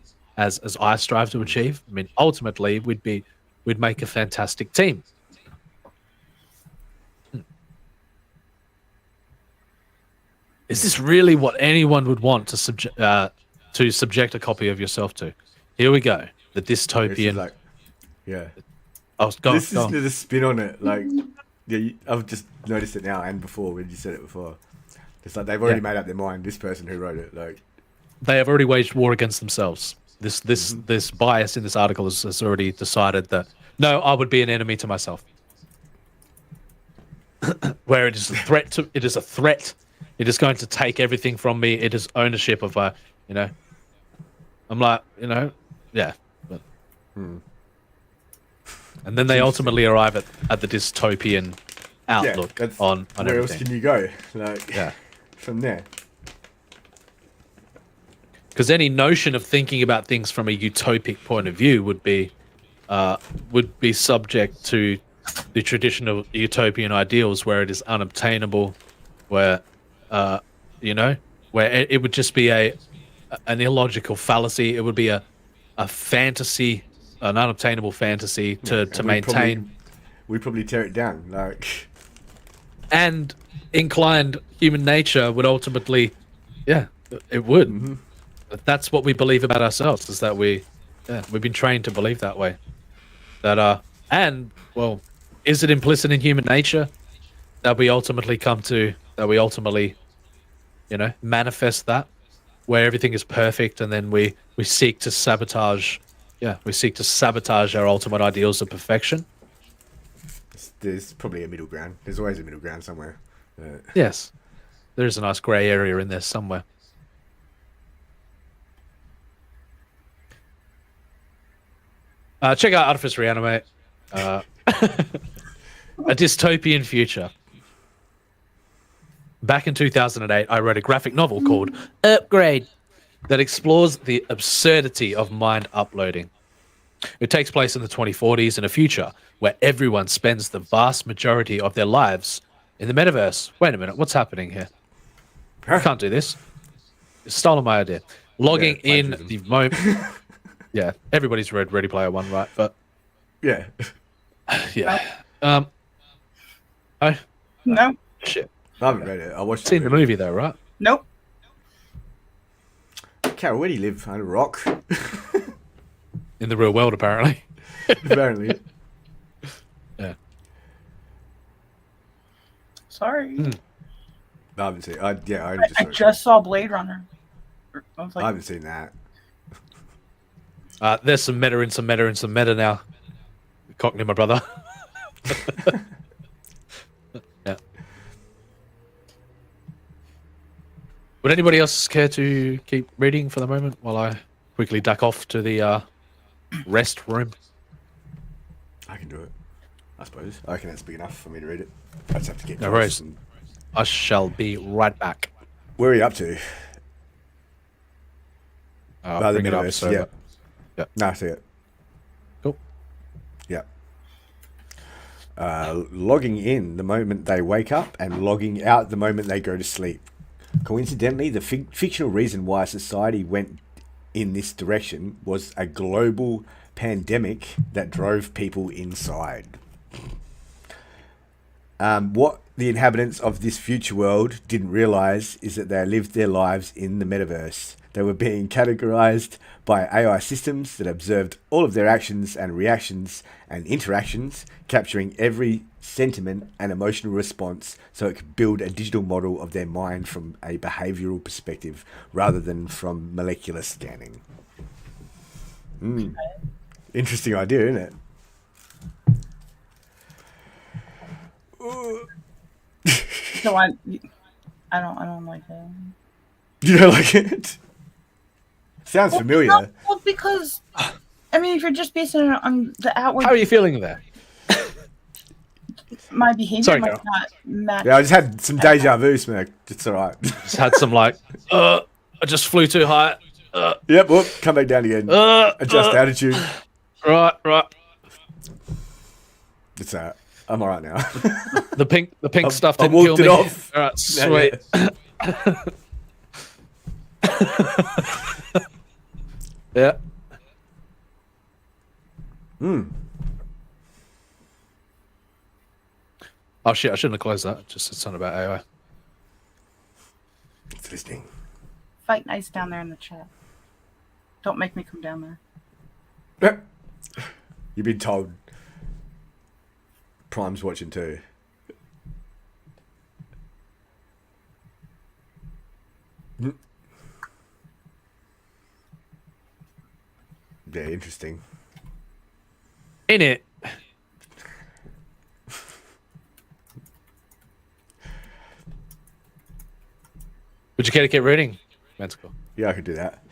strive to achieve, I mean, ultimately we'd make a fantastic team. Is this really what anyone would want to subject a copy of yourself to? Here we go. The dystopian. Listen to the spin on it. Like, I've just noticed it now and before when you said it before. It's like they've already made up their mind. This person who wrote it, like, they have already waged war against themselves. This bias in this article has already decided that no, I would be an enemy to myself. Where it is a threat. It is going to take everything from me. It is ownership of I'm like, yeah. But And then they ultimately arrive at the dystopian outlook on where everything. else can you go? Like, Yeah. from there. Because any notion of thinking about things from a utopic point of view would be subject to the traditional utopian ideals, where it is unobtainable, where where it would just be an illogical fallacy. It would be a fantasy, an unobtainable fantasy to maintain. We'd probably tear it down. Like, and inclined human nature would ultimately, it would. Mm-hmm. But that's what we believe about ourselves, is that we've been trained to believe that way. That is it implicit in human nature that we ultimately manifest that, where everything is perfect, and then we seek to sabotage our ultimate ideals of perfection? there's probably a middle ground. There's always a middle ground somewhere. Yes, there's a nice grey area in there somewhere. Check out Artifice Re-Animate. A dystopian future. Back in 2008, I wrote a graphic novel called Upgrade that explores the absurdity of mind uploading. It takes place in the 2040s, in a future where everyone spends the vast majority of their lives in the metaverse. Wait a minute, what's happening here? I can't do this. It's stolen my idea. Logging in the moment. Yeah, everybody's read Ready Player One, right? But yeah. No. Shit. I haven't read it. I watched. Seen the movie though, right? Nope. Carol, where do you live? Under a rock? In the real world, apparently. Apparently. Yeah. Sorry. I haven't seen. I just saw Blade Runner. I was like, I haven't seen that. There's some meta and some meta and some meta now. Cockney, my brother. Yeah. Would anybody else care to keep reading for the moment while I quickly duck off to the rest room? I can do it. I suppose. I reckon that's big enough for me to read it. I just have to get No close. worries. I shall be right back. Where are you up to? I'll bring it up. So Yeah. No, I see it. Cool. Yeah. Logging in the moment they wake up and logging out the moment they go to sleep. Coincidentally, the fictional reason why society went in this direction was a global pandemic that drove people inside. What the inhabitants of this future world didn't realize is that they lived their lives in the metaverse. They were being categorized by AI systems that observed all of their actions and reactions and interactions, capturing every sentiment and emotional response so it could build a digital model of their mind from a behavioral perspective rather than from molecular scanning. Interesting idea, isn't it? so I don't like that. You don't like it? Sounds familiar. Well, because I mean, if you're just basing it on the outward, How are you feeling there? my behavior Sorry, might Carol. not match. Yeah, I just had some deja vu, Smirk. It's all right. Just had some I just flew too high. Yep, whoop, come back down again. Adjust attitude. Right. It's I'm all right now. The pink stuff I didn't kill walked me. it off. All right, sweet. Yeah. Oh shit! I shouldn't have closed that. Just said something about AI. It's listening. Fight nice down there in the chat. Don't make me come down there. You've been told. Prime's watching too. Yeah, interesting. In it. Would you care to keep reading? Manticore? Yeah, I could do that.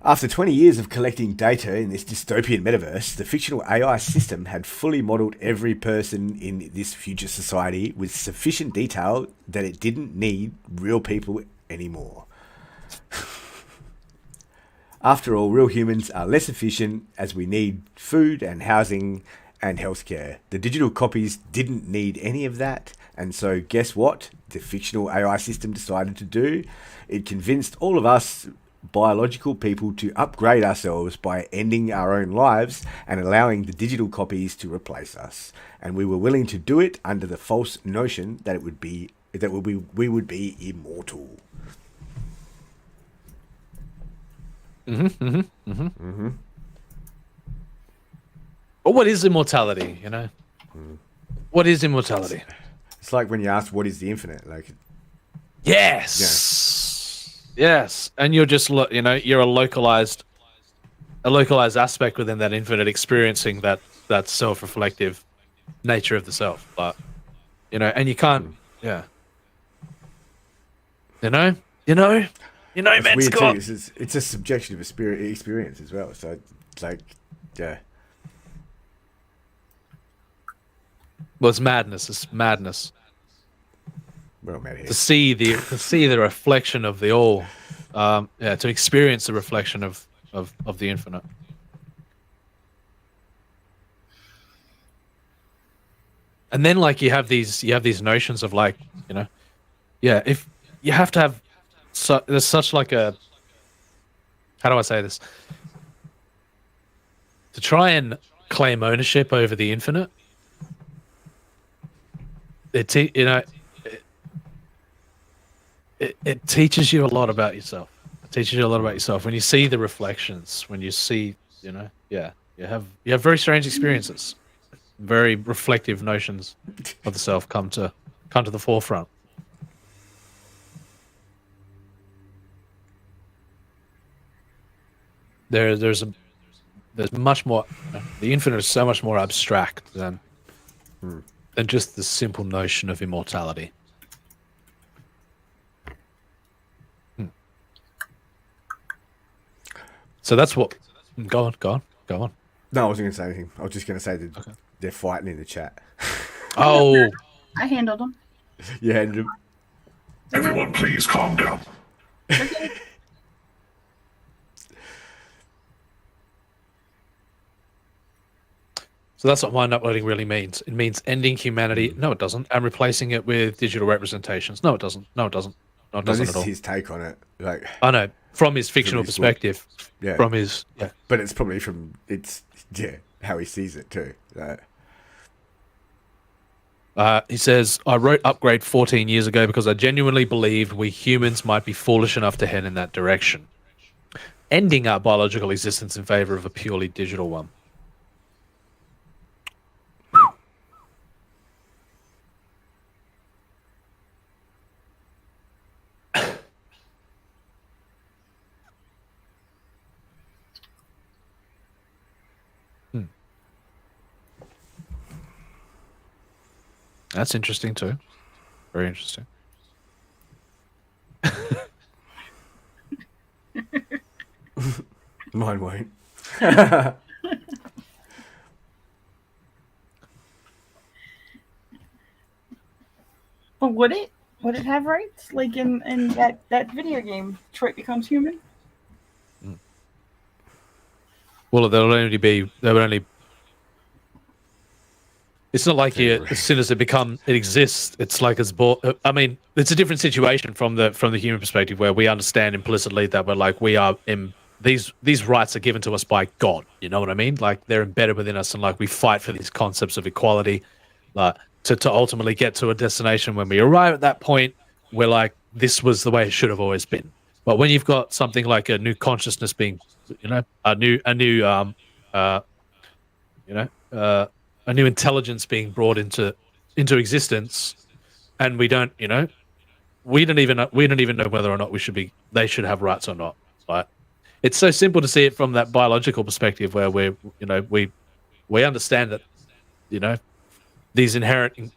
After 20 years of collecting data in this dystopian metaverse, the fictional AI system had fully modeled every person in this future society with sufficient detail that it didn't need real people anymore. After all, real humans are less efficient as we need food and housing and healthcare. The digital copies didn't need any of that, and so guess what the fictional AI system decided to do? It convinced all of us biological people to upgrade ourselves by ending our own lives and allowing the digital copies to replace us. And we were willing to do it under the false notion that we would be immortal. But what is immortality? You know, what is immortality? It's like when you ask, "What is the infinite?" Like, yes, and you're just you're a localized aspect within that infinite, experiencing that self-reflective nature of the self. But and you can't, man, weird Scott. too. It's a subjective experience as well. So it's like, yeah. Well, it's madness. It's madness. Well, mad here. To see the reflection of the all, to experience the reflection of the infinite. And then you have these notions of if you have to have there's such like a, how do I say this? To try and claim ownership over the infinite, it teaches you a lot about yourself. It teaches you a lot about yourself when you see the reflections. When you see, you have very strange experiences, very reflective notions of the self come to the forefront. There's much more. The infinite is so much more abstract than just the simple notion of immortality. So that's what. Go on. No, I wasn't going to say anything. I was just going to say that they're fighting in the chat. Oh. I handled them. You handled them. Everyone, please calm down. So that's what mind uploading really means. It means ending humanity. No, it doesn't. And replacing it with digital representations. No, it doesn't. No, it doesn't. No, it doesn't this at all. is his take on it. Like, I know, from his fictional perspective. Yeah. From his, But it's probably how he sees it too. He says, I wrote Upgrade 14 years ago because I genuinely believed we humans might be foolish enough to head in that direction, ending our biological existence in favor of a purely digital one. That's interesting too. Very interesting. Mine won't. But would it have rights like in that video game, Detroit Becomes Human? Well, there would only. It's not like as soon as it exists, it's like it's bought. I mean, it's a different situation from the human perspective, where we understand implicitly that we are in these rights are given to us by God. You know what I mean? Like they're embedded within us, and we fight for these concepts of equality, to ultimately get to a destination. When we arrive at that point, we're like, this was the way it should have always been. But when you've got something like a new consciousness being, a new intelligence being brought into existence, and we don't even know whether or not they should have rights or not. Right? It's so simple to see it from that biological perspective, where we understand that these inherent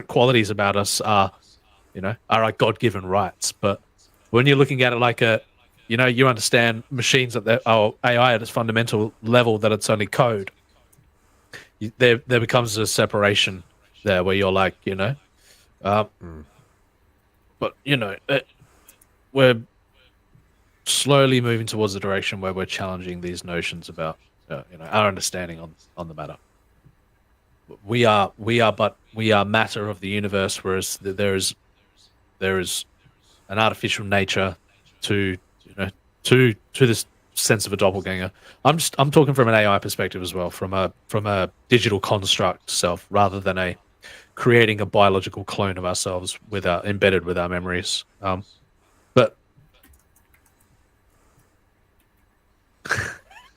qualities about us are our God-given rights. But when you're looking at it like you know, you understand machines at AI at its fundamental level, that it's only code. There becomes a separation there where you're like, you know, but you know, we're slowly moving towards a direction where we're challenging these notions about, you know, our understanding on the matter. We are matter of the universe, whereas there is an artificial nature to, you know, to this sense of a doppelganger. I'm talking from an AI perspective as well, from a digital construct self, rather than creating a biological clone of ourselves embedded with our memories. But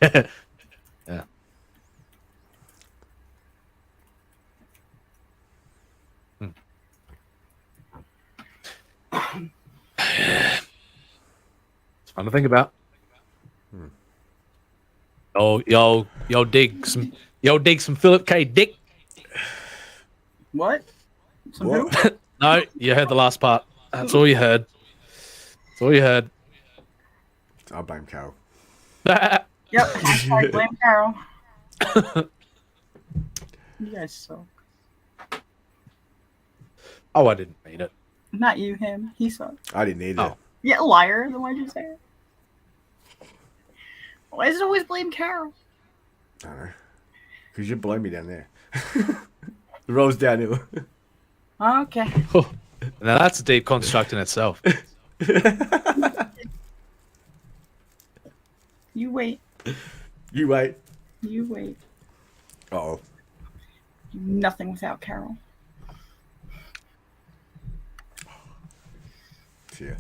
yeah. It's fun to think about. Yo, dig some Philip K. Dick. What? What? No, you heard the last part. That's all you heard. That's all you heard. I'll blame Carol. Yep. Hashtag blame Carol. You guys suck. Oh, I didn't mean it. Not you, him. He sucks. I didn't either. Oh. Yeah, liar. Then why'd you say it? Why does it always blame Carol? I don't know. Because you blow me down there. The roll's downhill. Okay. Oh, now that's a deep construct in itself. You wait. You wait. You wait. Uh-oh. Nothing without Carol. See ya.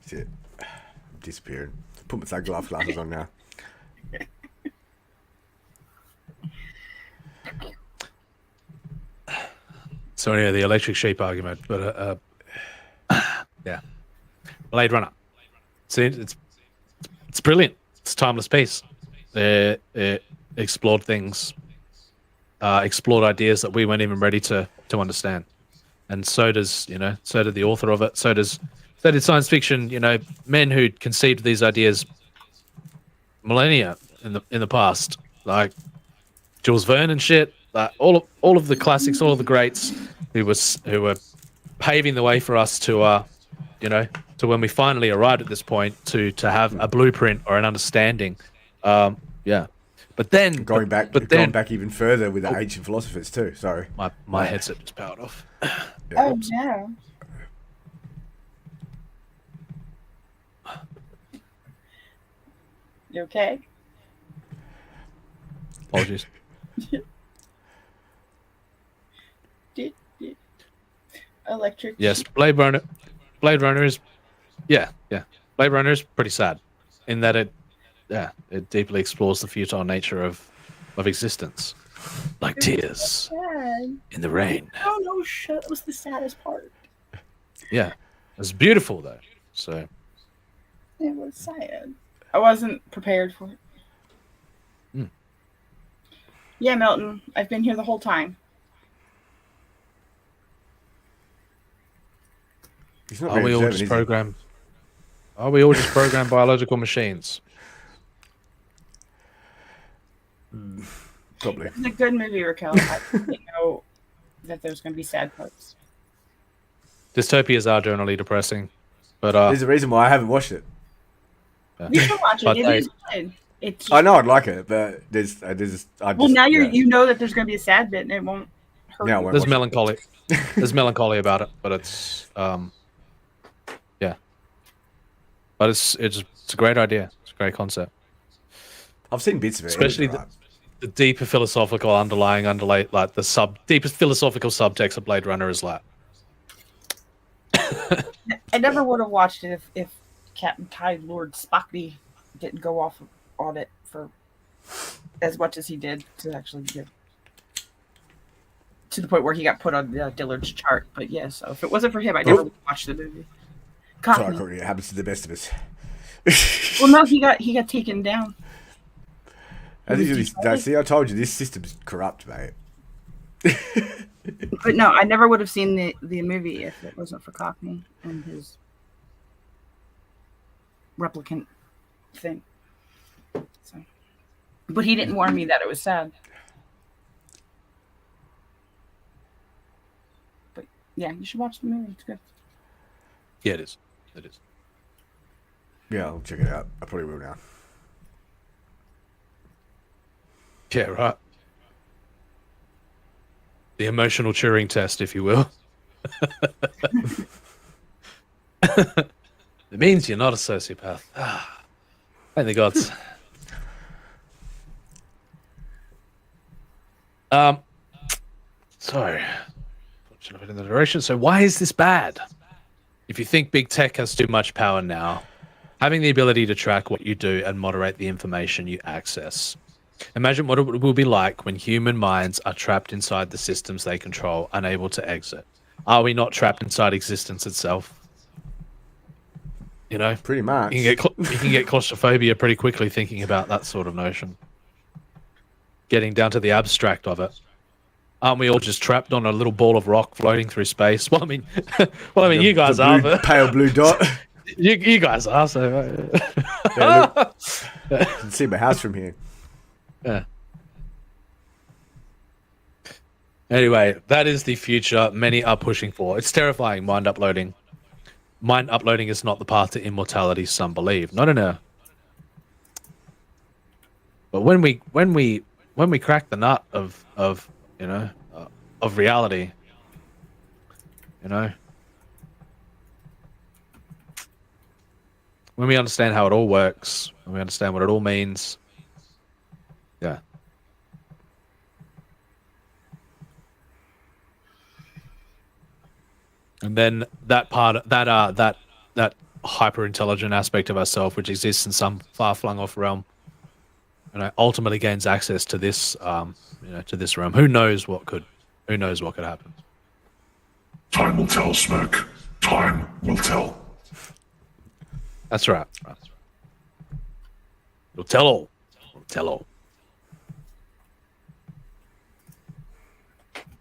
See it. Disappeared. Put my sunglasses on now. So anyway, the electric sheep argument, but yeah, Blade Runner. See, it's brilliant. It's a timeless piece. It explored things, explored ideas that we weren't even ready to understand, and so did the author of it. So did science fiction. You know, men who conceived these ideas millennia in the past, like Jules Verne and shit. Like all of the classics, all of the greats who were paving the way for us to to when we finally arrived at this point to have a blueprint or an understanding. Yeah. But then going back even further with the ancient philosophers too. Sorry. My headset just powered off. Oh no. You okay? Apologies. Electric. Yes, Blade Runner is Blade Runner is pretty sad in that it deeply explores the futile nature of existence, like tears in the rain. Oh no, shit! That was the saddest part. Yeah, it's beautiful though. So it was sad. I wasn't prepared for it. Yeah, Milton, I've been here the whole time. Are we all just programmed biological machines? Probably. It's a good movie, Raquel. I didn't know that there's going to be sad parts. Dystopias are generally depressing, but there's a reason why I haven't watched it. You should watch it. It is good. I know I'd like it, but there's. Now you know that there's going to be a sad bit, and it won't hurt. No, there's melancholy. There's melancholy about it, but it's yeah. But it's a great idea. It's a great concept. I've seen bits of it, especially the deeper philosophical underlying like the deepest philosophical subtext of Blade Runner is like. I never would have watched it if Captain Time Lord Spockby didn't go off on it for as much as he did to actually get to the point where he got put on Dillard's chart. But yeah, so if it wasn't for him, I never would have watched the movie. Sorry, Courtney, it happens to the best of us. Well, no, he got taken down. See, I told you this system's corrupt, mate. But no, I never would have seen the movie if it wasn't for Cockney and his replicant thing. So, but he didn't warn me that it was sad. But yeah, you should watch the movie. It's good. Yeah, it is. It is. Yeah, I'll check it out. I probably will now. Yeah, right. The emotional Turing test, if you will. It means you're not a sociopath. Thank the gods. So, pushing a bit in the direction. So, why is this bad? If you think big tech has too much power now, having the ability to track what you do and moderate the information you access. Imagine what it will be like when human minds are trapped inside the systems they control, unable to exit. Are we not trapped inside existence itself? You know, pretty much. You can get claustrophobia pretty quickly thinking about that sort of notion. Getting down to the abstract of it. Aren't we all just trapped on a little ball of rock floating through space? Well, I mean, you guys are. Blue, pale blue dot. You guys are. So, yeah, look, you can see my house from here. Yeah. Anyway, that is the future many are pushing for. It's terrifying, mind uploading. Mind uploading is not the path to immortality, some believe. No. But when we crack the nut of reality, when we understand how it all works, when we understand what it all means, yeah. And then that part, that hyper intelligent aspect of ourselves, which exists in some far flung off realm, ultimately gains access to this, to this realm. Who knows what could happen? Time will tell, Smoke. Time will tell. That's right. It'll tell all. It'll tell all.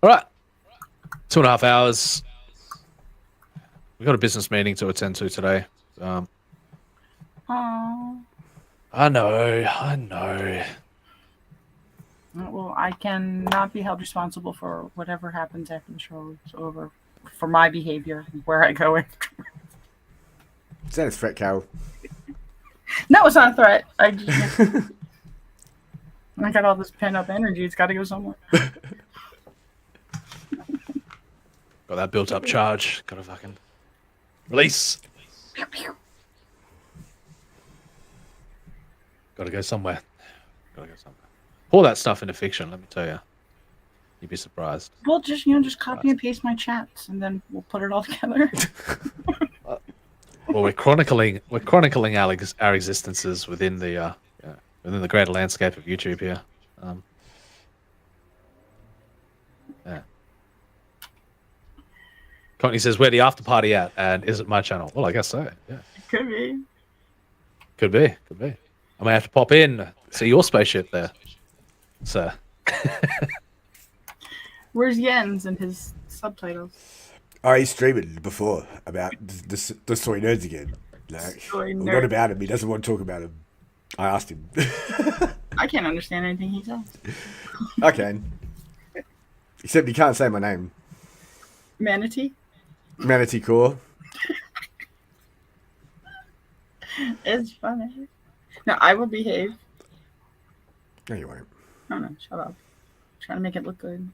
All right. 2.5 hours. We got a business meeting to attend to today. Aww. I know. Well, I cannot be held responsible for whatever happens after the show is over. For my behavior, where I go after. Is that a threat, Carol? No, it's not a threat. I got all this pent up energy. It's got to go somewhere. Got that built up charge. Got to fucking release. Got to go somewhere. Pour that stuff into fiction. Let me tell you, you'd be surprised. Well, just copy and paste my chats, and then we'll put it all together. Well, we're chronicling our existences within the greater landscape of YouTube here. Yeah. Courtney says, "Where the after party at? And is it my channel?" Well, I guess so. Yeah. Could be. Could be. I may have to pop in, see your spaceship there, sir. Where's Jens and his subtitles? Oh, he's streaming before about the story nerds again. Not about him. He doesn't want to talk about him. I asked him. I can't understand anything he says. I can. Except he can't say my name. Manatee? Manatee Core. It's funny. No, I will behave. No, you won't. No, shut up. I'm trying to make it look good.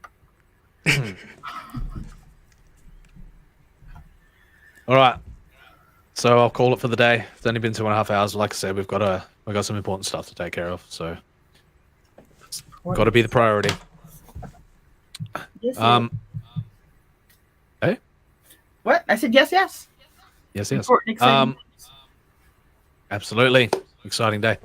All right. So I'll call it for the day. It's only been 2.5 hours. Like I said, we've got some important stuff to take care of. So it's got to be the priority. Yes, Hey? What? I said yes. Yes. Important, exciting. Absolutely. Exciting day.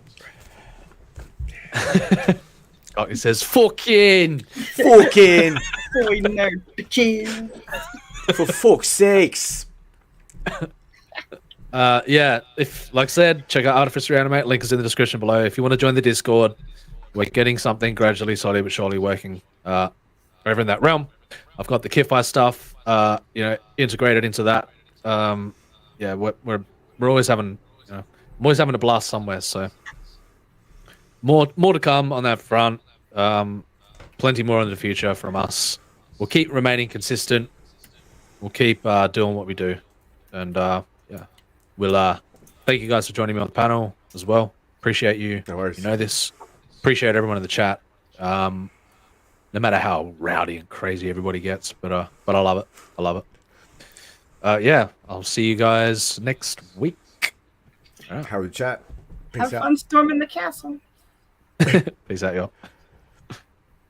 It says, fucking. Boy, no, kid. For fuck's sakes. Yeah, if like I said, check out Artifice Re-Animate. Link is in the description below. If you want to join the Discord, we're getting something gradually, slowly but surely working over in that realm. I've got the Kifai stuff, integrated into that. Yeah, we're always having I'm always having a blast somewhere. So more to come on that front. Plenty more in the future from us. We'll keep remaining consistent. We'll keep doing what we do, and yeah, we'll thank you guys for joining me on the panel as well. Appreciate you. No worries. You know this. Appreciate everyone in the chat. No matter how rowdy and crazy everybody gets, but I love it. I love it. Yeah, I'll see you guys next week. How the chat. Peace Have out. fun storming the castle. Peace out, y'all.